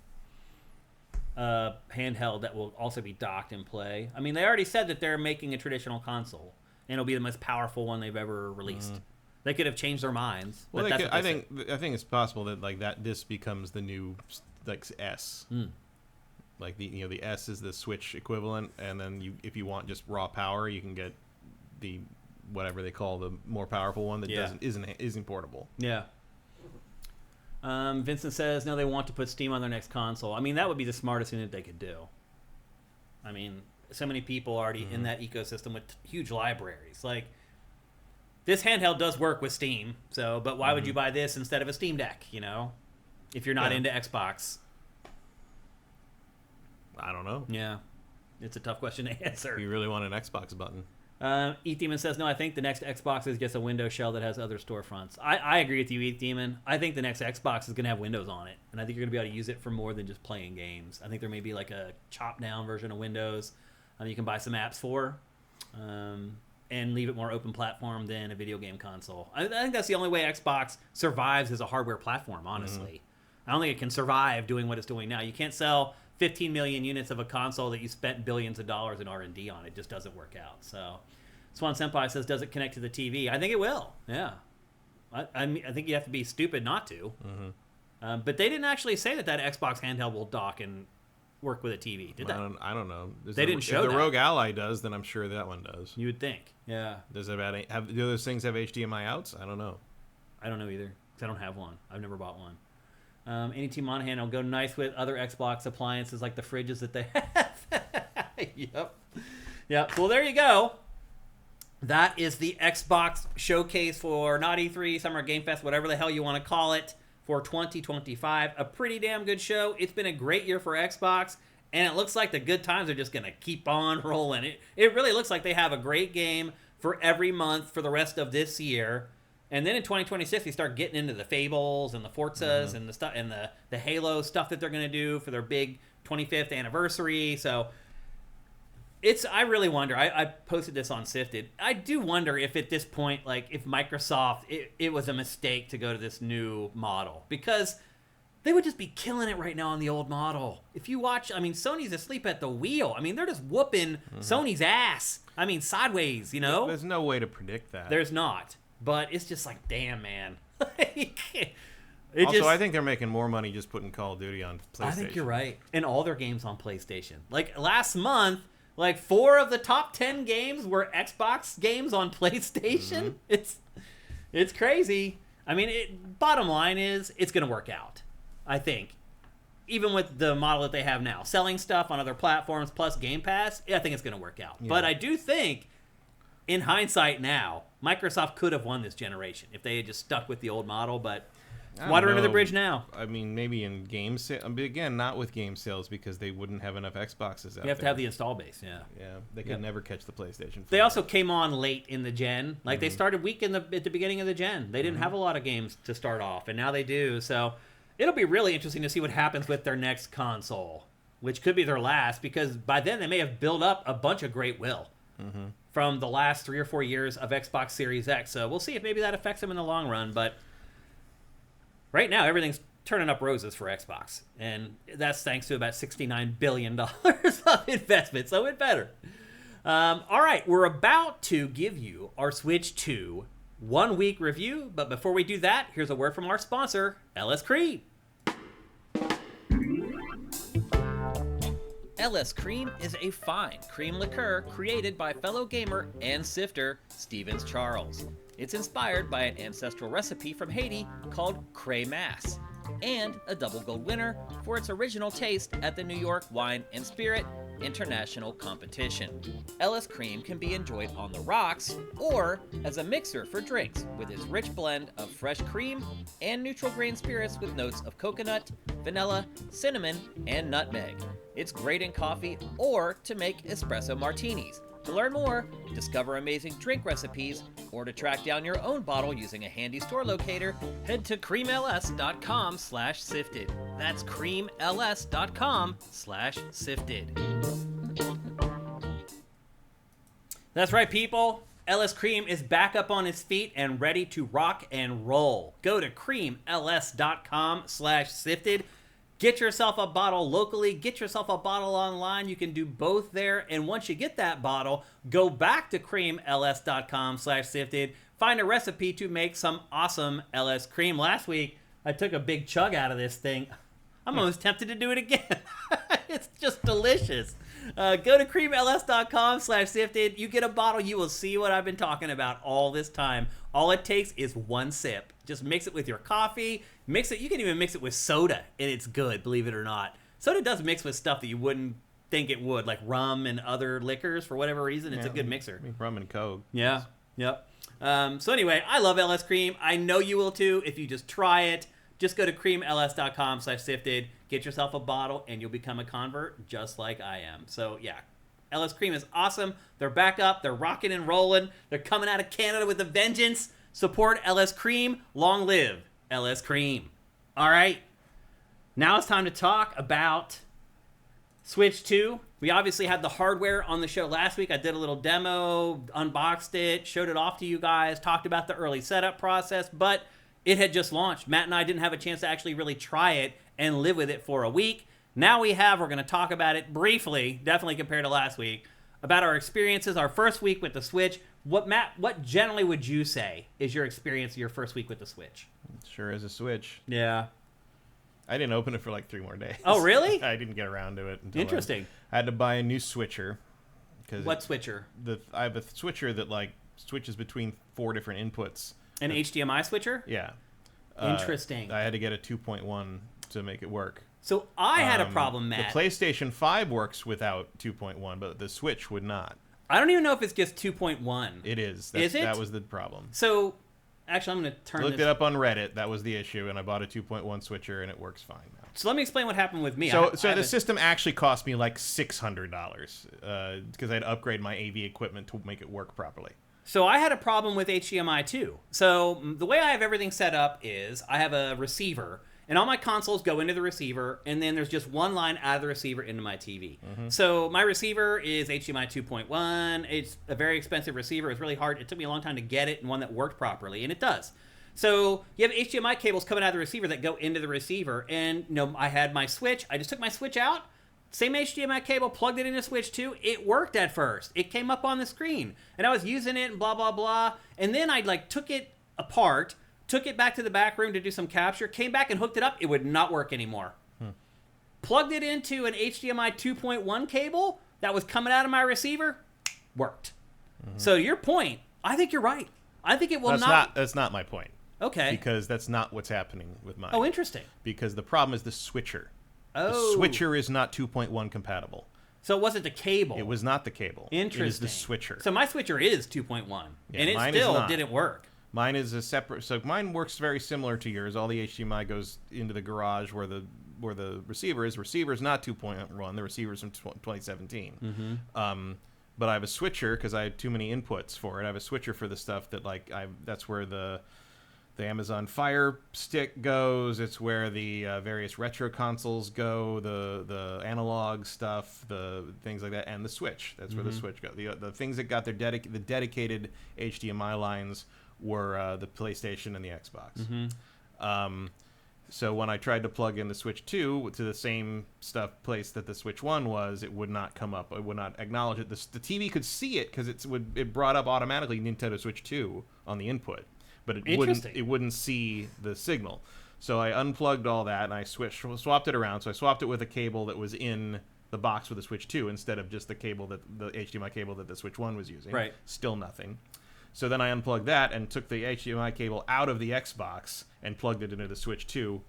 handheld that will also be docked and play. I mean, they already said that they're making a traditional console, and it'll be the most powerful one they've ever released. They could have changed their minds. Well, but I think it's possible that like that this becomes the new like S. Like the S is the Switch equivalent, and then if you want just raw power, you can get the whatever they call the more powerful one that isn't portable. Yeah. Vincent says no, they want to put Steam on their next console. I mean, that would be the smartest thing that they could do. I mean, so many people already in that ecosystem with huge libraries. Like, this handheld does work with Steam, but why would you buy this instead of a Steam Deck, if you're not into Xbox? I don't know. Yeah. It's a tough question to answer. You really want an Xbox button. E-Demon says, no, I think the next Xbox is just a Windows shell that has other storefronts. I agree with you, E-Demon. I think the next Xbox is going to have Windows on it, and I think you're going to be able to use it for more than just playing games. I think there may be like a chopped-down version of Windows you can buy some apps for. And leave it more open platform than a video game console. I think that's the only way Xbox survives as a hardware platform, honestly. I don't think it can survive doing what it's doing now. You can't sell 15 million units of a console that you spent billions of dollars in R&D on. It just doesn't work out. So Swan Senpai says, does it connect to the TV? I think it will, yeah. I think you have to be stupid not to. But they didn't actually say that Xbox handheld will dock and work with a TV, did they? I don't know. They didn't show that. If the Rogue Ally does, then I'm sure that one does. You would think, yeah. Do those things have HDMI outs? I don't know. I don't know either, because I don't have one. I've never bought one. NET Monahan will go nice with other Xbox appliances like the fridges that they have. Yep. Well, there you go. That is the Xbox showcase for not E3, Summer Game Fest, whatever the hell you want to call it, for 2025. A pretty damn good show. It's been a great year for Xbox, and it looks like the good times are just going to keep on rolling. It really looks like they have a great game for every month for the rest of this year. And then in 2026, they start getting into the Fables and the Forzas and the stuff and the Halo stuff that they're going to do for their big 25th anniversary. So I really wonder. I posted this on Sifted. I do wonder if at this point, like if Microsoft, it was a mistake to go to this new model, because they would just be killing it right now on the old model. If you watch, I mean, Sony's asleep at the wheel. I mean, they're just whooping Sony's ass. I mean, sideways, There's no way to predict that. There's not. But it's just like, damn, man. I think they're making more money just putting Call of Duty on PlayStation. I think you're right. And all their games on PlayStation. Like, last month, like 4 of the top 10 games were Xbox games on PlayStation. It's crazy. I mean, bottom line is, it's going to work out, I think. Even with the model that they have now. Selling stuff on other platforms plus Game Pass, I think it's going to work out. Yeah. But I do think, in hindsight now, Microsoft could have won this generation if they had just stuck with the old model, but water under the bridge now. I mean, maybe in game sales, but again, not with game sales, because they wouldn't have enough Xboxes out there. You have to have the install base, yeah. Yeah, they could never catch the PlayStation 4. They also came on late in the gen. Like, they started weak at the beginning of the gen. They didn't have a lot of games to start off, and now they do. So it'll be really interesting to see what happens with their next console, which could be their last, because by then they may have built up a bunch of great will. From the last 3 or 4 years of Xbox Series X. So we'll see if maybe that affects them in the long run. But right now, everything's turning up roses for Xbox. And that's thanks to about $69 billion of investment. So it better. All right, we're about to give you our Switch 2 1-week review. But before we do that, here's a word from our sponsor, LS Cream. LS Cream is a fine cream liqueur created by fellow gamer and sifter Stevens Charles. It's inspired by an ancestral recipe from Haiti called Cray Mass, and a double gold winner for its original taste at the New York Wine and Spirit International Competition. LS Cream can be enjoyed on the rocks or as a mixer for drinks with its rich blend of fresh cream and neutral grain spirits with notes of coconut, vanilla, cinnamon, and nutmeg. It's great in coffee or to make espresso martinis. To learn more, discover amazing drink recipes, or to track down your own bottle using a handy store locator, head to creamls.com/sifted. That's creamls.com/sifted. That's right, people. LS Cream is back up on its feet and ready to rock and roll. Go to creamls.com/sifted. Get yourself a bottle locally, get yourself a bottle online. You can do both there. And once you get that bottle, go back to creamls.com/sifted. Find a recipe to make some awesome LS cream. Last week, I took a big chug out of this thing. I'm almost tempted to do it again. It's just delicious. Go to creamls.com/sifted. You get a bottle, you will see what I've been talking about all this time. All it takes is one sip. Just mix it with your coffee. Mix it. You can even mix it with soda, and it's good, believe it or not. Soda does mix with stuff that you wouldn't think it would, like rum and other liquors for whatever reason. It's a good mixer. I mean, rum and Coke. Yeah. Yep. So anyway, I love LS Cream. I know you will too. If you just try it, just go to creamls.com/sifted. Get yourself a bottle, and you'll become a convert just like I am. So yeah, LS Cream is awesome. They're back up. They're rocking and rolling. They're coming out of Canada with a vengeance. Support LS Cream. Long live LS Cream. All right. Now it's time to talk about Switch 2. We obviously had the hardware on the show last week. I did a little demo, unboxed it, showed it off to you guys, talked about the early setup process, but it had just launched. Matt and I didn't have a chance to actually really try it and live with it for a week. Now we have. We're going to talk about it briefly, definitely compared to last week, about our experiences, our first week with the Switch. What generally would you say is your experience your first week with the Switch? It sure is a Switch. Yeah. I didn't open it for like 3 more days. Oh, really? I didn't get around to it until Interesting. I had to buy a new switcher. What switcher? I have a switcher that like switches between 4 different inputs. An HDMI switcher? Yeah. Interesting. I had to get a 2.1 to make it work. So I had a problem, Matt. The PlayStation 5 works without 2.1, but the Switch would not. I don't even know if it's just 2.1. It is. Is it? That was the problem. So, actually, I'm going to turn I looked it up on Reddit. That was the issue, and I bought a 2.1 switcher, and it works fine now. So let me explain what happened with me. So the system actually cost me like $600 because I had to upgrade my AV equipment to make it work properly. So I had a problem with HDMI too. So the way I have everything set up is I have a receiver, and all my consoles go into the receiver, and then there's just one line out of the receiver into my TV. Mm-hmm. So my receiver is HDMI 2.1. It's a very expensive receiver. It's really hard. It took me a long time to get it and one that worked properly, and it does. So you have HDMI cables coming out of the receiver that go into the receiver, and I had my Switch. I just took my Switch out. Same HDMI cable, plugged it into Switch 2. It worked at first. It came up on the screen. And I was using it and blah, blah, blah. And then I took it apart, took it back to the back room to do some capture, came back and hooked it up. It would not work anymore. Plugged it into an HDMI 2.1 cable that was coming out of my receiver. Worked. Mm-hmm. So your point, I think you're right. I think it will That's not my point. Okay. Because that's not what's happening with mine. Oh, interesting. Because the problem is the switcher. Oh. The switcher is not 2.1 compatible. So it wasn't the cable. It was not the cable. Interesting. It is the switcher. So my switcher is 2.1, yeah, and it still didn't work. Mine is a separate. So mine works very similar to yours. All the HDMI goes into the garage where the receiver is. Receiver is not 2.1. The receiver is from 2017. Mm-hmm. But I have a switcher because I had too many inputs for it. I have a switcher for the stuff that that's where the Amazon Fire Stick goes. It's where the various retro consoles go, the analog stuff, the things like that, and the Switch. That's where the Switch goes. The things that got the dedicated HDMI lines were the PlayStation and the Xbox. Mm-hmm. So when I tried to plug in the Switch 2 to the same place that the Switch 1 was, it would not come up. It would not acknowledge it. The TV could see it because it brought up automatically Nintendo Switch 2 on the input. But it wouldn't see the signal. So I unplugged all that and I swapped it around. So I swapped it with a cable that was in the box with the Switch 2 instead of just the HDMI cable that the Switch 1 was using. Right. Still nothing. So then I unplugged that and took the HDMI cable out of the Xbox and plugged it into the Switch 2.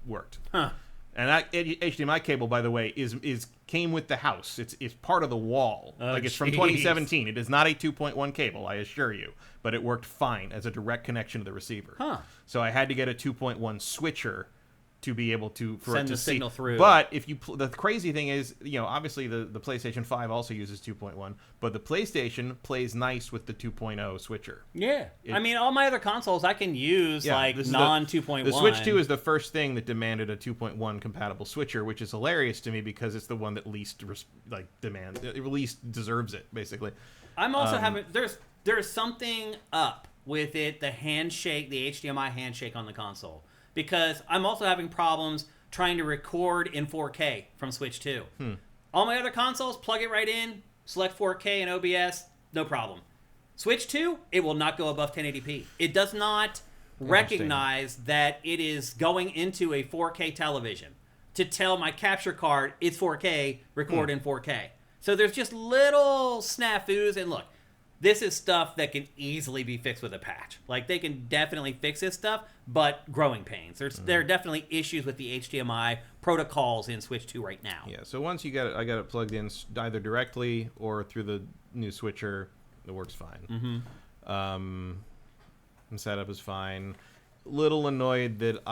Worked. Huh. And that HDMI cable, by the way, came with the house. It's part of the wall. It's from 2017. It is not a 2.1 cable, I assure you. But it worked fine as a direct connection to the receiver. Huh. So I had to get a 2.1 switcher to be able to send the signal through. But if the crazy thing is, obviously the PlayStation 5 also uses 2.1, but the PlayStation plays nice with the 2.0 switcher. Yeah. I mean, all my other consoles I can use non-2.1. The Switch 2 is the first thing that demanded a 2.1 compatible switcher, which is hilarious to me because it's the one that least deserves it, basically. I'm also having there's something up with it, the handshake, the HDMI handshake on the console. Because I'm also having problems trying to record in 4K from Switch 2. All my other consoles, plug it right in, select 4K and OBS, no problem. Switch 2, it will not go above 1080p. It does not recognize that it is going into a 4K television to tell my capture card it's 4K, record in 4K. So there's just little snafus, and look, this is stuff that can easily be fixed with a patch. Like, they can definitely fix this stuff, but growing pains. There are definitely issues with the HDMI protocols in Switch 2 right now. Yeah, so once you I got it plugged in either directly or through the new switcher, it works fine. And setup is fine. Little annoyed that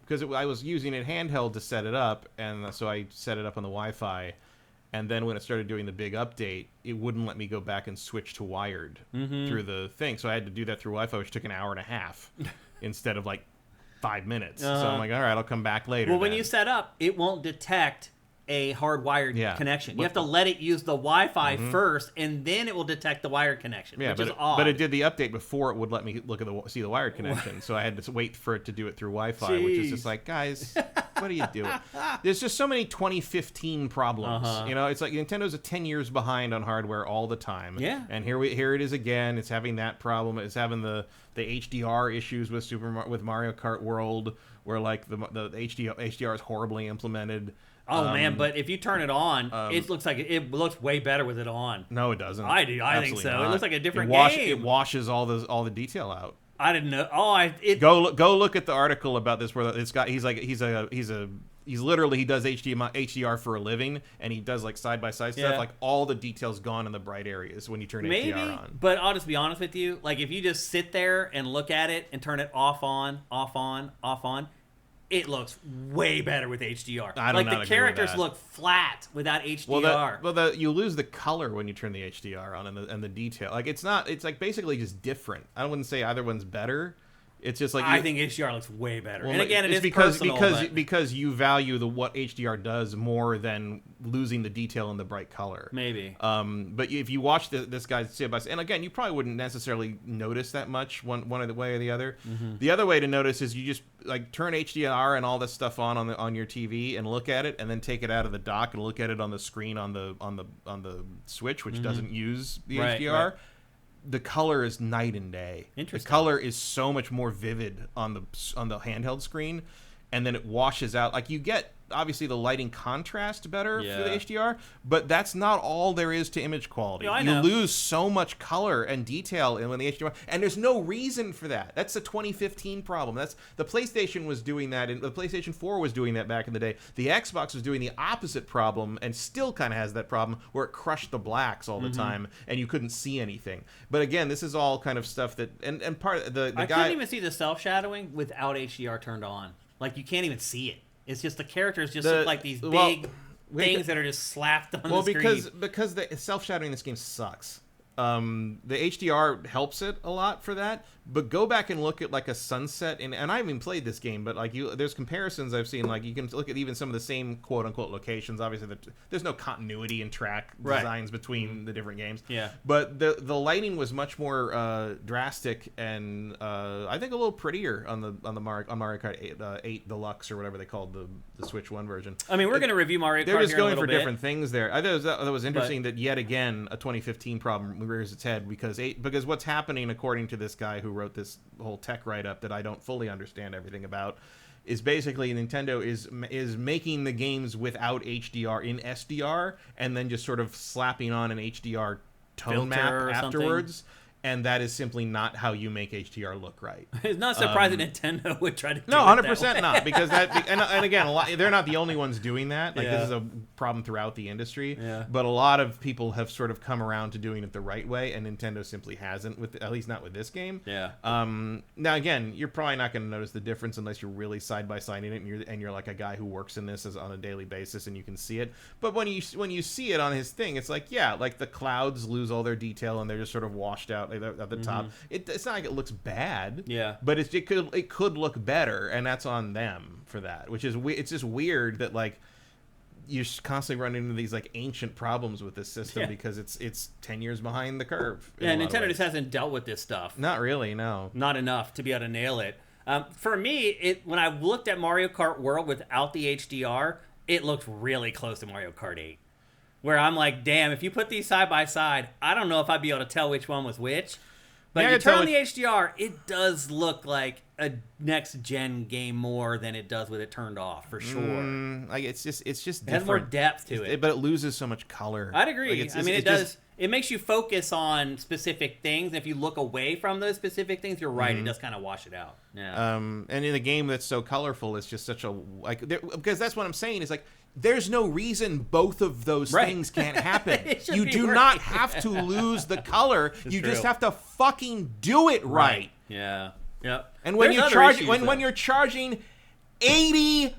because I was using it handheld to set it up, and so I set it up on the Wi-Fi. And then when it started doing the big update, it wouldn't let me go back and switch to wired through the thing. So I had to do that through Wi-Fi, which took an hour and a half instead of like 5 minutes. So I'm like, all right, I'll come back later. Well, when you set up, it won't detect a hardwired connection. You have to let it use the Wi-Fi first, and then it will detect the wired connection, which is odd. But it did the update before it would let me look at see the wired connection. So I had to wait for it to do it through Wi-Fi, which is just like, guys, what are you doing? There's just so many 2015 problems. You know, it's like Nintendo's 10 years behind on hardware all the time. Yeah. And here it is again. It's having that problem. It's having the HDR issues with with Mario Kart World, where like the HDR is horribly implemented. Oh man! But if you turn it on, it looks like it looks way better with it on. No, it doesn't. I do. I think Absolutely so. not. It looks like a different game. It washes all the detail out. I didn't know. Go look at the article about this where it's got. He does HDR for a living, and he does like side by side stuff. Like all the details gone in the bright areas when you turn HDR on. But I'll just be honest with you. Like if you just sit there and look at it and turn it off on, it looks way better with HDR. The characters look flat without HDR. Well, you lose the color when you turn the HDR on and the detail. Like it's like basically just different. I wouldn't say either one's better. It's just like I think HDR looks way better. Well, and again, it is personal, because you value what HDR does more than losing the detail in the bright color. Maybe. But if you watch this guy's side by side, and again, you probably wouldn't necessarily notice that much one way or the other. The other way to notice is you just like turn HDR and all this stuff on your TV and look at it, and then take it out of the dock and look at it on the screen on the Switch, which doesn't use the HDR. Right. The color is night and day. Interesting. The color is so much more vivid on the handheld screen, and then it washes out. Like you get obviously the lighting contrast better for the HDR, but that's not all there is to image quality. You lose so much color and detail in the HDR, and there's no reason for that. That's a 2015 problem. That's the PlayStation was doing that, and the PlayStation 4 was doing that back in the day. The Xbox was doing the opposite problem, and still kind of has that problem where it crushed the blacks all the time, and you couldn't see anything. But again, this is all kind of stuff that, and part of the guy. Couldn't even see the self shadowing without HDR turned on. Like you can't even see it. It's just the characters look like these big things that are just slapped on the screen. Because the self-shadowing in this game sucks. The HDR helps it a lot for that, but go back and look at like a sunset, and I haven't even played this game, but like there's comparisons I've seen. Like you can look at even some of the same quote unquote locations. Obviously, there's no continuity in track designs between the different games. Yeah, but the lighting was much more drastic and I think a little prettier on Mario Kart 8 Deluxe or whatever they called the Switch 1 version. I mean, we're going to review Mario Kart. They're just going for bit. Different things there. I thought that was interesting that yet again a 2015 problem rears its head because what's happening, according to this guy who wrote this whole tech write-up that I don't fully understand everything about, is basically Nintendo is making the games without HDR in SDR and then just sort of slapping on an HDR tone map afterwards. And that is simply not how you make HDR look right. It's not surprising Nintendo would try to do it. No, 100% not, because and again, they're not the only ones doing that. Like this is a problem throughout the industry. Yeah. But a lot of people have sort of come around to doing it the right way, and Nintendo simply hasn't, at least not with this game. Yeah. Now again, you're probably not going to notice the difference unless you're really side by siding it, and you're like a guy who works in this on a daily basis, and you can see it. But when you see it on his thing, it's like like the clouds lose all their detail and they're just sort of washed out at the top. It's not like it looks bad. Yeah. But it could look better, and that's on them for that. Which is it's just weird that like you constantly run into these like ancient problems with this system because it's 10 years behind the curve. Yeah, Nintendo just hasn't dealt with this stuff. Not really, no. Not enough to be able to nail it. For me, when I looked at Mario Kart World without the HDR, it looked really close to Mario Kart 8. Where I'm like, damn, if you put these side by side, I don't know if I'd be able to tell which one was which. But you turn on the HDR, it does look like a next-gen game more than it does with it turned off, for sure. Like it's just different. It has more depth to it. But it loses so much color. I'd agree. Like it does. It makes you focus on specific things. If you look away from those specific things, you're right. It does kind of wash it out. Yeah. And in a game that's so colorful, it's just such a because that's what I'm saying is like there's no reason both of those things can't happen. You do not have to lose the color. You just have to fucking do it right. Yeah. Yep. And when you charge when you're charging $80,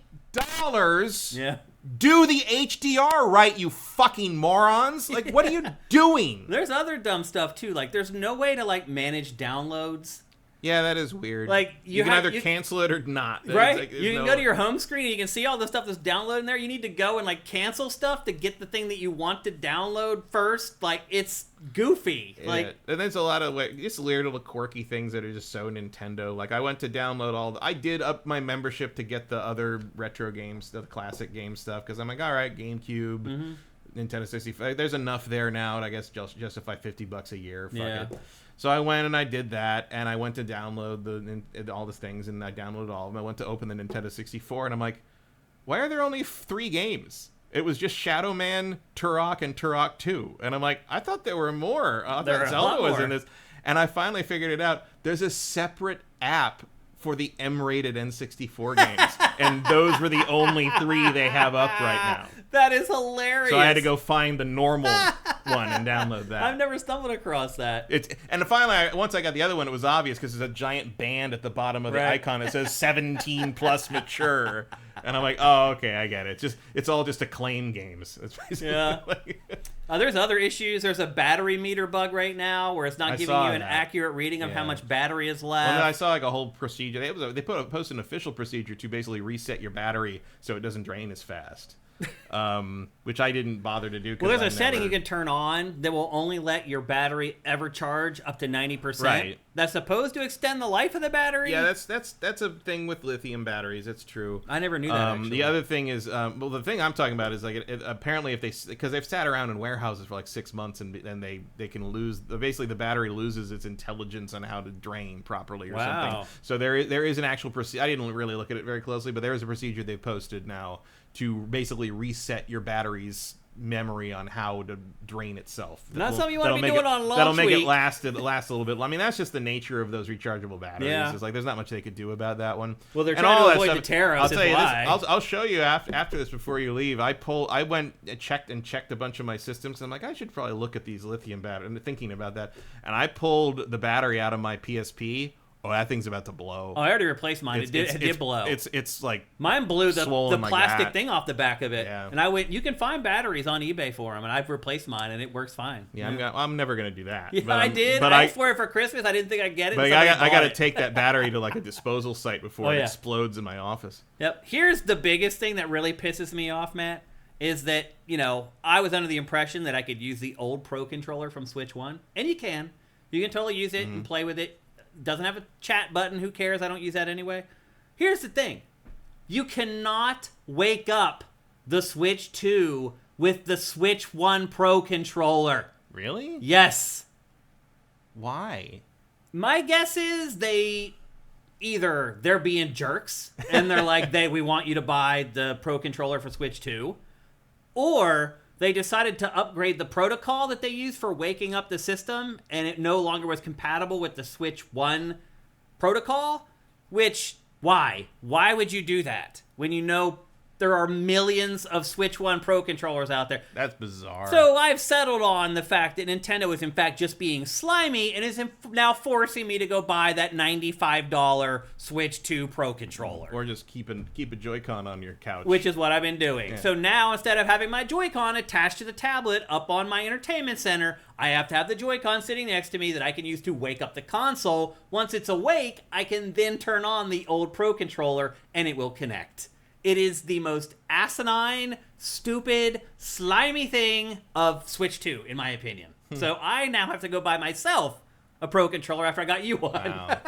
do the HDR right, you fucking morons. Like, what are you doing? There's other dumb stuff, too. Like, there's no way to, like, manage downloads. Yeah, that is weird. Like you can either cancel it or not. Right? Like, you can go to your home screen and you can see all the stuff that's downloading there. You need to go and, like, cancel stuff to get the thing that you want to download first. Like, it's goofy. Yeah. Like, and there's a lot of, like, just weird little quirky things that are just so Nintendo. Like, I went to download I did up my membership to get the other retro games, the classic game stuff, because I'm like, all right, GameCube, Nintendo 65. There's enough there now, and I guess justify $50 a year. Fuck it. So I went and I did that, and I went to download all the things, and I downloaded all of them. I went to open the Nintendo 64, and I'm like, why are there only 3 games? It was just Shadow Man, Turok, and Turok 2. And I'm like, I thought there were more. I thought Zelda was in this. And I finally figured it out. There's a separate app for the M-rated N64 games, and those were the only 3 they have up right now. That is hilarious. So I had to go find the normal one and download that. I've never stumbled across that. And finally, once I got the other one, it was obvious because there's a giant band at the bottom of the icon that says 17 plus mature. And I'm like, oh, okay, I get it. It's all just acclaim games. Yeah. There's other issues. There's a battery meter bug right now where it's not giving you an accurate reading of how much battery is left. Well, I saw like a whole procedure. They posted an official procedure to basically reset your battery so it doesn't drain as fast. Which I didn't bother to do. Well, there's a setting you can turn on that will only let your battery ever charge up to 90%. Right. That's supposed to extend the life of the battery. Yeah, that's a thing with lithium batteries. That's true. I never knew that. Actually. The other thing is, well, the thing I'm talking about is like apparently because they've sat around in warehouses for like 6 months and they can lose. Basically, the battery loses its intelligence on how to drain properly or something. So there is an actual procedure. I didn't really look at it very closely, but there is a procedure they've posted now to basically reset your battery's memory on how to drain itself. Not something you want to be doing on launch That'll make week. it last a little bit. I mean, that's just the nature of those rechargeable batteries. Yeah. It's like there's not much they could do about that one. Well, they're trying to avoid the tariffs. I'll tell you why. this. I'll show you after this before you leave. I went and checked a bunch of my systems. And I'm like, I should probably look at these lithium batteries. I'm thinking about that, and I pulled the battery out of my PSP. Oh, that thing's about to blow. Oh, I already replaced mine. It did blow. It's like mine blew the plastic like thing off the back of it. Yeah. And I went. You can find batteries on eBay for them, and I've replaced mine, and it works fine. Yeah. I'm never gonna do that. Yeah, I did. But I swear for Christmas, I didn't think I'd get it. But I got to take that battery to like a disposal site before it explodes in my office. Yep. Here's the biggest thing that really pisses me off, Matt, is that I was under the impression that I could use the old Pro controller from Switch 1, and you can totally use it and play with it. Doesn't have a chat button. Who cares? I don't use that anyway. Here's the thing. You cannot wake up the Switch 2 with the Switch 1 Pro controller. Really? Yes. Why? My guess is they're being jerks and they're like, we want you to buy the Pro controller for Switch 2, or they decided to upgrade the protocol that they use for waking up the system, and it no longer was compatible with the Switch 1 protocol, which, why? Why would you do that when you know there are millions of Switch 1 Pro controllers out there? That's bizarre. So I've settled on the fact that Nintendo is in fact just being slimy and is now forcing me to go buy that $95 Switch 2 Pro controller. Or just keep a Joy-Con on your couch. Which is what I've been doing. Yeah. So now, instead of having my Joy-Con attached to the tablet up on my entertainment center, I have to have the Joy-Con sitting next to me that I can use to wake up the console. Once it's awake, I can then turn on the old Pro controller and it will connect. It is the most asinine, stupid, slimy thing of Switch 2, in my opinion. So I now have to go buy myself a Pro controller after I got you one. Wow.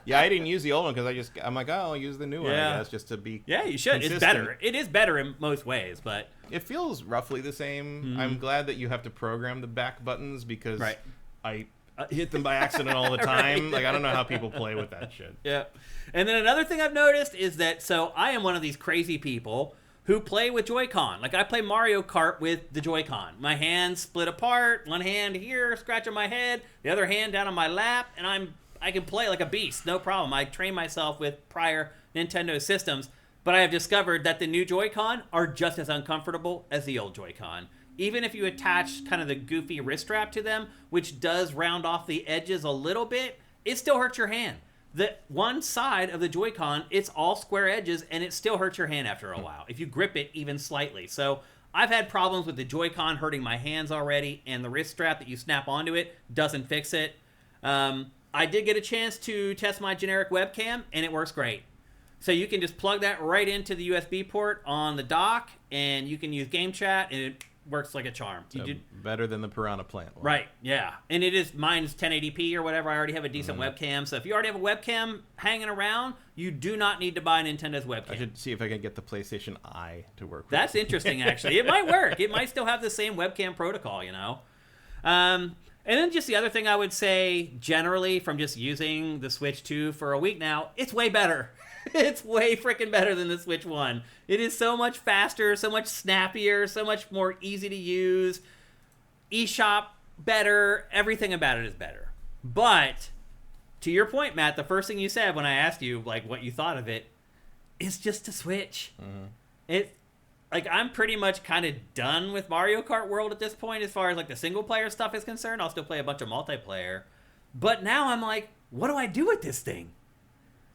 Yeah, I didn't use the old one because I'm like, oh, I'll use the new one, I guess, just to be Yeah, you should. consistent. It's better. It is better in most ways, but... It feels roughly the same. I'm glad that you have to program the back buttons because I hit them by accident all the time. Like, I don't know how people play with that shit. Yeah. And then another thing I've noticed is that, so I am one of these crazy people who play with Joy-Con. Like, I play Mario Kart with the Joy-Con. My hands split apart, one hand here, scratching my head, the other hand down on my lap, and I can play like a beast, no problem. I train myself with prior Nintendo systems, but I have discovered that the new Joy-Con are just as uncomfortable as the old Joy-Con. Even if you attach kind of the goofy wrist strap to them, which does round off the edges a little bit, it still hurts your hand. The one side of the Joy-Con, it's all square edges, and it still hurts your hand after a while, if you grip it even slightly. So I've had problems with the Joy-Con hurting my hands already, and the wrist strap that you snap onto it doesn't fix it. I did get a chance to test my generic webcam, and it works great. So you can just plug that right into the USB port on the dock, and you can use Game Chat, and it works like a charm. So better than the Piranha Plant one. Right, yeah. And mine's 1080p or whatever. I already have a decent webcam. So if you already have a webcam hanging around, you do not need to buy Nintendo's webcam. I should see if I can get the PlayStation Eye to work with That's interesting, actually. It might work. It might still have the same webcam protocol, you know. And then just the other thing I would say, generally, from just using the Switch 2 for a week now, it's way better. It's way freaking better than the Switch 1. It is so much faster, so much snappier, so much more easy to use. eShop better. Everything about it is better. But to your point, Matt, the first thing you said when I asked you like what you thought of it is just a Switch. I'm pretty much kind of done with Mario Kart World at this point as far as like the single player stuff is concerned. I'll still play a bunch of multiplayer. But now I'm like, what do I do with this thing?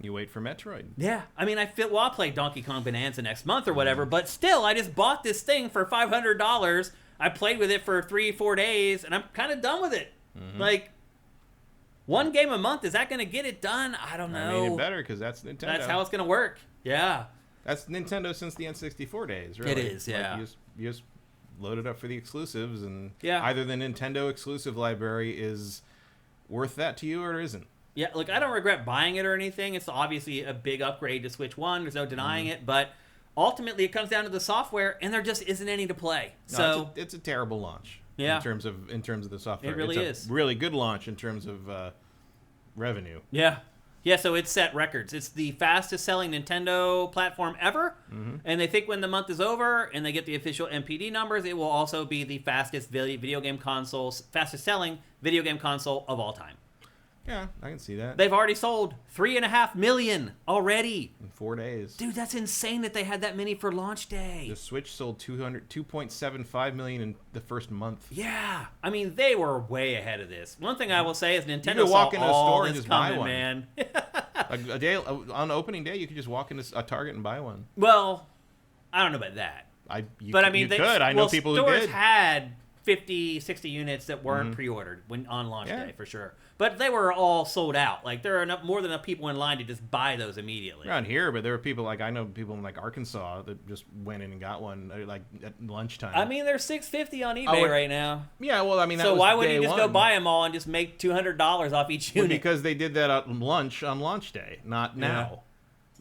You wait for Metroid. Yeah. I mean, I'll play Donkey Kong Bonanza next month or whatever, but still, I just bought this thing for $500. I played with it for 3-4 days, and I'm kind of done with it. Like, one game a month, is that going to get it done? I don't know. I mean, it better, because that's Nintendo. That's how it's going to work. Yeah. That's Nintendo since the N64 days, really. It is, yeah. Like, you just load it up for the exclusives, and yeah. Either the Nintendo exclusive library is worth that to you or it isn't. Yeah, look, I don't regret buying it or anything. It's obviously a big upgrade to Switch 1. There's no denying it. But ultimately, it comes down to the software, and there just isn't any to play. No, so it's a terrible launch. Yeah. In terms of the software. It really is. Really good launch in terms of revenue. Yeah. Yeah, so it set records. It's the fastest selling Nintendo platform ever. And they think when the month is over and they get the official NPD numbers, it will also be the fastest fastest selling video game console of all time. Yeah, I can see that. They've already sold 3.5 million already. In 4 days. Dude, that's insane that they had that many for launch day. The Switch sold 2.75 million in the first month. Yeah. I mean, they were way ahead of this. One thing I will say is Nintendo you could walk saw into a all store and this just coming, buy one. Man. A day on opening day, you could just walk into a Target and buy one. Well, I don't know about that. I know people who stores did. had 50, 60 units that weren't pre-ordered on launch day, for sure. But they were all sold out. Like, there are more than enough people in line to just buy those immediately. Around here, but there were people, like, I know people in, like, Arkansas that just went in and got one, like, at lunchtime. I mean, they're $650 on eBay right now. Yeah, well, I mean, so why wouldn't you just go buy them all and just make $200 off each unit? Well, because they did that at lunch on launch day, not now.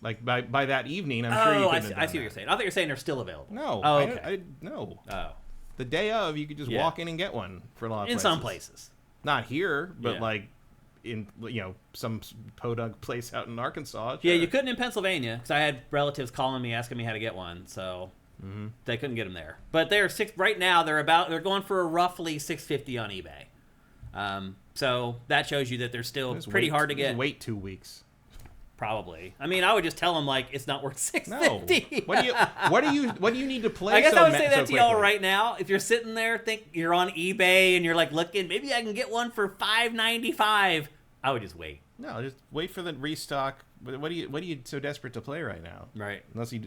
Like, by that evening, I'm sure you could have done I see what you're saying. I thought you're saying they're still available. No. Oh, okay. No. Oh. The day of, you could just walk in and get one for a lot of places. In some places. Not here, but, like, in, some podunk place out in Arkansas. Sure. Yeah, you couldn't in Pennsylvania, because I had relatives calling me, asking me how to get one, so they couldn't get them there. But they're right now, they're going for roughly $650 on eBay. So that shows you that they're still pretty hard to get. Just wait 2 weeks. Probably. I mean, I would just tell them like it's not worth $650. No. What do you need to play? I guess I would say that to y'all right now. If you're sitting there, think you're on eBay and you're like looking, maybe I can get one for $5.95. I would just wait. No, just wait for the restock. What are you so desperate to play right now? Right. Unless you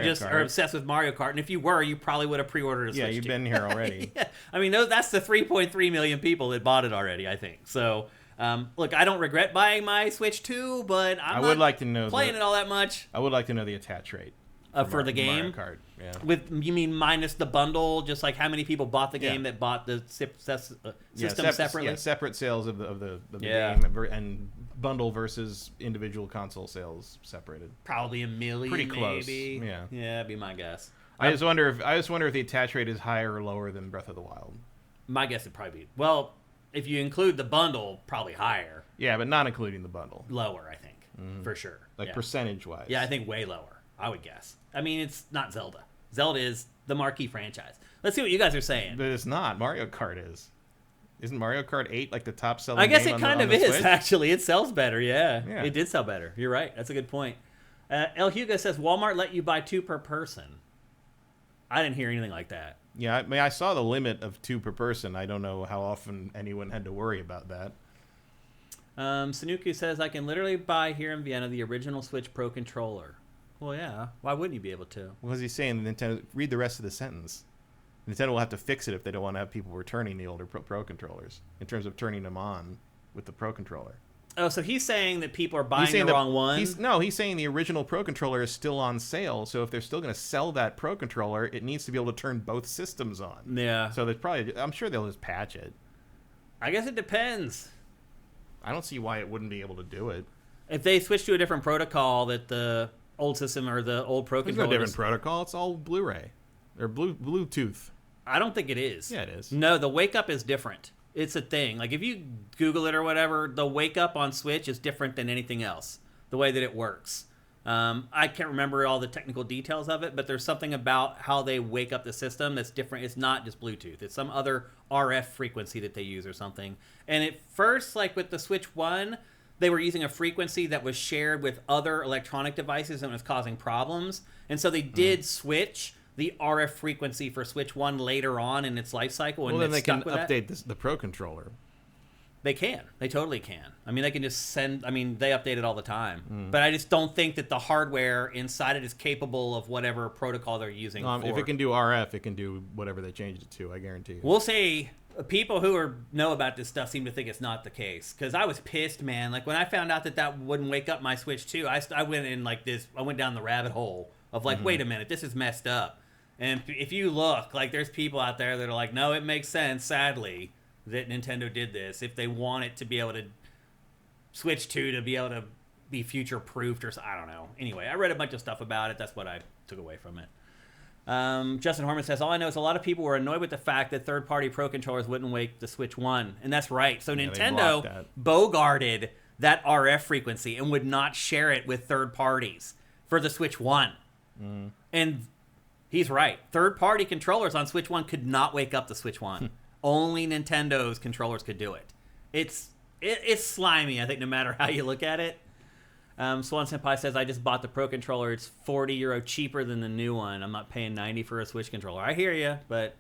just are obsessed with Mario Kart, and if you were, you probably would have pre-ordered a Switch. Yeah, you've been here already. Yeah. I mean, that's the 3.3 million people that bought it already, I think. So. Look, I don't regret buying my Switch 2, but I would like to know playing it all that much. I would like to know the attach rate for the game. Mario Kart, yeah. You mean minus the bundle? Just like how many people bought the game that bought the system separately? Yeah, separate sales of the game and bundle versus individual console sales separated? Probably 1 million, Pretty close. maybe. Yeah, that'd be my guess. I just wonder if the attach rate is higher or lower than Breath of the Wild. My guess would probably be, well, if you include the bundle, probably higher. Yeah, but not including the bundle. Lower, I think, for sure. Like percentage-wise. Yeah, I think way lower, I would guess. I mean, it's not Zelda. Zelda is the marquee franchise. Let's see what you guys are saying. But it's not. Mario Kart is. Isn't Mario Kart 8 like the top selling I guess game it kind of on the is, Switch? actually. It sells better, yeah. Yeah. It did sell better. You're right. That's a good point. El Hugo says, Walmart let you buy 2 per person. I didn't hear anything like that. Yeah, I mean, I saw the limit of 2 per person. I don't know how often anyone had to worry about that. Sanuku says, I can literally buy here in Vienna the original Switch Pro controller. Well, yeah. Why wouldn't you be able to? What was he saying? Nintendo. Read the rest of the sentence. Nintendo will have to fix it if they don't want to have people returning the older Pro controllers in terms of turning them on with the Pro controller. Oh, so he's saying that people are buying the wrong one? He's saying the original Pro controller is still on sale, so if they're still going to sell that Pro controller, it needs to be able to turn both systems on. Yeah. So I'm sure they'll just patch it. I guess it depends. I don't see why it wouldn't be able to do it. If they switch to a different protocol that the old system or the old Pro There's controller... no different protocol. It's all Blu-ray. Or Bluetooth. I don't think it is. Yeah, it is. No, the wake up is different. It's a thing. Like, if you Google it or whatever, the wake up on Switch is different than anything else, the way that it works. I can't remember all the technical details of it, but there's something about how they wake up the system that's different. It's not just Bluetooth. It's some other RF frequency that they use or something. And at first, like with the Switch 1, they were using a frequency that was shared with other electronic devices and was causing problems. And so they did switch the RF frequency for Switch 1 later on in its life cycle. And well, then they can with update the Pro controller. They can. They totally can. I mean, they can just send... I mean, they update it all the time. But I just don't think that the hardware inside it is capable of whatever protocol they're using for. If it can do RF, it can do whatever they changed it to, I guarantee you. We'll say people who know about this stuff seem to think it's not the case. Because I was pissed, man. Like, when I found out that wouldn't wake up my Switch 2, I went in like this... I went down the rabbit hole of like, wait a minute, this is messed up. And if you look, like, there's people out there that are like, no, it makes sense, sadly, that Nintendo did this. If they want it to be able to Switch 2 to be able to be future-proofed or I don't know. Anyway, I read a bunch of stuff about it. That's what I took away from it. Justin Horman says, all I know is a lot of people were annoyed with the fact that third-party Pro controllers wouldn't wake the Switch 1. And that's right. So Nintendo bogarted that RF frequency and would not share it with third parties for the Switch 1. And he's right. Third-party controllers on Switch 1 could not wake up the Switch 1. Only Nintendo's controllers could do it. It's slimy, I think, no matter how you look at it. Swan Senpai says, I just bought the Pro controller. It's €40 cheaper than the new one. I'm not paying $90 for a Switch controller. I hear you, but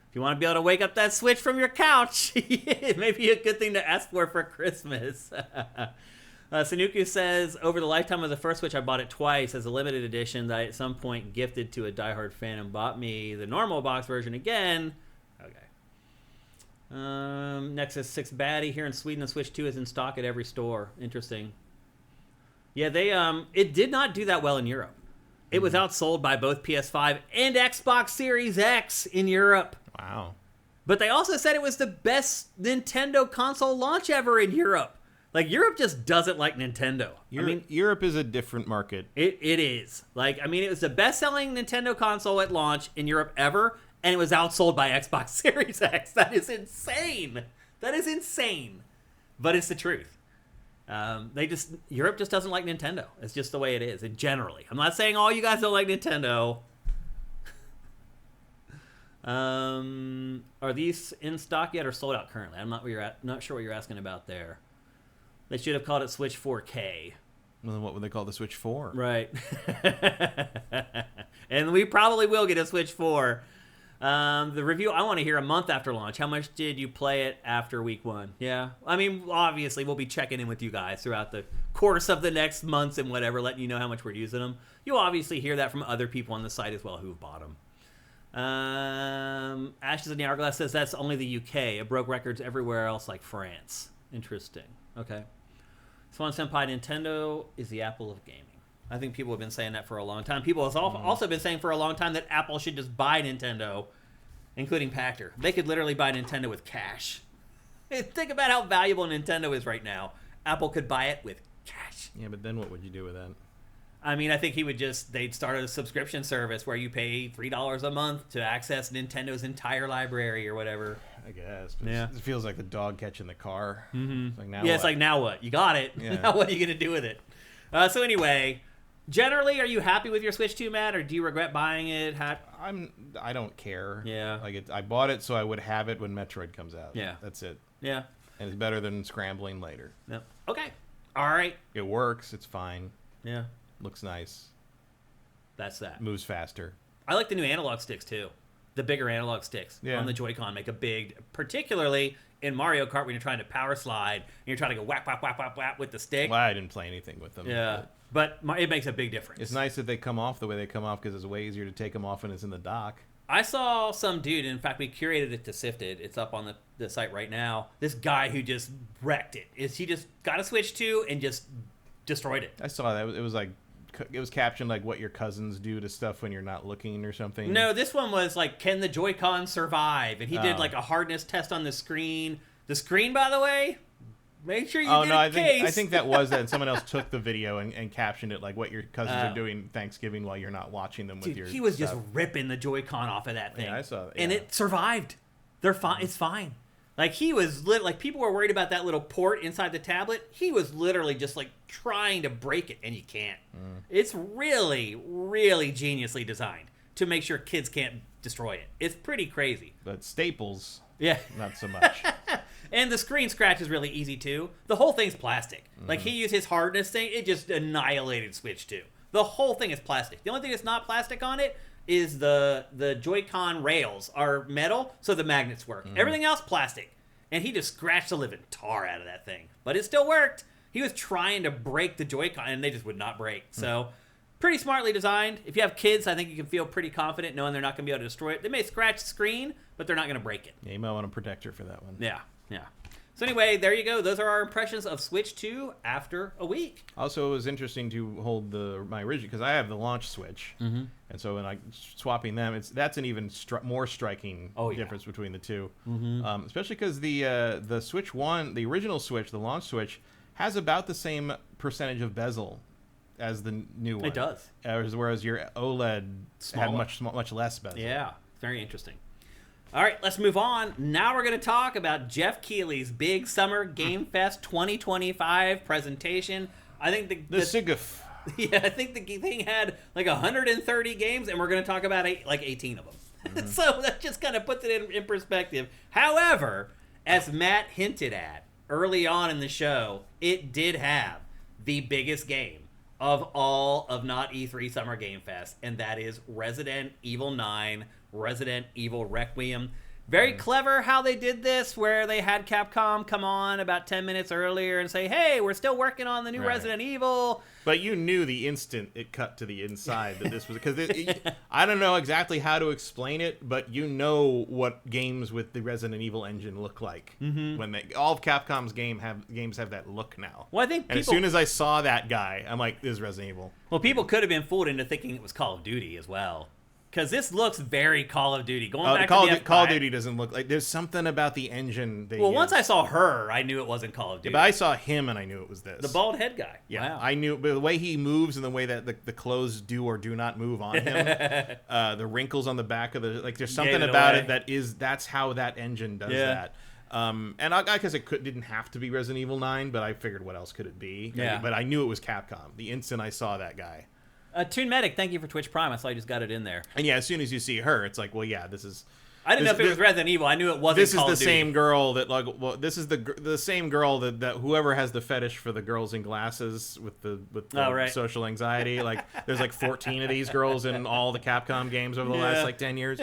if you want to be able to wake up that Switch from your couch, it may be a good thing to ask for Christmas. Sanuku says, over the lifetime of the first Switch, I bought it twice as a limited edition that I at some point gifted to a diehard fan and bought me the normal box version again. Okay. Nexus 6 Baddie here in Sweden, the Switch 2 is in stock at every store. Interesting. Yeah, they it did not do that well in Europe. It was outsold by both PS5 and Xbox Series X in Europe. Wow. But they also said it was the best Nintendo console launch ever in Europe. Like, Europe just doesn't like Nintendo. Europe is a different market. It is. Like, I mean, it was the best-selling Nintendo console at launch in Europe ever, and it was outsold by Xbox Series X. That is insane. That is insane. But it's the truth. Europe just doesn't like Nintendo. It's just the way it is, generally. I'm not saying all you guys don't like Nintendo. Are these in stock yet or sold out currently? I'm not sure what you're asking about there. They should have called it Switch 4K. Well, then what would they call the Switch 4? Right. And we probably will get a Switch 4. The review, I want to hear a month after launch. How much did you play it after week 1? Yeah. I mean, obviously, we'll be checking in with you guys throughout the course of the next months and whatever, letting you know how much we're using them. You'll obviously hear that from other people on the site as well who've bought them. Ashes in the Hourglass says that's only the UK. It broke records everywhere else like France. Interesting. Okay. Swan Senpai, Nintendo is the Apple of gaming. I think people have been saying that for a long time. People have also been saying for a long time that Apple should just buy Nintendo, including Pachter. They could literally buy Nintendo with cash. Think about how valuable Nintendo is right now. Apple could buy it with cash. Yeah, but then what would you do with that? I mean, I think they'd start a subscription service where you pay $3 a month to access Nintendo's entire library or whatever. I guess. But it feels like the dog catching the car. Mm-hmm. It's like, now it's what? like, now what? You got it. Yeah. Now what are you going to do with it? So anyway, generally, are you happy with your Switch 2, Matt, or do you regret buying it? I don't care. Yeah. Like I bought it so I would have it when Metroid comes out. Yeah. That's it. Yeah. And it's better than scrambling later. No. Okay. All right. It works. It's fine. Yeah. Looks nice. That's that. Moves faster. I like the new analog sticks, too. The bigger analog sticks on the Joy-Con make a big, particularly in Mario Kart when you're trying to power slide and you're trying to go whap, whap, whap, whap, whap with the stick. Well, I didn't play anything with them. Yeah. But it makes a big difference. It's nice that they come off the way they come off because it's way easier to take them off when it's in the dock. I saw some dude, in fact, we curated it to SIFTD. It's up on the site right now. This guy who just wrecked it. He just got a Switch 2 and just destroyed it. I saw that. It was captioned like what your cousins do to stuff when you're not looking or something. No, this one was like, can the Joy-Con survive? And he did like a hardness test on the screen. The screen, by the way, make sure you get a case. I think that was that. And someone else took the video and captioned it like what your cousins are doing Thanksgiving while you're not watching them with your he was stuff. just ripping the Joy-Con off of that thing. Yeah, I saw that. And it survived. They're fine. It's fine. Like, he was like, people were worried about that little port inside the tablet. He was literally just like trying to break it, and you can't. It's really, really geniusly designed to make sure kids can't destroy it. It's pretty crazy. But Staples, yeah, not so much. And the screen scratch is really easy too. The whole thing's plastic. Like, he used his hardness thing, it just annihilated Switch 2. The whole thing is plastic. The only thing that's not plastic on it is the Joy-Con rails are metal, so the magnets work. Everything else, plastic. And he just scratched the living tar out of that thing. But it still worked. He was trying to break the Joy-Con, and they just would not break. So, pretty smartly designed. If you have kids, I think you can feel pretty confident knowing they're not going to be able to destroy it. They may scratch the screen, but they're not going to break it. Yeah, you might want a protector for that one. Yeah. So anyway, there you go. Those are our impressions of Switch 2 after a week. Also, it was interesting to hold my original, because I have the launch Switch, and so when I swapping them, that's an even more striking difference between the two. Especially because the Switch 1, the original Switch, the launch Switch, has about the same percentage of bezel as the new one. It does. Whereas your OLED had much less bezel. Yeah, very interesting. All right, let's move on. Now we're going to talk about Geoff Keighley's Big Summer Game Fest 2025 presentation. I think the SIGF. Yeah, I think the thing had like 130 games, and we're going to talk about like 18 of them. So that just kind of puts it in perspective. However, as Matt hinted at early on in the show, it did have the biggest game of all of not E3 Summer Game Fest, and that is Resident Evil 9, Resident Evil Requiem. Very clever how they did this, where they had Capcom come on about 10 minutes earlier and say, hey, we're still working on the new Resident Evil. But you knew the instant it cut to the inside that this was, because I don't know exactly how to explain it, but you know what games with the Resident Evil engine look like. When all of Capcom's games have that look now. Well, I think as soon as I saw that guy, I'm like, this is Resident Evil. Well, people could have been fooled into thinking it was Call of Duty as well. Because this looks very Call of Duty. Going back to the Call of Duty doesn't look like... There's something about the engine they used. Once I saw her, I knew it wasn't Call of Duty. Yeah, but I saw him and I knew it was this. The bald head guy. Yeah, wow. I knew... But the way he moves and the way that the clothes do or do not move on him, the wrinkles on the back of the... Like, there's something about it that is... That's how that engine does that. And I guess it didn't have to be Resident Evil 9, but I figured what else could it be? Yeah. But I knew it was Capcom the instant I saw that guy. Toon Medic, thank you for Twitch Prime. I saw you just got it in there. And yeah, as soon as you see her, it's like, well, yeah, this is... I didn't know if it was Resident Evil. I knew it wasn't This Call is of the Duty. same girl that, like, well, this is the same girl that whoever has the fetish for the girls in glasses with the social anxiety. Like, there's like 14 of these girls in all the Capcom games over the last like 10 years.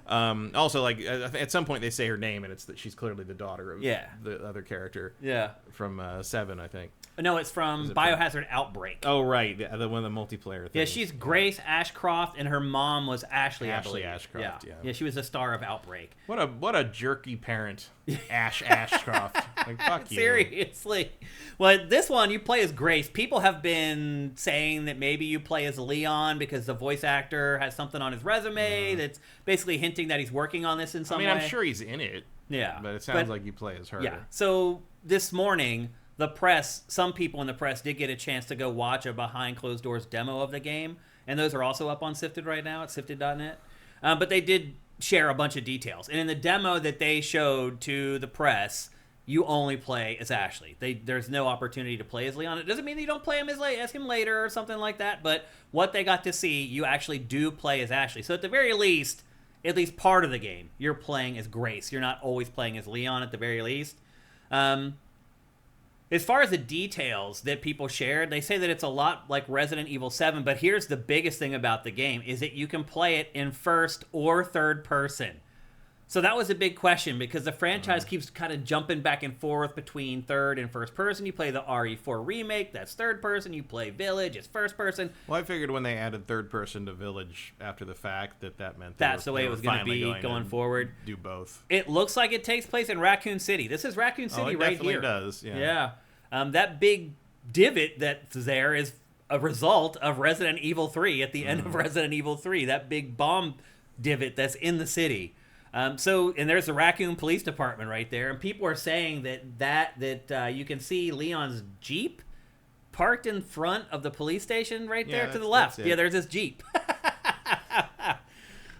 Also, like, at some point they say her name, and it's that she's clearly the daughter of the other character. Yeah. From 7, I think. No, it's from Biohazard Outbreak. Oh, right. The one of the multiplayer things. Yeah, she's Grace Ashcroft, and her mom was Ashley, I Ashley believe. Ashcroft, Yeah, she was the star of Outbreak. What a jerky parent. Ashcroft. Like, fuck you. Seriously. Well, this one, you play as Grace. People have been saying that maybe you play as Leon because the voice actor has something on his resume that's basically hinting that he's working on this in some way. I'm sure he's in it. Yeah. But it sounds like you play as her. Yeah. So this morning, the press, some people in the press did get a chance to go watch a behind closed doors demo of the game, and those are also up on Sifted right now at sifted.net. But they did share a bunch of details. And in the demo that they showed to the press, you only play as Ashley. There's no opportunity to play as Leon. It doesn't mean that you don't play him as him later or something like that, but what they got to see, you actually do play as Ashley. So at the very least, at least part of the game, you're playing as Grace. You're not always playing as Leon at the very least. As far as the details that people shared, they say that it's a lot like Resident Evil 7, but here's the biggest thing about the game, is that you can play it in first or third person. So that was a big question, because the franchise keeps kind of jumping back and forth between third and first person. You play the RE4 remake, that's third person. You play Village, it's first person. Well, I figured when they added third person to Village after the fact, that meant that's the way it was going to be going forward. Do both. It looks like it takes place in Raccoon City. This is Raccoon City right here. It definitely does, yeah. That big divot that's there is a result of Resident Evil 3 at the end of Resident Evil 3. That big bomb divot that's in the city. And there's the Raccoon Police Department right there, and people are saying that you can see Leon's Jeep parked in front of the police station right there to the left. Yeah, there's this Jeep.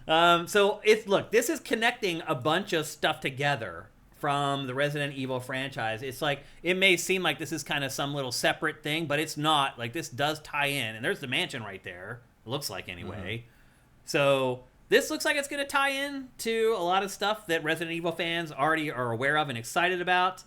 This is connecting a bunch of stuff together from the Resident Evil franchise. It's like, it may seem like this is kind of some little separate thing, but it's not. Like, this does tie in, and there's the mansion right there. It looks like, anyway. So this looks like it's going to tie in to a lot of stuff that Resident Evil fans already are aware of and excited about.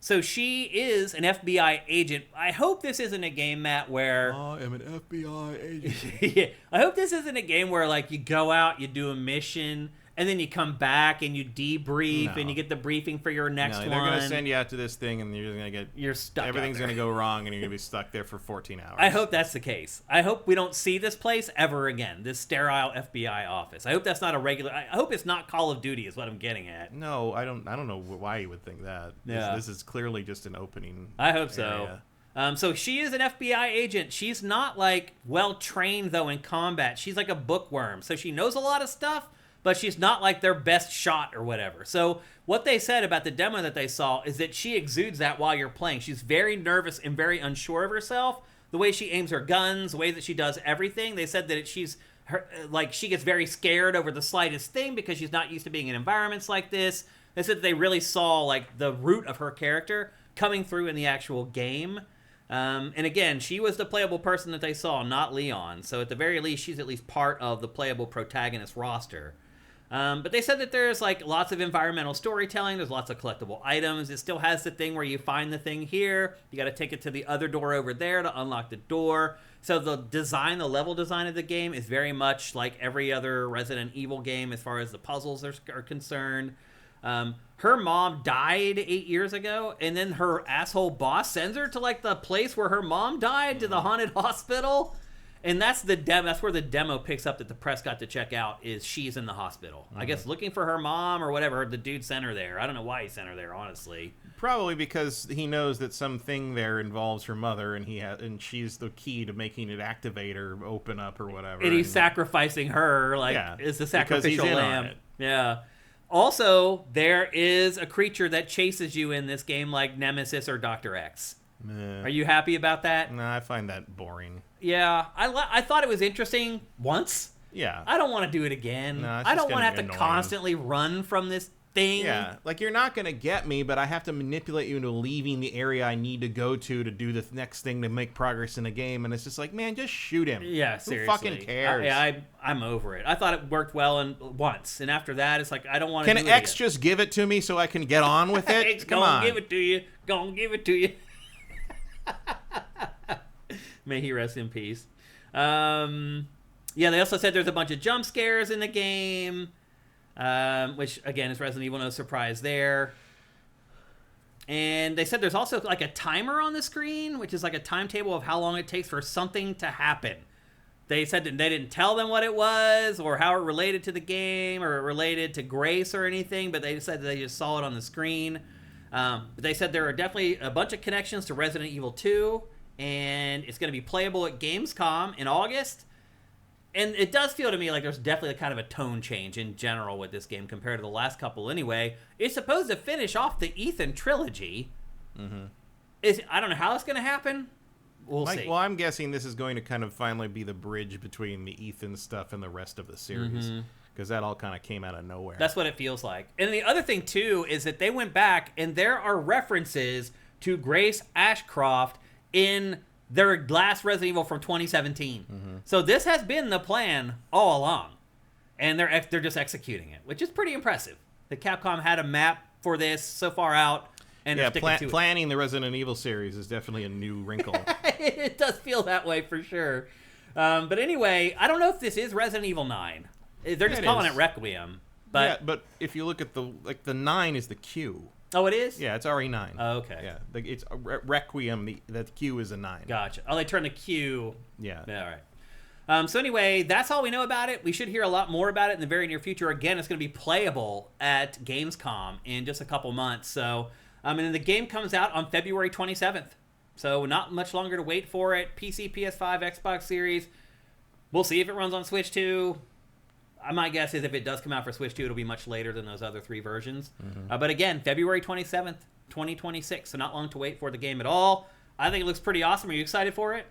So she is an FBI agent. I hope this isn't a game, Matt, where... I am an FBI agent. Yeah, I hope this isn't a game where, like, you go out, you do a mission, and then you come back and you debrief and you get the briefing for your next one. They're going to send you out to this thing and you're going to get... You're stuck. Everything's going to go wrong and you're going to be stuck there for 14 hours. I hope that's the case. I hope we don't see this place ever again, this sterile FBI office. I hope that's not a regular... I hope it's not Call of Duty is what I'm getting at. No, I don't know why you would think that. Yeah. This is clearly just an opening I hope so. So she is an FBI agent. She's not, like, well-trained, though, in combat. She's like a bookworm. So she knows a lot of stuff, but she's not like their best shot or whatever. So what they said about the demo that they saw is that she exudes that while you're playing. She's very nervous and very unsure of herself. The way she aims her guns, the way that she does everything. They said that she gets very scared over the slightest thing because she's not used to being in environments like this. They said that they really saw, like, the root of her character coming through in the actual game. And again, she was the playable person that they saw, not Leon. So at the very least, she's at least part of the playable protagonist roster. But they said that there's, like, lots of environmental storytelling. There's lots of collectible items. It still has the thing where you find the thing here. You got to take it to the other door over there to unlock the door. So the level design of the game is very much like every other Resident Evil game as far as the puzzles are concerned. Her mom died 8 years ago, and then her asshole boss sends her to, like, the place where her mom died, to the haunted hospital. And that's the that's where the demo picks up that the press got to check out, is she's in the hospital. I guess looking for her mom or whatever. The dude sent her there. I don't know why he sent her there, honestly. Probably because he knows that something there involves her mother, and she's the key to making it activate or open up or whatever. And he's sacrificing her, like, is the sacrificial lamb. Yeah. Also, there is a creature that chases you in this game, like Nemesis or Dr. X. Are you happy about that? Nah, I find that boring. Yeah, I thought it was interesting once. Yeah. I don't want to do it again. No, I don't want to have to constantly run from this thing. Yeah, like, you're not going to get me, but I have to manipulate you into leaving the area I need to go to do the next thing to make progress in the game, and it's just like, man, just shoot him. Yeah, seriously. Who fucking cares? I'm over it. I thought it worked well once, and after that, it's like, I don't want to do it Can X just give it to me so I can get on with it? X gonna give it to you. Gonna give it to you. May he rest in peace. They also said there's a bunch of jump scares in the game, which, again, is Resident Evil, no surprise there. And they said there's also, like, a timer on the screen, which is like a timetable of how long it takes for something to happen. They said that they didn't tell them what it was or how it related to the game or it related to Grace or anything, but they said that they just saw it on the screen. But they said there are definitely a bunch of connections to Resident Evil 2, and it's going to be playable at Gamescom in August. And it does feel to me like there's definitely kind of a tone change in general with this game compared to the last couple anyway. It's supposed to finish off the Ethan trilogy. I don't know how it's going to happen. We'll see. Well, I'm guessing this is going to kind of finally be the bridge between the Ethan stuff and the rest of the series. Because that all kind of came out of nowhere. That's what it feels like. And the other thing, too, is that they went back, and there are references to Grace Ashcroft in their last Resident Evil from 2017. So this has been the plan all along. And they're just executing it, which is pretty impressive. The Capcom had a map for this so far out, and they're sticking to it. Planning the Resident Evil series is definitely a new wrinkle. It does feel that way for sure. But anyway, I don't know if this is Resident Evil 9. They're just calling it Requiem. But yeah, but if you look at the 9 is the Q. Oh, it is? Yeah, it's RE9. Oh, okay. Yeah, it's Requiem. The Q is a 9. Gotcha. Oh, they turned the Q. Yeah. All right. So anyway, that's all we know about it. We should hear a lot more about it in the very near future. Again, it's going to be playable at Gamescom in just a couple months. So, and then the game comes out on February 27th. So not much longer to wait for it. PC, PS5, Xbox Series. We'll see if it runs on Switch 2. My guess is if it does come out for Switch 2, it'll be much later than those other 3 versions. But again, February 27th, 2026. So not long to wait for the game at all. I think it looks pretty awesome. Are you excited for it?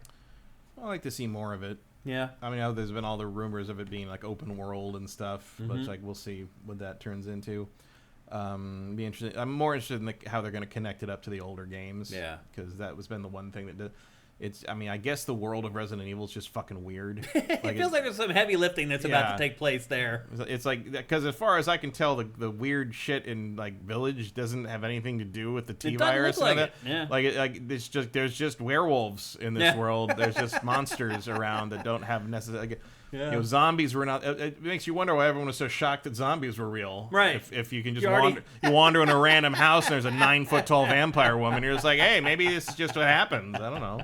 I like to see more of it. Yeah. I mean, there's been all the rumors of it being like open world and stuff, but like we'll see what that turns into. Be interested. I'm more interested in how they're going to connect it up to the older games. Yeah. Because that was been the one thing that I mean, I guess the world of Resident Evil is just fucking weird. It feels like there's some heavy lifting that's about to take place there. It's like, because as far as I can tell, the weird shit in like Village doesn't have anything to do with the T virus. Look like it. Yeah. There's just werewolves in this world. There's just monsters around that don't have necessarily. Zombies were not. It makes you wonder why everyone was so shocked that zombies were real. Right. If you can just wander in a random house and there's a 9-foot-tall vampire woman, you're just like, hey, maybe this is just what happens. I don't know.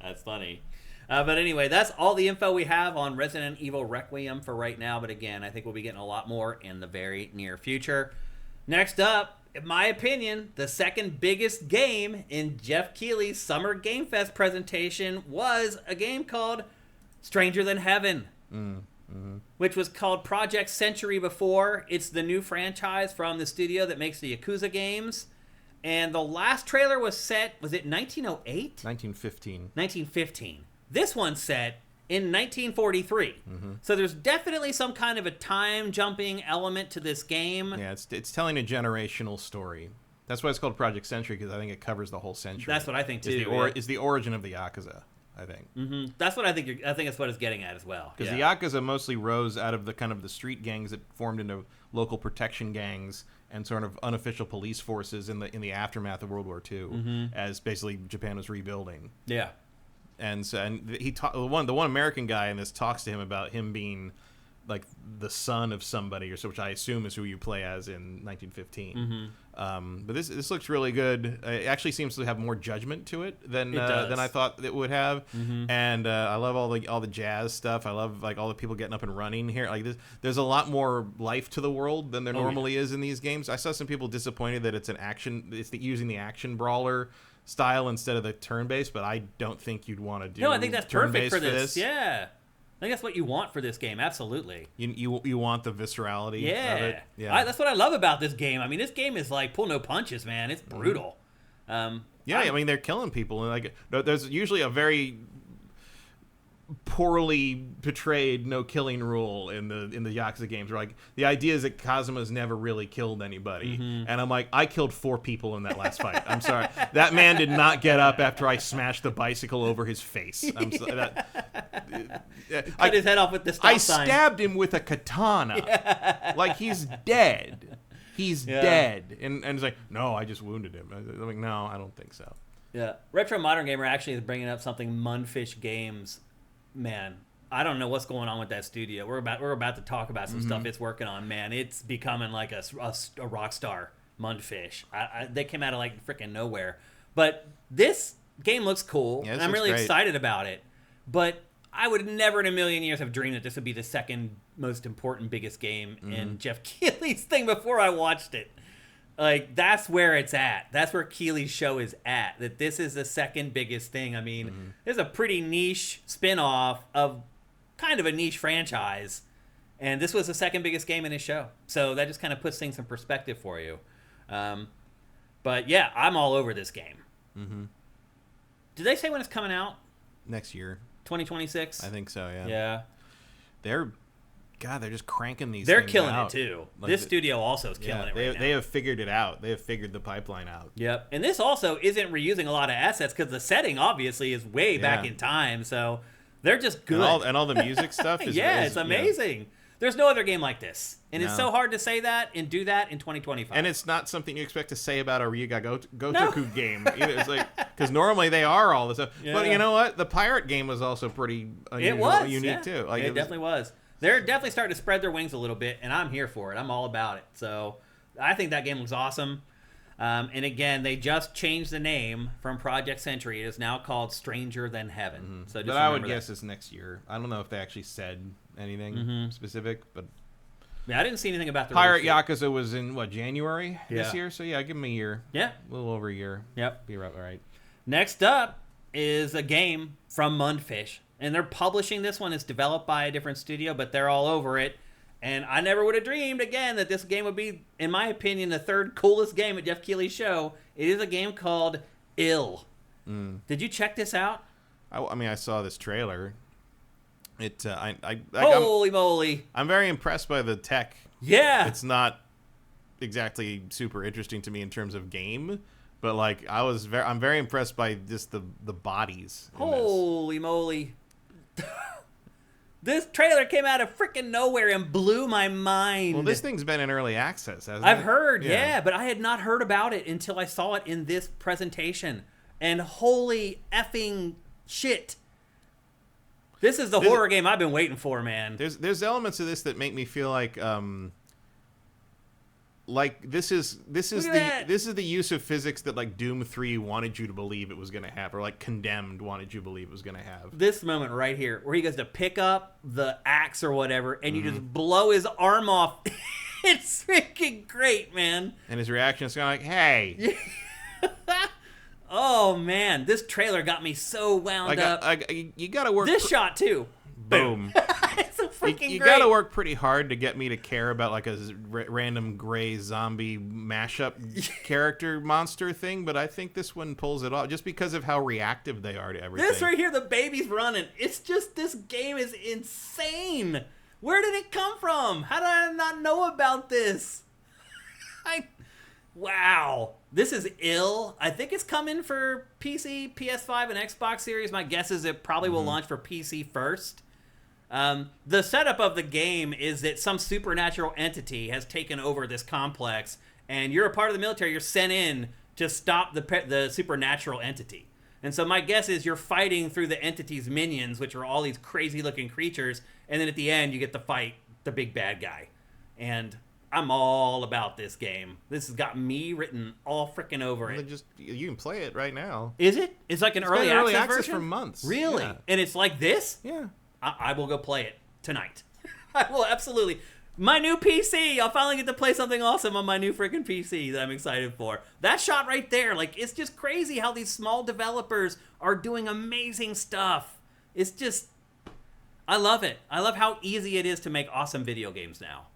That's funny. But anyway, that's all the info we have on Resident Evil Requiem for right now. But again, I think we'll be getting a lot more in the very near future. Next up, in my opinion, the second biggest game in Geoff Keighley's Summer Game Fest presentation was a game called Stranger Than Heaven, which was called Project Century before. It's the new franchise from the studio that makes the Yakuza games. And the last trailer was set, was it 1908? 1915. 1915. This one's set in 1943. So there's definitely some kind of a time-jumping element to this game. Yeah, it's telling a generational story. That's why it's called Project Century, because I think it covers the whole century. That's what I think, too. It's the origin of the Yakuza, I think. That's what I think. I think that's what it's getting at as well. Because the Yakuza mostly rose out of the kind of the street gangs that formed into local protection gangs and sort of unofficial police forces in the aftermath of World War II, as basically Japan was rebuilding. Yeah. And so, the one American guy in this talks to him about him being like the son of somebody, which I assume is who you play as in 1915. But this looks really good. It actually seems to have more judgment to it than I thought it would have. And I love all the jazz stuff. I love like all the people getting up and running here. Like there's a lot more life to the world than there normally is in these games. I saw some people disappointed that it's using the action brawler style instead of the turn-based, but I don't think you'd want to do. No, I think that's perfect for this. Yeah. I think that's what you want for this game, absolutely. You want the viscerality of it? Yeah. That's what I love about this game. I mean, this game is like pull no punches, man. It's brutal. I mean, they're killing people. And like, there's usually a very poorly portrayed no killing rule in the Yakuza games, where like the idea is that Kazuma's never really killed anybody, and I'm like, I killed 4 people in that last fight. I'm sorry, that man did not get up after I smashed the bicycle over his face. Cut his head off with the stop sign. I stabbed him with a katana, like he's dead. He's dead, and it's like, no, I just wounded him. I'm like, no, I don't think so. Yeah, Retro Modern Gamer actually is bringing up something Mundfish Games. Man, I don't know what's going on with that studio. We're about to talk about some stuff it's working on. Man, it's becoming like a rock star. Mundfish. They came out of like freaking nowhere. But this game looks cool, and I'm really excited about it. But I would never in a million years have dreamed that this would be the second most important, biggest game in Geoff Keighley's thing before I watched it. Like, that's where it's at. That's where Keighley's show is at. That this is the second biggest thing. I mean, there's a pretty niche spin-off of kind of a niche franchise. And this was the second biggest game in his show. So that just kind of puts things in perspective for you. But yeah, I'm all over this game. Mm-hmm. Did they say when it's coming out? Next year. 2026? I think so, yeah. Yeah. They're just cranking these They're things killing out. it, too. Like this studio also is killing it right now. They have figured it out. They have figured the pipeline out. Yep. And this also isn't reusing a lot of assets because the setting, obviously, is way back in time. So they're just good. And all the music stuff is... it's amazing. Yeah. There's no other game like this. And it's so hard to say that and do that in 2025. And it's not something you expect to say about a Ryuga Gotoku game. It's like, because normally they are all this stuff. Yeah. But you know what? The Pirate game was also pretty unique, too. Like, it definitely was. They're definitely starting to spread their wings a little bit, and I'm here for it. I'm all about it. So I think that game looks awesome. And again, they just changed the name from Project Century. It is now called Stranger Than Heaven. Mm-hmm. So but I would guess it's next year. I don't know if they actually said anything specific, but yeah, I didn't see anything about the Pirate Yakuza was in January this year. So yeah, give them a year. Yeah, a little over a year. Yep, be right. Next up is a game from Mundfish, and they're publishing this one. It's developed by a different studio, but they're all over it. And I never would have dreamed, again, that this game would be, in my opinion, the third coolest game at Geoff Keighley's show. It is a game called Ill. Did you check this out? I mean, I saw this trailer. Holy moly! I'm very impressed by the tech. Yeah, it's not exactly super interesting to me in terms of game, but like I'm very impressed by just the bodies. Holy moly! This trailer came out of freaking nowhere and blew my mind. Well, this thing's been in early access, hasn't it? I've heard, yeah, but I had not heard about it until I saw it in this presentation. And holy effing shit. This is the horror game I've been waiting for, man. There's elements of this that make me feel like this is the use of physics that like Doom 3 wanted you to believe it was going to have, or like Condemned wanted you to believe it was going to have. This moment right here, where he goes to pick up the axe or whatever, and you just blow his arm off. It's freaking great, man. And his reaction is kind of like, "Hey." Oh man, this trailer got me so wound up. You got to work. This shot too. Boom. It's so freaking you great. Got to work pretty hard to get me to care about like a random gray zombie mashup character monster thing, but I think this one pulls it off just because of how reactive they are to everything. This right here, the baby's running. It's just, this game is insane. Where did it come from? How did I not know about this? Wow. This is Ill. I think it's coming for PC, PS5, and Xbox Series. My guess is it probably will launch for PC first. The setup of the game is that some supernatural entity has taken over this complex, and you're a part of the military. You're sent in to stop the supernatural entity. And so my guess is you're fighting through the entity's minions, which are all these crazy-looking creatures, and then at the end you get to fight the big bad guy. And I'm all about this game. This has got me written all freaking over it. You can play it right now. Is it? It's like an early access version? For months. Really? Yeah. And it's like this? Yeah. I will go play it tonight. I will absolutely. My new PC. I'll finally get to play something awesome on my new freaking PC that I'm excited for. That shot right there, like, it's just crazy how these small developers are doing amazing stuff. It's just, I love it. I love how easy it is to make awesome video games now.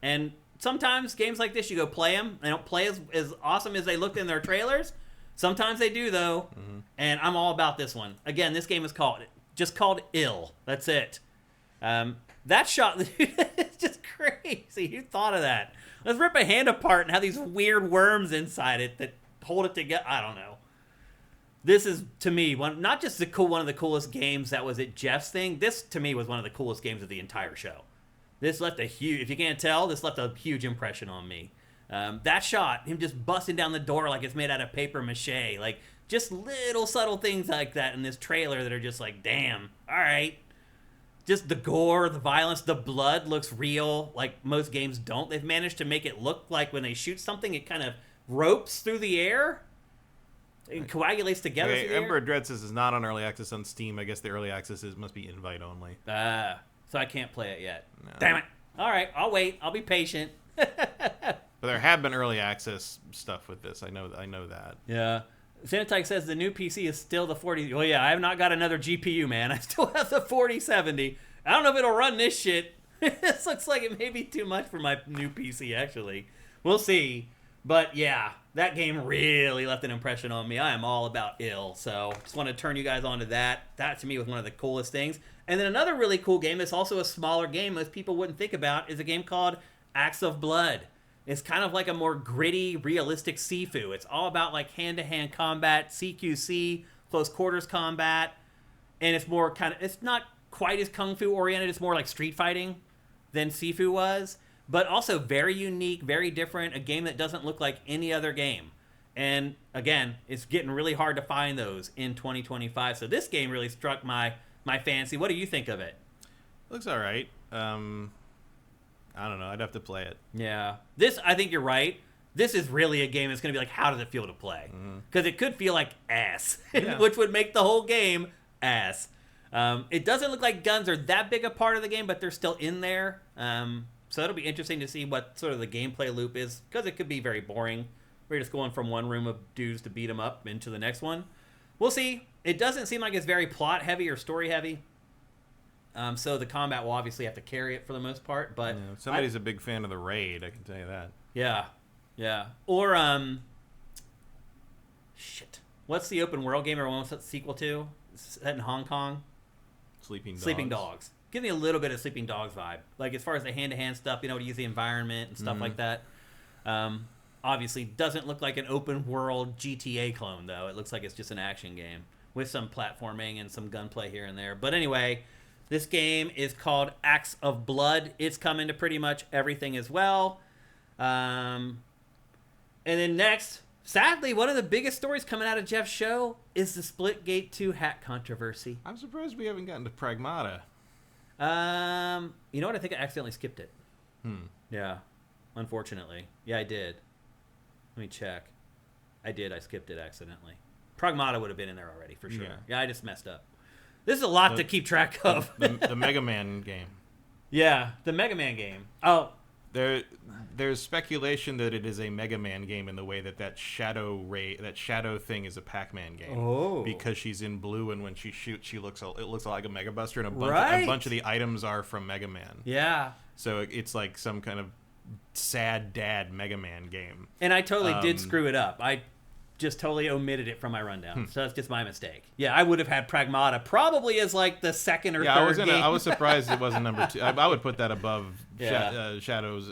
And sometimes games like this, you go play them. They don't play as awesome as they looked in their trailers. Sometimes they do, though. And I'm all about this one. Again, this game is called Ill. That's it. That shot, it's just crazy. Who thought of that? Let's rip a hand apart and have these weird worms inside it that hold it together. I don't know. This is, to me, not just one of the coolest games that was at Geoff's thing. This, to me, was one of the coolest games of the entire show. This left a huge, if you can't tell, this left a huge impression on me. That shot, him just busting down the door like it's made out of paper mache, like just little subtle things like that in this trailer that are just like, damn, all right. Just the gore, the violence, the blood looks real, like most games don't. They've managed to make it look like when they shoot something, it kind of ropes through the air and coagulates together. Okay, Ember Dread says is not on early access on Steam. I guess the early access must be invite only. So I can't play it yet. No. Damn it. All right, I'll wait. I'll be patient. But there have been early access stuff with this. I know that. Yeah. Xenotike says the new PC is still the 40. Well, yeah, I have not got another GPU, man. I still have the 4070. I don't know if it'll run this shit. This looks like it may be too much for my new PC, actually. We'll see. But yeah, that game really left an impression on me. I am all about ill, so just want to turn you guys on to that. That to me was one of the coolest things. And then another really cool game that's also a smaller game most people wouldn't think about is a game called Acts of Blood. It's kind of like a more gritty, realistic Sifu. It's all about like hand-to-hand combat, CQC, close quarters combat, and it's more it's not quite as kung fu oriented. It's more like street fighting than Sifu was, but also very unique, very different, a game that doesn't look like any other game. And again, it's getting really hard to find those in 2025. So this game really struck my fancy. What do you think of it? Looks all right. I don't know. I'd have to play it. Yeah. This, I think you're right. This is really a game that's going to be like, how does it feel to play? Because it could feel like ass, which would make the whole game ass. It doesn't look like guns are that big a part of the game, but they're still in there. So it'll be interesting to see what sort of the gameplay loop is, because it could be very boring. We're just going from one room of dudes to beat them up into the next one. We'll see. It doesn't seem like it's very plot heavy or story heavy. So the combat will obviously have to carry it for the most part. But somebody's a big fan of the raid, I can tell you that. Yeah. Or shit. What's the open world game everyone wants a sequel to? Set in Hong Kong. Sleeping Dogs. Give me a little bit of Sleeping Dogs vibe. Like as far as the hand-to-hand stuff, to use the environment and stuff like that. Obviously doesn't look like an open world GTA clone though. It looks like it's just an action game with some platforming and some gunplay here and there. But anyway, this game is called Acts of Blood. It's coming to pretty much everything as well. And then next, sadly, one of the biggest stories coming out of Geoff's show is the Splitgate 2 hack controversy. I'm surprised we haven't gotten to Pragmata. You know what? I think I accidentally skipped it. Yeah, unfortunately. Yeah, I did. Let me check. I did. I skipped it accidentally. Pragmata would have been in there already, for sure. Yeah, I just messed up. This is a lot to keep track of. The Mega Man game. Yeah, the Mega Man game. Oh. There's speculation that it is a Mega Man game in the way that shadow thing is a Pac-Man game. Oh. Because she's in blue, and when she shoots, it looks like a Mega Buster, and a bunch of the items are from Mega Man. Yeah. So it's like some kind of sad dad Mega Man game. And I totally did screw it up. I just totally omitted it from my rundown. So that's just my mistake. Yeah, I would have had Pragmata probably as like the second or third game. I was surprised it wasn't number 2. I would put that above Shadows,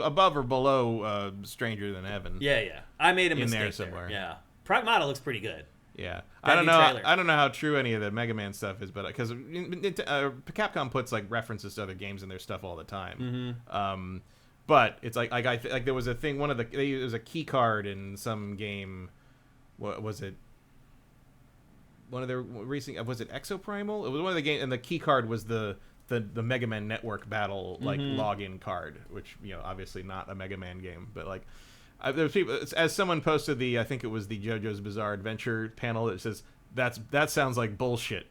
above or below Stranger Than Heaven. Yeah. I made a mistake in there somewhere. Yeah. Pragmata looks pretty good. Yeah. I don't know how true any of the Mega Man stuff is, but because Capcom puts like references to other games in their stuff all the time. But it's like there was a thing. There was a key card in some game. What was it? One of their recent, was it Exoprimal? It was one of the games, and the key card was the Mega Man Network battle login card, which obviously not a Mega Man game, but like there's people, as someone posted I think it was the JoJo's Bizarre Adventure panel that says that sounds like bullshit.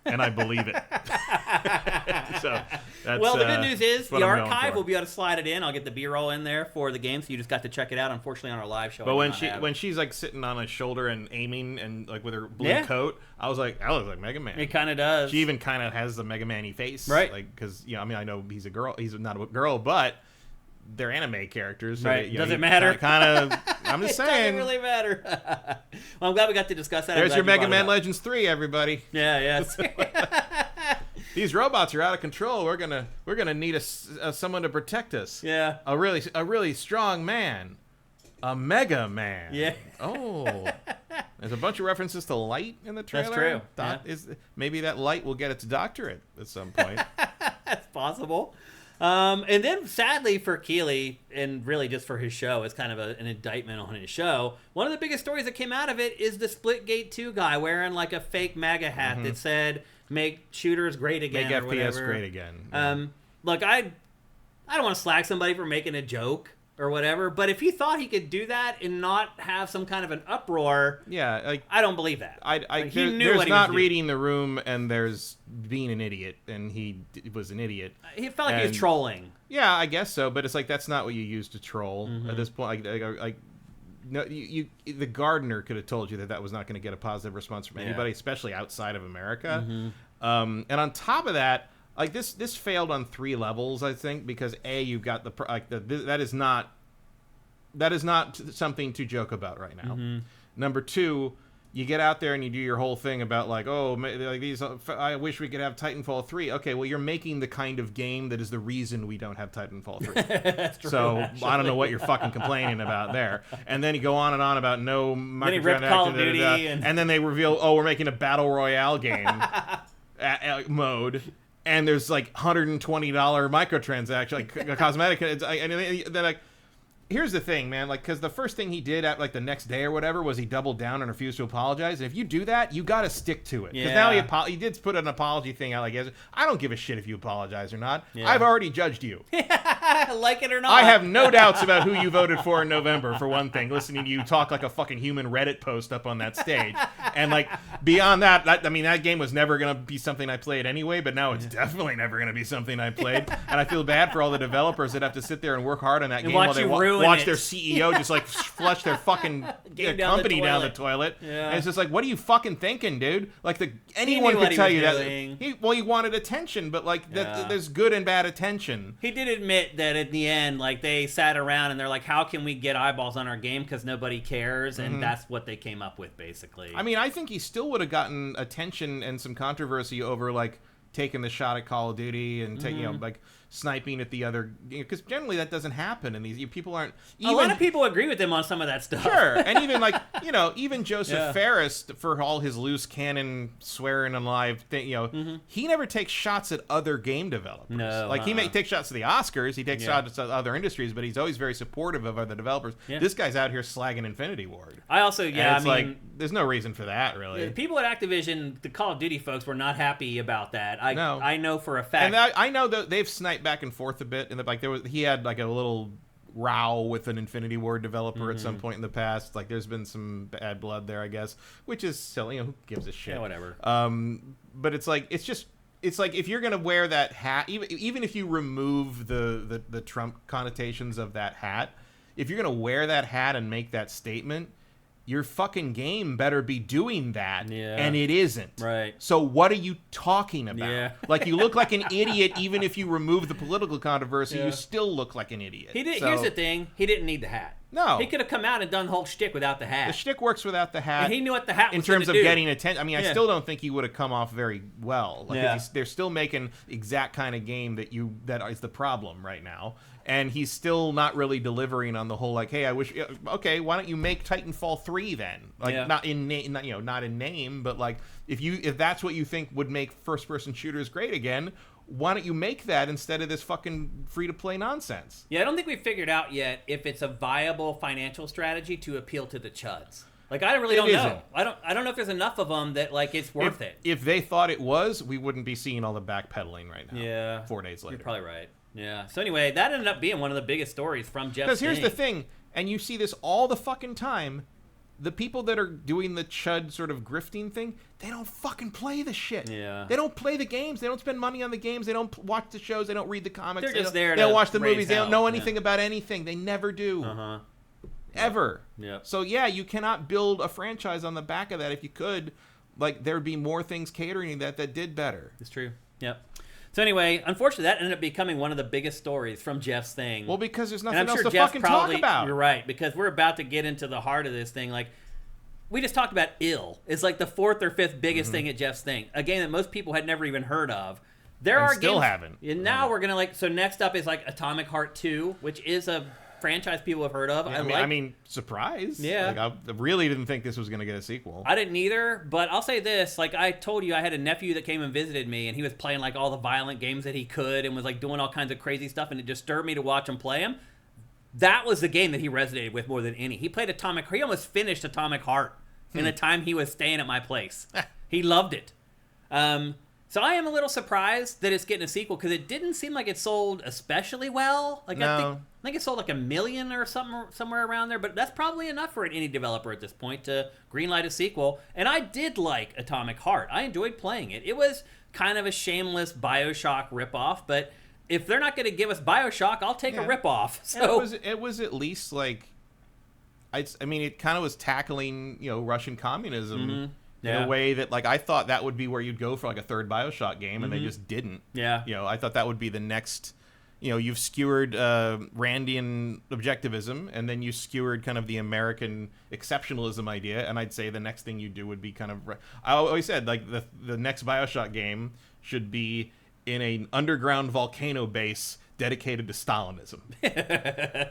And I believe it. So that's, well, the good news is the archive will be able to slide it in. I'll get the B-roll in there for the game, so you just got to check it out. Unfortunately, on our live show. But when she's like sitting on a shoulder and aiming and like with her blue coat, I was like, that looks like Mega Man. It kind of does. She even kind of has the Mega Man-y face, right? Like because I know he's a girl. He's not a girl, but they're anime characters, so right? Does it matter? Kind of. I'm just saying. It doesn't really matter. Well, I'm glad we got to discuss that. There's your Mega Man Legends 3, everybody. Yeah. These robots are out of control. We're gonna need someone to protect us. Yeah. A really strong man. A Mega Man. Yeah. Oh. There's a bunch of references to light in the trailer. That's true. Maybe that light will get its doctorate at some point. That's possible. And then, sadly for Keighley, and really just for his show, it's kind of an indictment on his show. One of the biggest stories that came out of it is the Splitgate 2 guy wearing like a fake MAGA hat that said, make shooters great again. Make or FPS whatever. great again. Look, I don't want to slag somebody for making a joke or whatever, but if he thought he could do that and not have some kind of an uproar, I don't believe that. He knew there's not reading the room, and there's being an idiot, and he was an idiot. He felt like he was trolling. Yeah, I guess so, but it's like that's not what you use to troll at this point. No, the gardener could have told you that was not going to get a positive response from anybody, especially outside of America. And on top of that, like this failed on 3 levels, I think, because you've got that is not that is not something to joke about right now. Number two, you get out there and you do your whole thing about like, oh, like these. I wish we could have Titanfall 3. Okay, well, you're making the kind of game that is the reason we don't have Titanfall 3. That's true, so actually. I don't know what you're fucking complaining about there. And then you go on and on about no microtransactions. Call of Duty and then they reveal, oh, we're making a battle royale game mode. And there's like $120 microtransaction, like cosmetic. And they're like, here's the thing, man. Like, because the first thing he did at like the next day or whatever was he doubled down and refused to apologize. And if you do that, you got to stick to it. Because now he did put an apology thing out. Like, I don't give a shit if you apologize or not. Yeah. I've already judged you. Like it or not. I have no doubts about who you voted for in November, for one thing. Listening to you talk like a fucking human Reddit post up on that stage. And like beyond that, that game was never going to be something I played anyway, but now it's definitely never going to be something I played. And I feel bad for all the developers that have to sit there and work hard on that game while they watch their CEO just like flush their fucking company down the toilet. Yeah. And it's just like, what are you fucking thinking, dude? Like anyone could tell you that. He wanted attention, but like there's good and bad attention. He did admit that at the end, like they sat around and they're like, how can we get eyeballs on our game because nobody cares? And that's what they came up with, basically. I mean, I think he still would have gotten attention and some controversy over like taking the shot at Call of Duty and taking, like sniping at the other, because generally that doesn't happen, and these people aren't. A lot of people agree with him on some of that stuff. Sure, and even like even Joseph Ferris, for all his loose cannon swearing on live thing, he never takes shots at other game developers. No, like he may take shots at the Oscars, he takes shots at other industries, but he's always very supportive of other developers. Yeah. This guy's out here slagging Infinity Ward. I also, like there's no reason for that, really. People at Activision, the Call of Duty folks, were not happy about that. I know for a fact, and I know that they've sniped back and forth a bit, and like he had like a little row with an Infinity Ward developer at some point in the past. Like there's been some bad blood there, I guess, which is silly. Who gives a shit? Yeah, whatever. But it's like if you're gonna wear that hat, even if you remove the Trump connotations of that hat, if you're gonna wear that hat and make that statement, your fucking game better be doing that, and it isn't. Right. So what are you talking about? Yeah. Like, you look like an idiot even if you remove the political controversy, you still look like an idiot. Here's the thing. He didn't need the hat. No. He could have come out and done the whole shtick without the hat. The shtick works without the hat. And he knew what the hat was in terms of do. getting attention. I mean, I still don't think he would have come off very well. Like, they're still making exact kind of game that is the problem right now. And he's still not really delivering on the whole, like, hey, I wish, okay, why don't you make Titanfall 3 then? Like, not in name, but like, if that's what you think would make first-person shooters great again, why don't you make that instead of this fucking free-to-play nonsense? Yeah, I don't think we've figured out yet if it's a viable financial strategy to appeal to the chuds. Like, I really don't know. I don't know if there's enough of them that, like, it's worth it. If they thought it was, we wouldn't be seeing all the backpedaling right now. Yeah. 4 days later. You're probably right. Yeah. So anyway, that ended up being one of the biggest stories from Geoff. Because here's the thing, and you see this all the fucking time, the people that are doing the chud sort of grifting thing, they don't fucking play the shit. Yeah. They don't play the games. They don't spend money on the games. They don't watch the shows. They don't read the comics. They're just there They don't watch the raise movies. They hell. don't know anything about anything. They never do. Uh-huh. Ever. Yeah. So yeah, you cannot build a franchise on the back of that. If you could, like, there'd be more things catering that did better. It's true. Yep. So anyway, unfortunately, that ended up becoming one of the biggest stories from Geoff's thing. Well, because there's and nothing I'm else sure to Geoff fucking probably, talk about. You're right, because we're about to get into the heart of this thing. Like, we just talked about Ill. It's like the 4th or 5th biggest thing at Geoff's thing. A game that most people had never even heard of. There are still games, haven't. And now we're gonna so next up is like Atomic Heart 2, which is a franchise people have heard of. Yeah, I mean, surprise. Yeah. Like, I really didn't think this was going to get a sequel. I didn't either, but I'll say this. Like, I told you, I had a nephew that came and visited me, and he was playing, like, all the violent games that he could and was, like, doing all kinds of crazy stuff, and it disturbed me to watch him play them. That was the game that he resonated with more than any. He played he almost finished Atomic Heart in the time he was staying at my place. He loved it. So I am a little surprised that it's getting a sequel, because it didn't seem like it sold especially well. Like, no. I think it sold like 1 million or something, somewhere around there, but that's probably enough for an indie developer at this point to greenlight a sequel. And I did like Atomic Heart. I enjoyed playing it. It was kind of a shameless BioShock ripoff, but if they're not going to give us BioShock, I'll take a ripoff. So it was at least like, I mean, it kind of was tackling Russian communism. In a way that, like, I thought that would be where you'd go for, like, a third BioShock game, and they just didn't. Yeah. I thought that would be the next, you've skewered Randian objectivism, and then you skewered kind of the American exceptionalism idea. And I'd say the next thing you do would be kind of, I always said, like, the next BioShock game should be in an underground volcano base dedicated to Stalinism.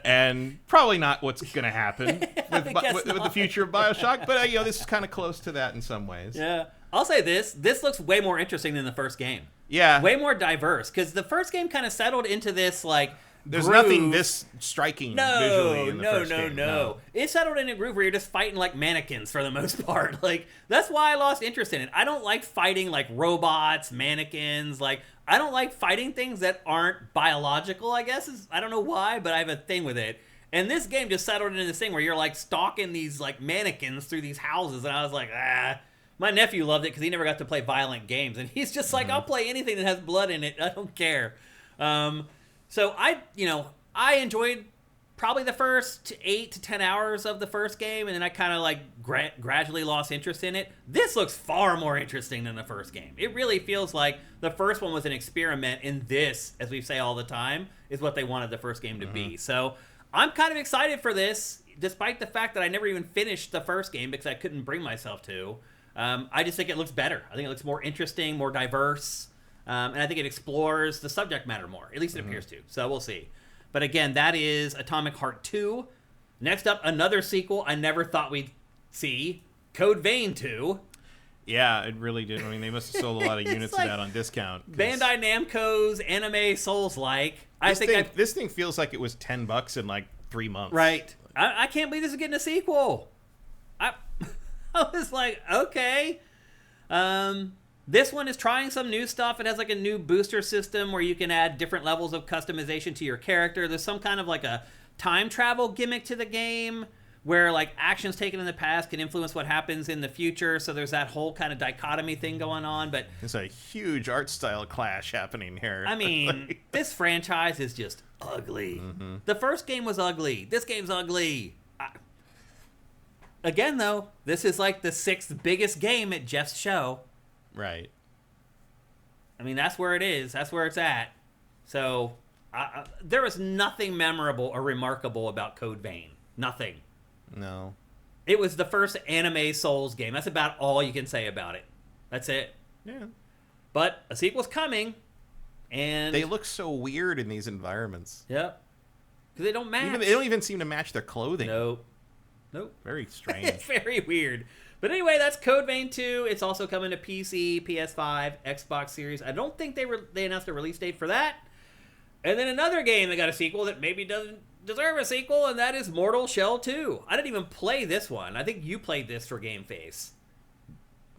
And probably not what's going to happen with the future of BioShock, but this is kind of close to that in some ways. Yeah. I'll say this looks way more interesting than the first game. Yeah. Way more diverse, because the first game kind of settled into this, like, there's groove. nothing this striking visually in the first game. No. It settled in a groove where you're just fighting like mannequins for the most part. Like, that's why I lost interest in it. I don't like fighting like robots, mannequins. Like, I don't like fighting things that aren't biological, I guess. I don't know why, but I have a thing with it. And this game just settled into this thing where you're like stalking these like mannequins through these houses, and I was like, My nephew loved it because he never got to play violent games, and he's just like, I'll play anything that has blood in it. I don't care. So I enjoyed probably the first 8 to 10 hours of the first game, and then I kind of like gradually lost interest in it. This looks far more interesting than the first game. It really feels like the first one was an experiment, and this, as we say all the time, is what they wanted the first game to be. So I'm kind of excited for this, despite the fact that I never even finished the first game because I couldn't bring myself to. I just think it looks better. I think it looks more interesting, more diverse, and I think it explores the subject matter more. At least it appears to. So we'll see. But again, that is Atomic Heart 2. Next up, another sequel I never thought we'd see, Code Vein 2. Yeah, it really did. I mean, they must have sold a lot of units of that on discount. Bandai Namco's anime Souls-like. This thing feels like it was $10 in like 3 months. Right. I can't believe this is getting a sequel. I was like, okay. This one is trying some new stuff. It has like a new booster system where you can add different levels of customization to your character. There's some kind of like a time travel gimmick to the game where like actions taken in the past can influence what happens in the future. So there's that whole kind of dichotomy thing going on. But there's a huge art style clash happening here. I mean, this franchise is just ugly. The first game was ugly. This game's ugly. Again, though, this is like the 6th biggest game at Geoff's show. Right. I mean, that's where it is. That's where it's at. So, there was nothing memorable or remarkable about Code Vein. Nothing. No. It was the first anime Souls game. That's about all you can say about it. That's it. Yeah. But a sequel's coming, and they look so weird in these environments. Yep. Because they don't match. They don't even seem to match their clothing. Nope. Very strange. It's very weird. But anyway, that's Code Vein 2. It's also coming to PC, PS5, Xbox Series. I don't think they announced a release date for that. And then another game that got a sequel that maybe doesn't deserve a sequel, and that is Mortal Shell 2. I didn't even play this one. I think you played this for GameFace.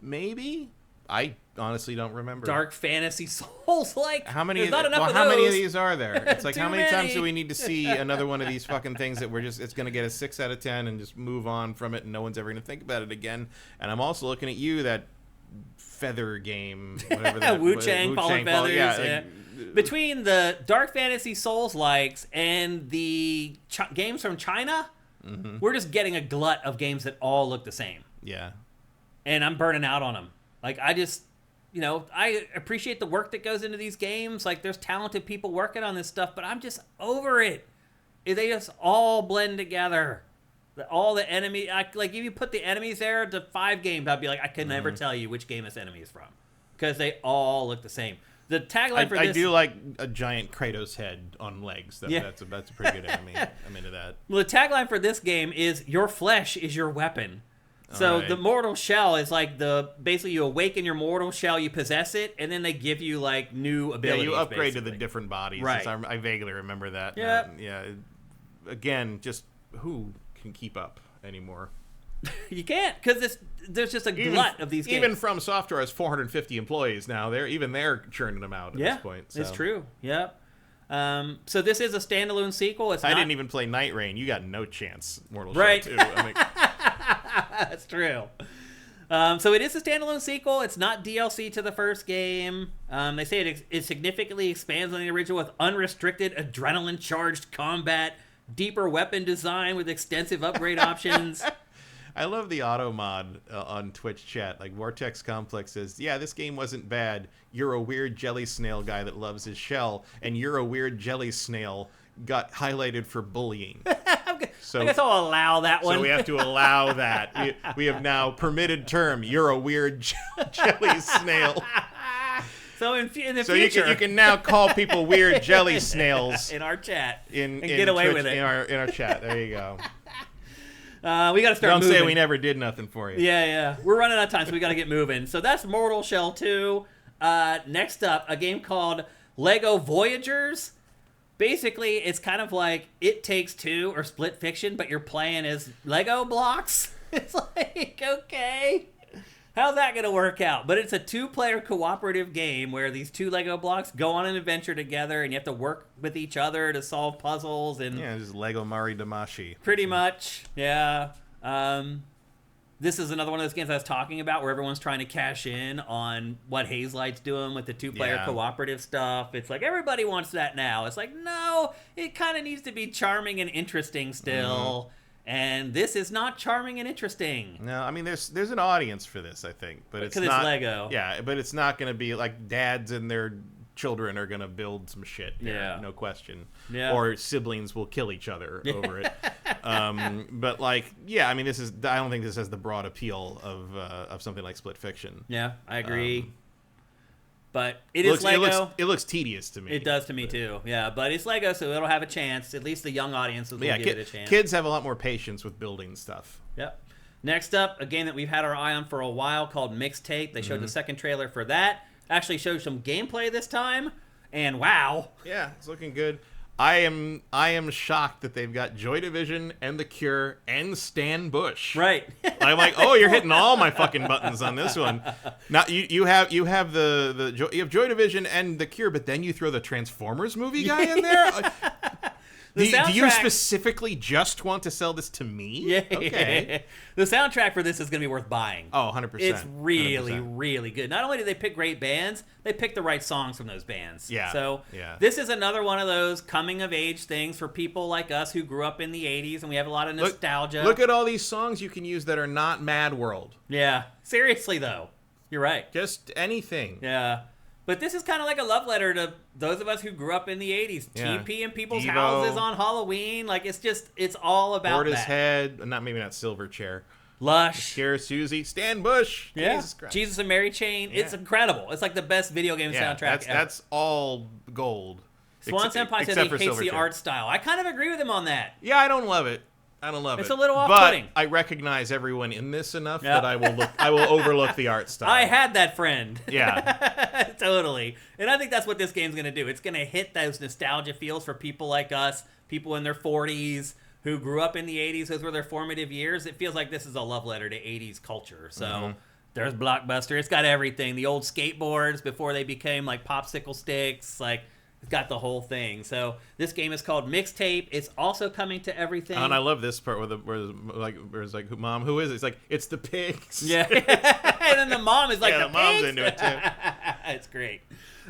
Maybe? I honestly don't remember. Dark fantasy Souls like. How many? There's not enough of how those. many of these are there? It's like Too how many many. times do we need to see another one of these fucking things that it's going to get a 6 out of 10 and just move on from it, and no one's ever going to think about it again. And I'm also looking at you, that feather game, whatever that Wu-Chang, Fallen Feathers. Yeah. Between the Dark Fantasy Souls likes and the games from China, we're just getting a glut of games that all look the same. Yeah. And I'm burning out on them. Like, I just, I appreciate the work that goes into these games. Like, there's talented people working on this stuff, but I'm just over it. They just all blend together. All the enemy, like, if you put the enemies there to 5 games, I'd be like, I could never tell you which game this enemy is from. Because they all look the same. The tagline for this... I do like a giant Kratos head on legs. That's a pretty good enemy. I'm into that. Well, the tagline for this game is, your flesh is your weapon. So the mortal shell is like basically you awaken your mortal shell, you possess it, and then they give you like new abilities. Yeah, you upgrade basically to the different bodies. Right. I vaguely remember that. Yep. Yeah. Again, just who can keep up anymore? You can't, because there's just a glut of these games. Even From Software has 450 employees now. They're churning them out at this point. So. It's true. Yep. So this is a standalone sequel. I didn't even play Night Rain. You got no chance, Mortal Shell 2. I mean, that's true. So it is a standalone sequel. It's not DLC to the first game. They say it significantly expands on the original with unrestricted adrenaline-charged combat, deeper weapon design with extensive upgrade options. I love the auto mod on Twitch chat. Like Vortex Complex says, yeah, this game wasn't bad. You're a weird jelly snail guy that loves his shell, and you're a weird jelly snail got highlighted for bullying. So I guess I'll allow that one. So we have to allow that. We have now permitted term. You're a weird jelly snail. So in the so future, you can now call people weird jelly snails in our chat and get away Twitch, with it in our chat. There you go. We got to start Don't moving. say we never did nothing for you. Yeah. We're running out of time, so we got to get moving. So that's Mortal Shell 2. Next up, a game called Lego Voyagers. Basically, it's kind of like It Takes Two or Split Fiction, but you're playing as Lego blocks. It's like, okay, how's that going to work out? But it's a 2-player cooperative game where these 2 Lego blocks go on an adventure together, and you have to work with each other to solve puzzles. And yeah, just Lego Mari Damashi. pretty much, yeah. This is another one of those games I was talking about where everyone's trying to cash in on what Hazelight's doing with the 2-player cooperative stuff. It's like, everybody wants that now. It's like, no, it kind of needs to be charming and interesting still. And this is not charming and interesting. No, I mean, there's an audience for this, I think. But it's not. Because it's Lego. Yeah, but it's not going to be like dads and their children are going to build some shit. Yeah. No question. Yeah. Or siblings will kill each other over it. But like, yeah, I mean, I don't think this has the broad appeal of something like Split Fiction. Yeah, I agree. But it is Lego. It looks tedious to me. It does to me too. Yeah, but it's Lego, so it'll have a chance. At least the young audience will give it a chance. Kids have a lot more patience with building stuff. Yep. Next up, a game that we've had our eye on for a while called Mixtape. They showed the second trailer for that. Actually showed some gameplay this time, and wow. Yeah, it's looking good. I am shocked that they've got Joy Division and The Cure and Stan Bush. Right. I'm like, oh, you're hitting all my fucking buttons on this one. Now you have you have Joy Division and The Cure, but then you throw the Transformers movie guy in there. Do you specifically just want to sell this to me? Yeah. Okay. The soundtrack for this is going to be worth buying. Oh, 100%. It's really, 100%. really good. Not only do they pick great bands, they pick the right songs from those bands. Yeah. So yeah. This is another one of those coming-of-age things for people like us who grew up in the 80s, and we have a lot of nostalgia. Look at all these songs you can use that are not Mad World. Yeah. Seriously, though. You're right. Just anything. Yeah. But this is kind of like a love letter to those of us who grew up in the 80s. Yeah. TP in people's Devo. houses on Halloween. Like, it's all about that. Portishead, maybe not Silverchair. Lush. Scare Susie, Stan Bush. Yeah. Jesus Christ. Jesus and Mary Chain. Yeah. It's incredible. It's like the best video game soundtrack ever. That's all gold. Swan Senpai said he hates the art style. I kind of agree with him on that. Yeah, I don't love it. It's a little off-putting. But I recognize everyone in this enough that I will overlook the art style. I had that friend. Yeah. Totally. And I think that's what this game's going to do. It's going to hit those nostalgia feels for people like us, people in their 40s who grew up in the 80s. Those were their formative years. It feels like this is a love letter to 80s culture. So there's Blockbuster. It's got everything. The old skateboards before they became like popsicle sticks. Like, it's got the whole thing. So this game is called Mixtape. It's also coming to everything. And I love this part where it's like, Mom, who is it? It's like, it's the pigs. Yeah. And then the mom is like, the mom's into it too. It's great.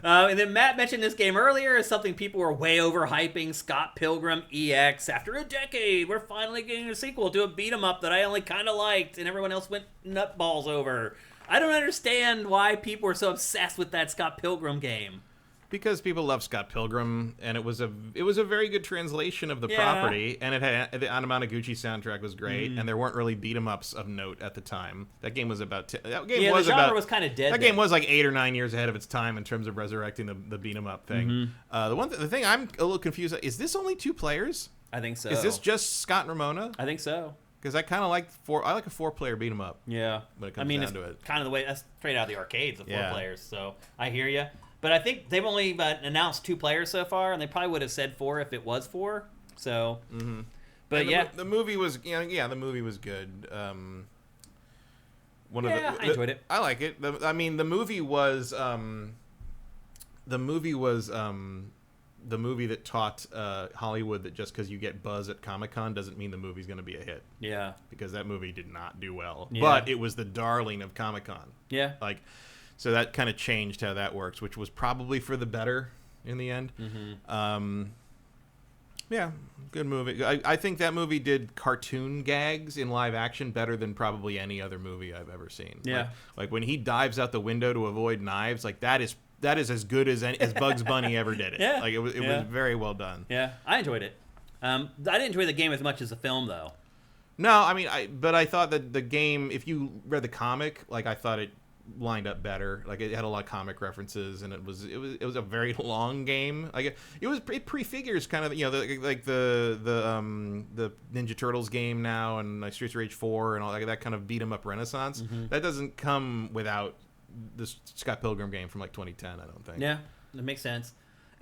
And then Matt mentioned this game earlier as something people were way overhyping. Scott Pilgrim EX. After a decade, we're finally getting a sequel to a beat 'em up that I only kind of liked, and everyone else went nutballs over. I don't understand why people were so obsessed with that Scott Pilgrim game. Because people love Scott Pilgrim, and it was a very good translation of the property, and it had the Anamanaguchi soundtrack was great, and there weren't really beat 'em ups of note at the time. That game was about the genre was kind of dead. That game was like 8 or 9 years ahead of its time in terms of resurrecting the beat 'em up thing. The thing I'm a little confused is this only 2 players? I think so. Is this just Scott and Ramona? I think so. Because I kind of like I like a 4-player beat 'em up. Yeah, when it comes down to it, it's kind of the way that's straight out of the arcades of 4 players. So I hear you. But I think they've only announced 2 players so far, and they probably would have said 4 if it was 4. So, but the movie was the movie was good. I enjoyed it. I like it. The movie was the movie that taught Hollywood that just because you get buzz at Comic-Con doesn't mean the movie's going to be a hit. Yeah, because that movie did not do well, yeah. but it was the darling of Comic-Con. Yeah, so that kind of changed how that works, which was probably for the better in the end. Yeah, good movie. I think that movie did cartoon gags in live action better than probably any other movie I've ever seen. Yeah. Like when he dives out the window to avoid knives, like that is as good as Bugs Bunny ever did it. Yeah. Like it was very well done. Yeah, I enjoyed it. I didn't enjoy the game as much as the film, though. No, I mean, but I thought that the game, if you read the comic, like I thought it lined up better. Like it had a lot of comic references, and it was a very long game. Like it prefigures kind of the Ninja Turtles game now, and like Streets of Rage 4 and all that kind of beat 'em up renaissance. Mm-hmm. That doesn't come without the Scott Pilgrim game from like 2010. I don't think. Yeah, that makes sense.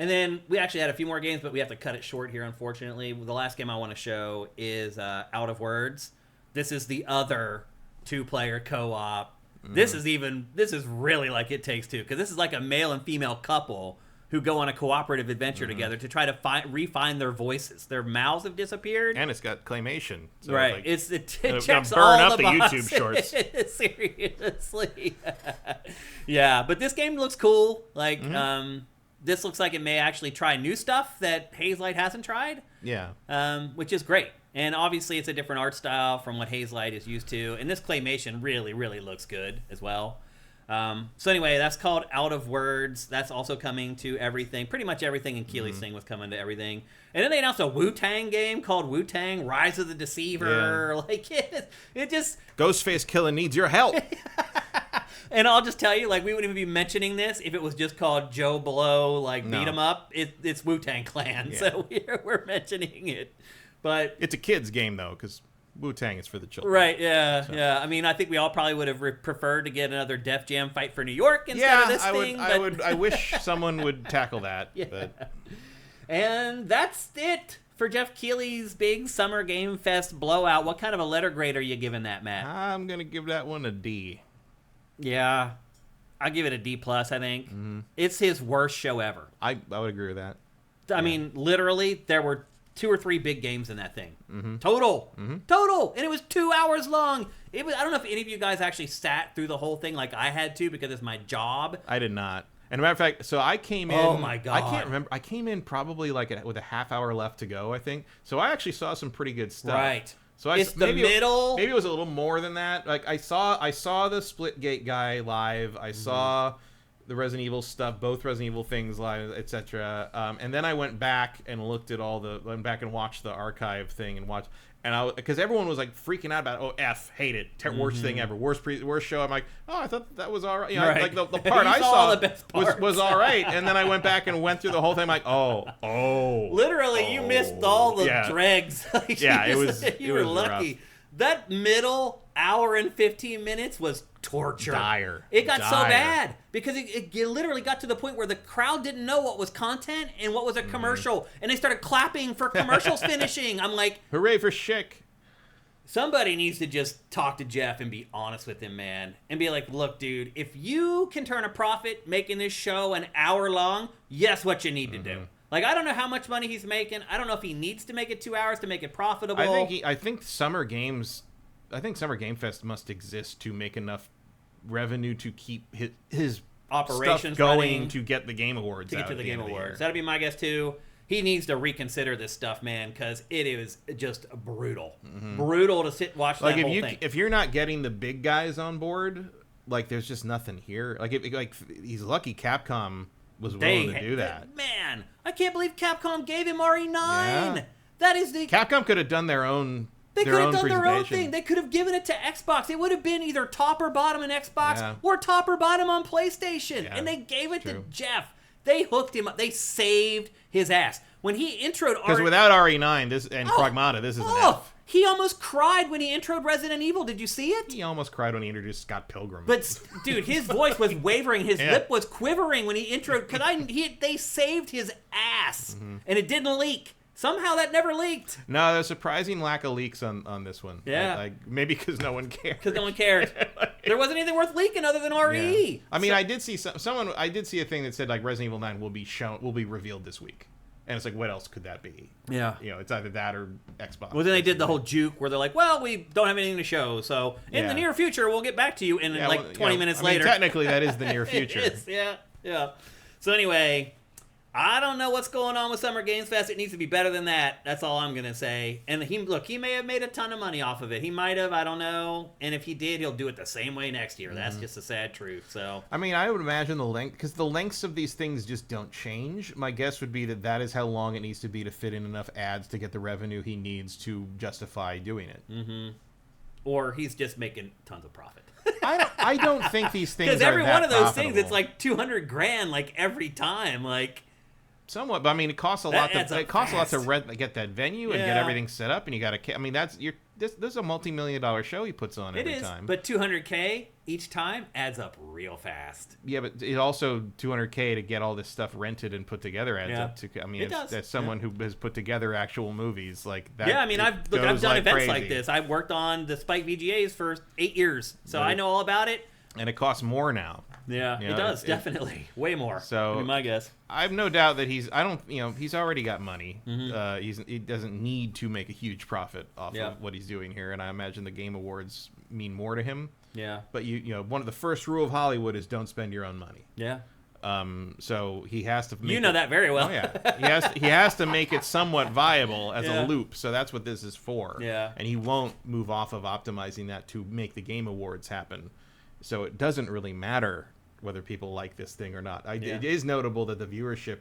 And then we actually had a few more games, but we have to cut it short here, unfortunately. The last game I want to show is Out of Words. This is the other 2-player co-op. This is really like It Takes Two, because this is like a male and female couple who go on a cooperative adventure together to try to refine their voices. Their mouths have disappeared, and it's got claymation. So right? Like, it checks burn all up the the boxes. YouTube shorts. Seriously, yeah. But this game looks cool. Like, this looks like it may actually try new stuff that Hazelight hasn't tried. Yeah. Which is great. And obviously it's a different art style from what Hazelight is used to. And this claymation really, really looks good as well. So anyway, that's called Out of Words. That's also coming to everything. Pretty much everything in Keighley's thing was coming to everything. And then they announced a Wu-Tang game called Wu-Tang Rise of the Deceiver. Yeah. Like, it just... Ghostface Killer needs your help. And I'll just tell you, like, we wouldn't even be mentioning this if it was just called Joe Blow, like, Beat 'em Up. It's Wu-Tang Clan, so we're mentioning it. But it's a kid's game, though, because Wu-Tang is for the children. Right, yeah, so. Yeah. I mean, I think we all probably would have preferred to get another Def Jam Fight for New York instead of this thing. I wish someone would tackle that. Yeah. But... And that's it for Geoff Keighley's big Summer Game Fest blowout. What kind of a letter grade are you giving that, Matt? I'm going to give that one a D. Yeah, I'll give it a D+, I think. Mm-hmm. It's his worst show ever. I would agree with that. I mean, literally, there were 2 or 3 big games in that thing. Mm-hmm. Total. And it was 2 hours long. I don't know if any of you guys actually sat through the whole thing like I had to because it's my job. I did not. And a matter of fact, so I came in. Oh my God. I can't remember. I came in probably with a half hour left to go, I think. So I actually saw some pretty good stuff. Right. So it's the middle. Maybe it was a little more than that. Like I saw the Splitgate guy live. I saw the Resident Evil stuff, both Resident Evil things live, etc. And then I went back and watched the archive thing because everyone was like freaking out about hate it, worst thing ever, worst show. I'm like, I thought that was all right. You know, right. Like the part I saw was all right, and then I went back and went through the whole thing. I'm like, literally, you missed all the dregs. You were lucky. Rough. That middle hour and 15 minutes was torture. Dire. It got so bad because it literally got to the point where the crowd didn't know what was content and what was a commercial, and they started clapping for commercials finishing. I'm like, hooray for Schick. Somebody needs to just talk to Geoff and be honest with him, man. And be like, look, dude, if you can turn a profit making this show an hour long, yes, what you need to do. Like, I don't know how much money he's making. I don't know if he needs to make it 2 hours to make it profitable. I think Summer Game Fest must exist to make enough revenue to keep his operations stuff going running, to get the Game Awards. To get to the Game Awards. That'd be my guess, too. He needs to reconsider this stuff, man, because it is just brutal. Brutal to watch that whole thing. If you're not getting the big guys on board, like, there's just nothing here. Like, he's lucky Capcom was willing to do that. Man, I can't believe Capcom gave him RE9. Yeah. That is Capcom could have done their own. They could have done their own thing. They could have given it to Xbox. It would have been either top or bottom in Xbox or top or bottom on PlayStation. Yeah, and they gave it to Geoff. They hooked him up. They saved his ass. When he introed because without RE9 Pragmata, this is an F. He almost cried when he introed Resident Evil. Did you see it? He almost cried when he introduced Scott Pilgrim. But, dude, his voice was wavering. His lip was quivering when he introed. Because they saved his ass. And it didn't leak. Somehow that never leaked. No, there's a surprising lack of leaks on this one. Yeah. Maybe because no one cared. Because no one cared. There wasn't anything worth leaking other than RE. Yeah. I mean, I did see I did see a thing that said, like, Resident Evil 9 will be revealed this week. And it's like, what else could that be? Yeah. You know, it's either that or Xbox. Well, then they did the whole juke where they're like, well, we don't have anything to show, so in the near future, we'll get back to you. And 20 minutes later. Technically, that is the near future. Yeah. So anyway, I don't know what's going on with Summer Games Fest. It needs to be better than that. That's all I'm gonna say. And he may have made a ton of money off of it. He might have. I don't know. And if he did, he'll do it the same way next year. That's just a sad truth. So I mean, I would imagine the length, because the lengths of these things just don't change. My guess would be that is how long it needs to be to fit in enough ads to get the revenue he needs to justify doing it. Mm-hmm. Or he's just making tons of profit. I don't think these things are because every that one of those profitable. things, it's like $200,000, like every time, like. Somewhat, but I mean, it costs a lot. To get that venue and get Yeah. everything set up, and you got to. I mean, this is a multi-million-dollar show he puts on every time. But $200K each time adds up real fast. Yeah, but it also $200K to get all this stuff rented and put together adds Yeah. up to. I mean, It does. as someone who has put together actual movies like that. Yeah, I mean, I've done goes like events crazy. like this. I've worked on the Spike VGAs for 8 years, so I know all about it. And it costs more now. Yeah, You know, it does, definitely. Way more. So- would be my guess. I have no doubt that he's already got money. Mm-hmm. He doesn't need to make a huge profit off Yeah. of what he's doing here, and I imagine the Game Awards mean more to him. Yeah. But one of the first rule of Hollywood is don't spend your own money. Yeah. So he has to. Make You know that very well. Oh yeah, he has to make it somewhat viable as Yeah. a loop. So that's what this is for. Yeah. And he won't move off of optimizing that to make the Game Awards happen. So it doesn't really matter whether people like this thing or not. It is notable that the viewership,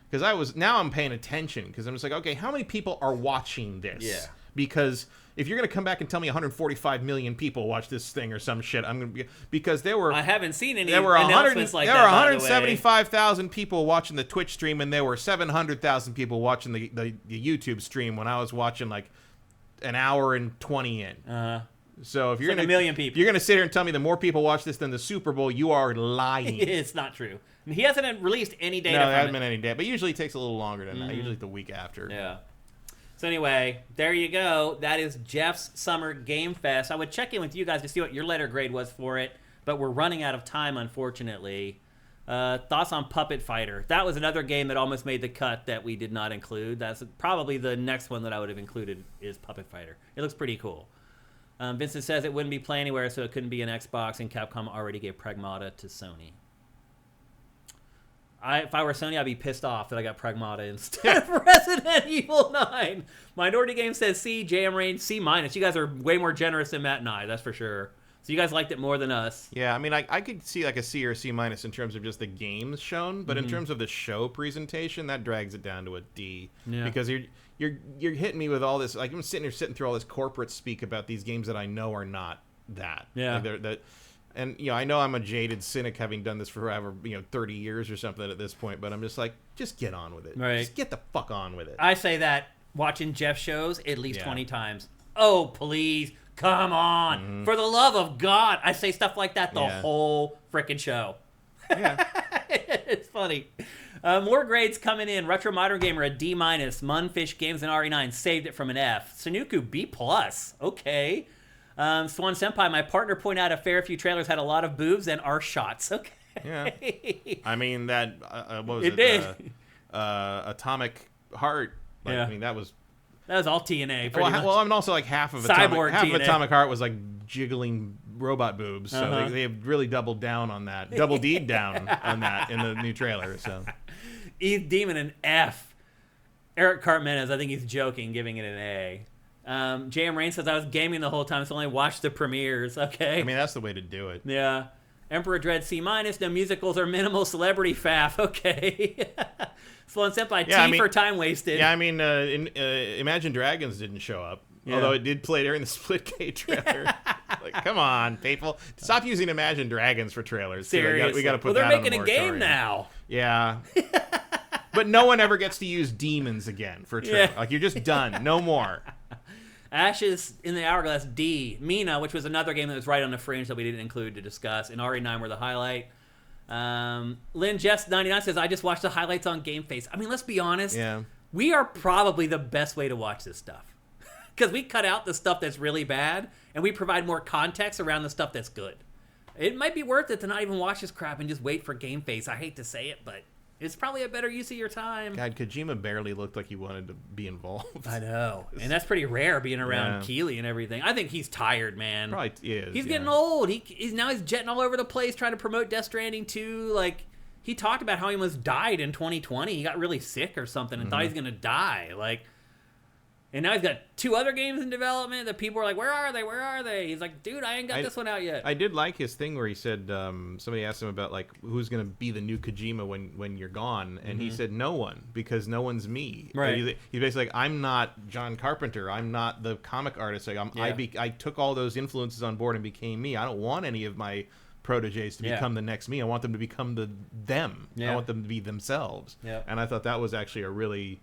because now I'm paying attention, because I'm just like, okay, how many people are watching this? Yeah. Because if you're gonna come back and tell me 145 million people watch this thing or some shit, I'm gonna be, because I haven't seen any there were announcements like there that, were by the way. 175,000 people watching the Twitch stream, and there were 700,000 people watching the YouTube stream when I was watching like an hour and 20 in. So if you're like gonna 1 million people. if you're gonna sit here and tell me that more people watch this than the Super Bowl, you are lying. It's not true. He hasn't released any data No, from there hasn't it. been any day, but usually it takes a little longer than that. Usually the week after. Yeah. So anyway, there you go. That is Geoff's Summer Game Fest. I would check in with you guys to see what your letter grade was for it, but we're running out of time, unfortunately. Thoughts on Puppet Fighter? That was another game that almost made the cut that we did not include. That's probably the next one that I would have included is Puppet Fighter. It looks pretty cool. Vincent says it wouldn't be Play Anywhere, so it couldn't be an Xbox, and Capcom already gave Pragmata to Sony. If I were Sony, I'd be pissed off that I got Pragmata instead of Resident Evil 9. Minority Game says C, JM Rain C-. You guys are way more generous than Matt and I, that's for sure. So you guys liked it more than us. Yeah, I mean, I could see like a C or a C- in terms of just the games shown, but in terms of the show presentation, that drags it down to a D. Yeah. Because you're hitting me with all this. Like I'm sitting through all this corporate speak about these games that I know are not that. Yeah. Like and I know I'm a jaded cynic, having done this for forever, 30 years or something at this point. But I'm just like, just get on with it. Right. Just get the fuck on with it. I say that watching Geoff shows at least Yeah. 20 times. Oh, please. Come on. For the love of God. I say stuff like that the whole frickin' show. Yeah. It's funny. More grades coming in. Retro Modern Gamer a D-. Munfish Games and RE9 saved it from an F. Sunuku B+. Okay. Swan Senpai, my partner pointed out a fair few trailers had a lot of boobs and are shots. Okay. Yeah. I mean, that, what was It it? did. Atomic Heart. Like, Yeah. I mean, that was... That was all TNA, pretty much. Well, I'm also like half of Cyborg TNA. Atomic Heart was like jiggling robot boobs, so they have really doubled down on that, double D'd down on that in the new trailer. So, Eve Demon an F. Eric Cartmenez, I think he's joking, giving it an A. JM Rain says I was gaming the whole time, so I only watched the premieres. Okay. I mean, that's the way to do it. Yeah. Emperor Dread C-. No musicals or minimal celebrity faff. Okay. Sloan Senpai T for time wasted. Yeah, I mean, Imagine Dragons didn't show up, although it did play during the Splitgate trailer. Like, come on, people, stop using Imagine Dragons for trailers. Seriously. We got to put they're that on making the a game moratorium. now. Yeah. But no one ever gets to use demons again for a trailer. Yeah. Like, you're just done. No more. Ashes in the Hourglass D. Mina, which was another game that was right on the fringe that we didn't include to discuss, and RE9 were the highlight. Lynn Jess 99 says, I just watched the highlights on GameFace. I mean, let's be honest. Yeah. We are probably the best way to watch this stuff. Because we cut out the stuff that's really bad, and we provide more context around the stuff that's good. It might be worth it to not even watch this crap and just wait for GameFace. I hate to say it, but it's probably a better use of your time. God, Kojima barely looked like he wanted to be involved. I know. And that's pretty rare being around Yeah. Keighley and everything. I think he's tired, man. Probably is. He's getting old. He's jetting all over the place trying to promote Death Stranding 2. Like, he talked about how he almost died in 2020. He got really sick or something and thought he was going to die. Like, and now he's got 2 other games in development that people are like, where are they? Where are they? He's like, dude, I ain't got this one out yet. I did like his thing where he said, somebody asked him about, like, who's going to be the new Kojima when you're gone. And he said, no one, because no one's me. Right. He's basically like, I'm not John Carpenter. I'm not the comic artist. Like, I took all those influences on board and became me. I don't want any of my proteges to become the next me. I want them to become them. I want them to be themselves. And I thought that was actually a really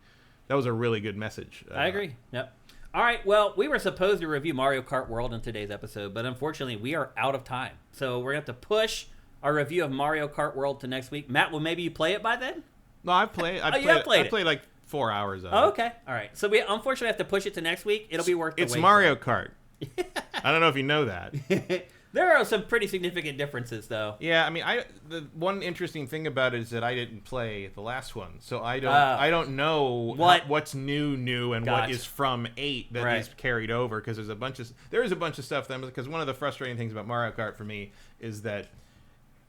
good message. I agree. Yep. All right. Well, we were supposed to review Mario Kart World in today's episode, but unfortunately, we are out of time. So we're going to have to push our review of Mario Kart World to next week. Matt, will maybe you play it by then? No, I've played. I played like 4 hours of it. Okay. All right. So we unfortunately have to push it to next week. It'll be worth the wait. It's Mario Kart. I don't know if you know that. There are some pretty significant differences, though. Yeah, I mean, the one interesting thing about it is that I didn't play the last one, so I don't know what's new and what is from 8 that is carried over, because there is a bunch of stuff. Because one of the frustrating things about Mario Kart for me is that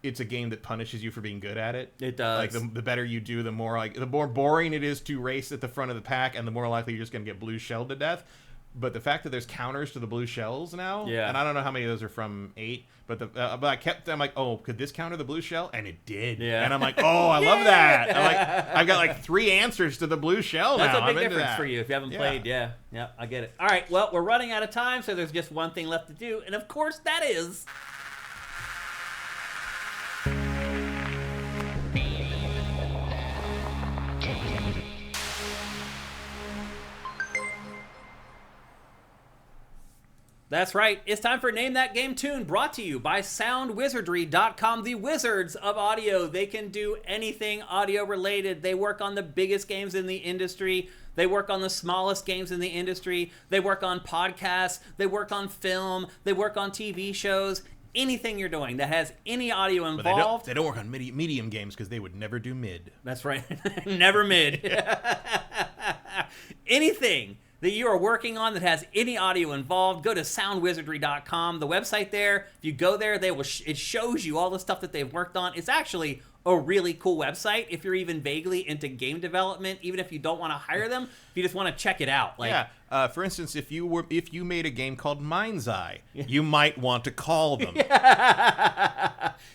it's a game that punishes you for being good at it. It does. Like the better you do, the more boring it is to race at the front of the pack, and the more likely you're just going to get blue shelled to death. But the fact that there's counters to the blue shells now, and I don't know how many of those are from 8, but I'm like, oh, could this counter the blue shell? And it did. And I'm like, oh, I love that. I've got like 3 answers to the blue shell now. That's a big difference for you if you haven't played. Yeah, I get it. All right, well, we're running out of time, so there's just one thing left to do, and of course that is... That's right. It's time for Name That Game Tune, brought to you by Soundwizardry.com, the wizards of audio. They can do anything audio related. They work on the biggest games in the industry. They work on the smallest games in the industry. They work on podcasts. They work on film. They work on TV shows. Anything you're doing that has any audio involved. But they don't work on medium games because they would never do mid. That's right. Never mid. Anything that you are working on that has any audio involved, go to soundwizardry.com. The website there, if you go there, it shows you all the stuff that they've worked on. It's actually a really cool website if you're even vaguely into game development, even if you don't want to hire them, if you just want to check it out. For instance, if you made a game called Mind's Eye, you might want to call them.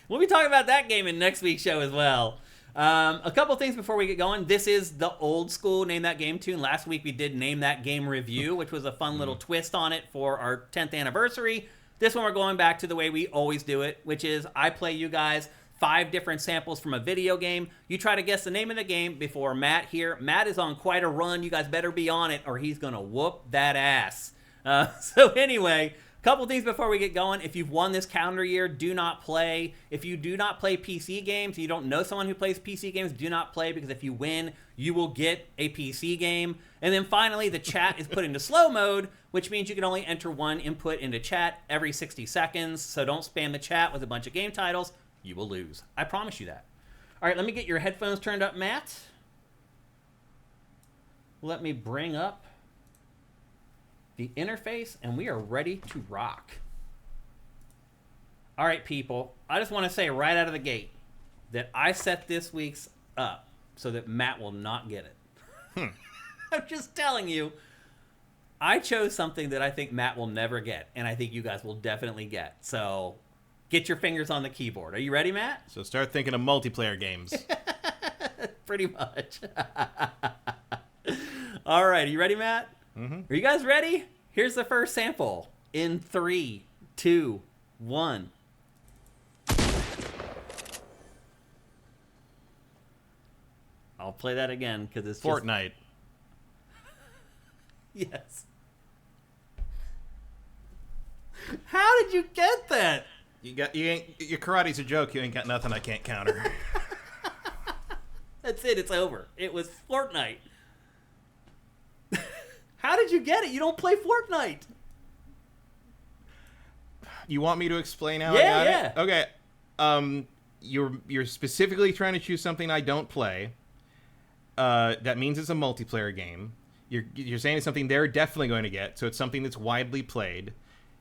We'll be talking about that game in next week's show as well. A couple things before we get going. This is the old school Name That Game Tune. Last week we did Name That Game Review, which was a fun little twist on it for our 10th anniversary. This one we're going back to the way we always do it, which is I play you guys 5 different samples from a video game. You try to guess the name of the game before Matt here. Matt is on quite a run. You guys better be on it or he's going to whoop that ass. So anyway... Couple things before we get going. If you've won this calendar year, do not play. If you do not play PC games, you don't know someone who plays PC games, do not play, because if you win, you will get a PC game. And then finally, the chat is put into slow mode, which means you can only enter 1 input into chat every 60 seconds. So don't spam the chat with a bunch of game titles. You will lose. I promise you that. All right, let me get your headphones turned up, Matt. Let me bring up the interface, and we are ready to rock. All right, people. I just want to say right out of the gate that I set this week's up so that Matt will not get it. I'm just telling you, I chose something that I think Matt will never get, and I think you guys will definitely get. So get your fingers on the keyboard. Are you ready, Matt? So start thinking of multiplayer games. Pretty much. All right, are you ready, Matt? Are you guys ready? Here's the first sample. In 3, 2, 1. I'll play that again because it's Fortnite. Yes. How did you get that? Your karate's a joke. You ain't got nothing I can't counter. That's it. It's over. It was Fortnite. How did you get it? You don't play Fortnite. You want me to explain how I got it? Okay. You're specifically trying to choose something I don't play. That means it's a multiplayer game. You're saying it's something they're definitely going to get, so it's something that's widely played.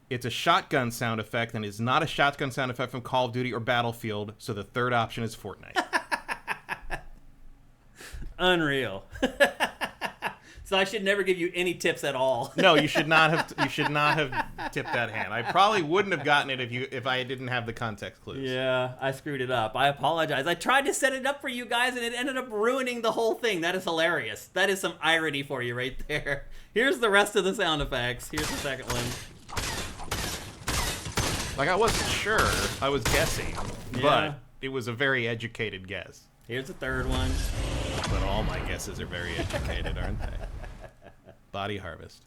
It's a shotgun sound effect, and it's not a shotgun sound effect from Call of Duty or Battlefield, so the third option is Fortnite. Unreal. So I should never give you any tips at all. No, you should not have. You should not have tipped that hand. I probably wouldn't have gotten it if I didn't have the context clues. Yeah, I screwed it up. I apologize. I tried to set it up for you guys, and it ended up ruining the whole thing. That is hilarious. That is some irony for you right there. Here's the rest of the sound effects. Here's the second one. Like, I wasn't sure. I was guessing, Yeah. but it was a very educated guess. Here's the third one. But all my guesses are very educated, aren't they? Body Harvest.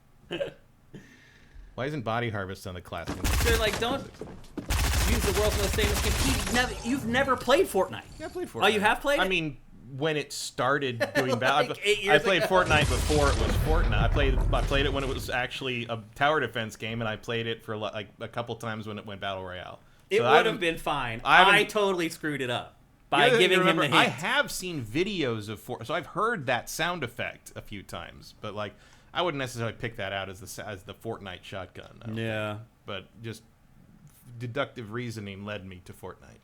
Why isn't Body Harvest on the classic? They're like, don't use the world's most famous game. You've never played Fortnite. Yeah, I played Fortnite. Oh, you have played it? I mean, when it started doing bad, Like 8 years I played ago. Fortnite before it was Fortnite. I played it when it was actually a tower defense game, and I played it for like a couple times when it went Battle Royale. It So would have been fine. I totally screwed it up by giving him the hint. I have seen videos of Fortnite, so I've heard that sound effect a few times, but like I wouldn't necessarily pick that out as the Fortnite shotgun. Yeah. But just deductive reasoning led me to Fortnite.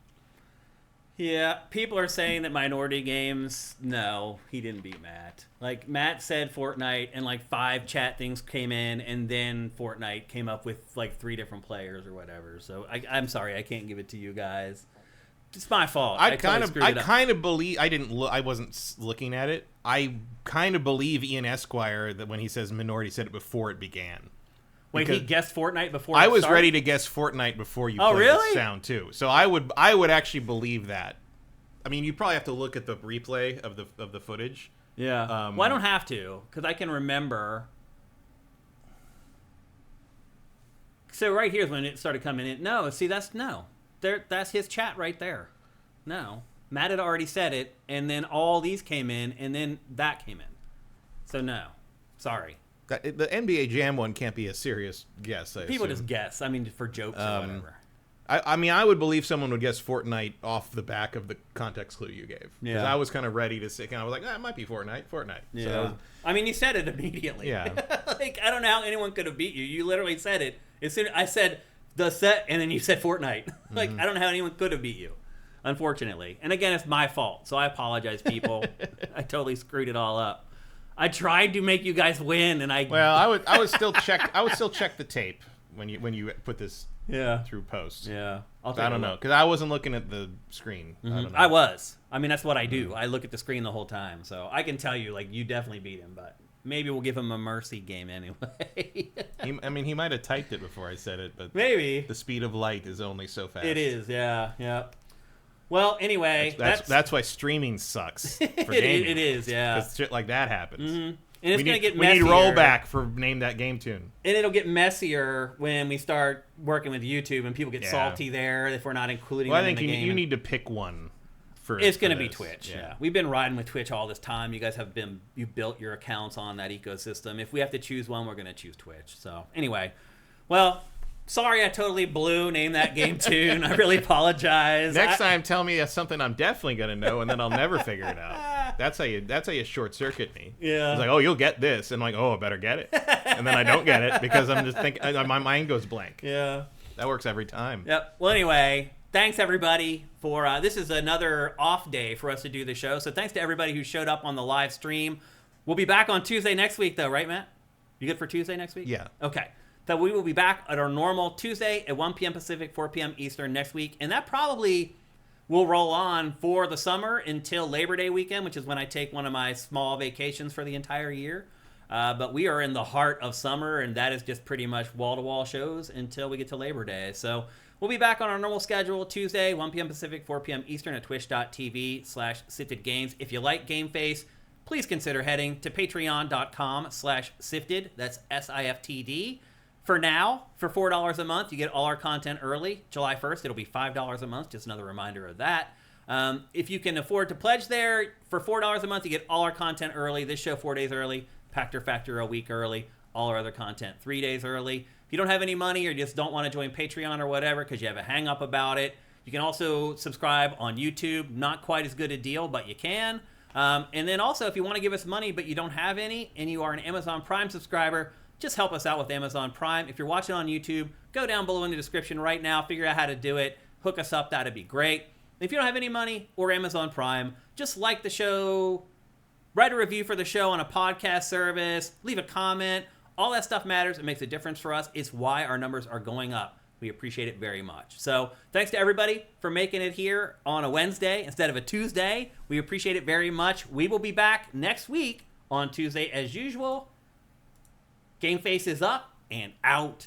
Yeah, people are saying that Minority Games, no, he didn't beat Matt. Like, Matt said Fortnite, and like 5 chat things came in, and then Fortnite came up with like 3 different players or whatever. So I'm sorry, I can't give it to you guys. It's my fault. I kind of believe I wasn't looking at it. I kind of believe Ian Esquire that when he says Minority said it before it began. Wait, he guessed Fortnite before I it was started? ready to guess Fortnite before you Oh, played really? the sound too. So I would actually believe that. I mean, you probably have to look at the replay of the footage. Yeah. Well, I don't have to, because I can remember. So right here's when it started coming in. No, see, that's his chat right there. No. Matt had already said it, and then all these came in, and then that came in. So no. Sorry. The NBA Jam one can't be a serious guess. People just guess. I mean, for jokes or whatever. I mean, I would believe someone would guess Fortnite off the back of the context clue you gave. Yeah. Because I was kind of ready to say, and I was like, it might be Fortnite. Yeah. So, I mean, you said it immediately. Yeah. Like, I don't know how anyone could have beat you. You literally said it. As soon as I said the set, and then you said Fortnite. Like, I don't know how anyone could have beat you, unfortunately. And again, it's my fault, so I apologize, people. I totally screwed it all up. I tried to make you guys win, and I would still check the tape when you put this through post. Yeah. I don't know, because I wasn't looking at the screen. I don't know. I was. I mean, that's what I do. I look at the screen the whole time, so I can tell you, like, you definitely beat him, but maybe we'll give him a mercy game anyway. He might have typed it before I said it, but maybe the speed of light is only so fast. it is. Yeah. Well, anyway, that's why streaming sucks for gaming. It is, yeah. Because shit like that happens. And it's going to get we messier. need rollback for name that game tune. And it'll get messier when we start working with YouTube and people get salty there if we're not including them in the game. I think you need to pick one. It's going to be Twitch. Yeah. We've been riding with Twitch all this time. You guys you built your accounts on that ecosystem. If we have to choose one, we're going to choose Twitch. So anyway, well, sorry I totally blew name that game tune. I really apologize. Next time, tell me something I'm definitely going to know, and then I'll never figure it out. That's how you short circuit me. Yeah. It's like, oh, you'll get this, and I'm like, oh, I better get it, and then I don't get it because I'm just thinking, my mind goes blank. Yeah. That works every time. Yep. Well, anyway, thanks everybody for this is another off day for us to do the show. So thanks to everybody who showed up on the live stream. We'll be back on Tuesday next week, though, right, Matt? You good for Tuesday next week? Yeah. Okay. So we will be back at our normal Tuesday at 1 p.m. Pacific, 4 p.m. Eastern next week. And that probably will roll on for the summer until Labor Day weekend, which is when I take one of my small vacations for the entire year. But we are in the heart of summer, and that is just pretty much wall-to-wall shows until we get to Labor Day. So we'll be back on our normal schedule Tuesday, 1 p.m. Pacific, 4 p.m. Eastern at twitch.tv/SiftedGames. If you like GameFace, please consider heading to patreon.com/Sifted. That's SIFTD. For now, for $4 a month, you get all our content early. July 1st, it'll be $5 a month. Just another reminder of that. If you can afford to pledge there, for $4 a month, you get all our content early. This show 4 days early. Pactor Factor a week early. All our other content 3 days early. If you don't have any money or just don't want to join Patreon or whatever because you have a hang-up about it, you can also subscribe on YouTube. Not quite as good a deal, but you can. And then also, if you want to give us money but you don't have any and you are an Amazon Prime subscriber, just help us out with Amazon Prime. If you're watching on YouTube, go down below in the description right now. Figure out how to do it. Hook us up. That'd be great. If you don't have any money or Amazon Prime, just like the show, Write a review for the show on a podcast service. Leave a comment. All that stuff matters. It makes a difference for us. It's why our numbers are going up. We appreciate it very much. So thanks to everybody for making it here on a Wednesday instead of a Tuesday. We appreciate it very much. We will be back next week on Tuesday as usual. GameFace is up and out.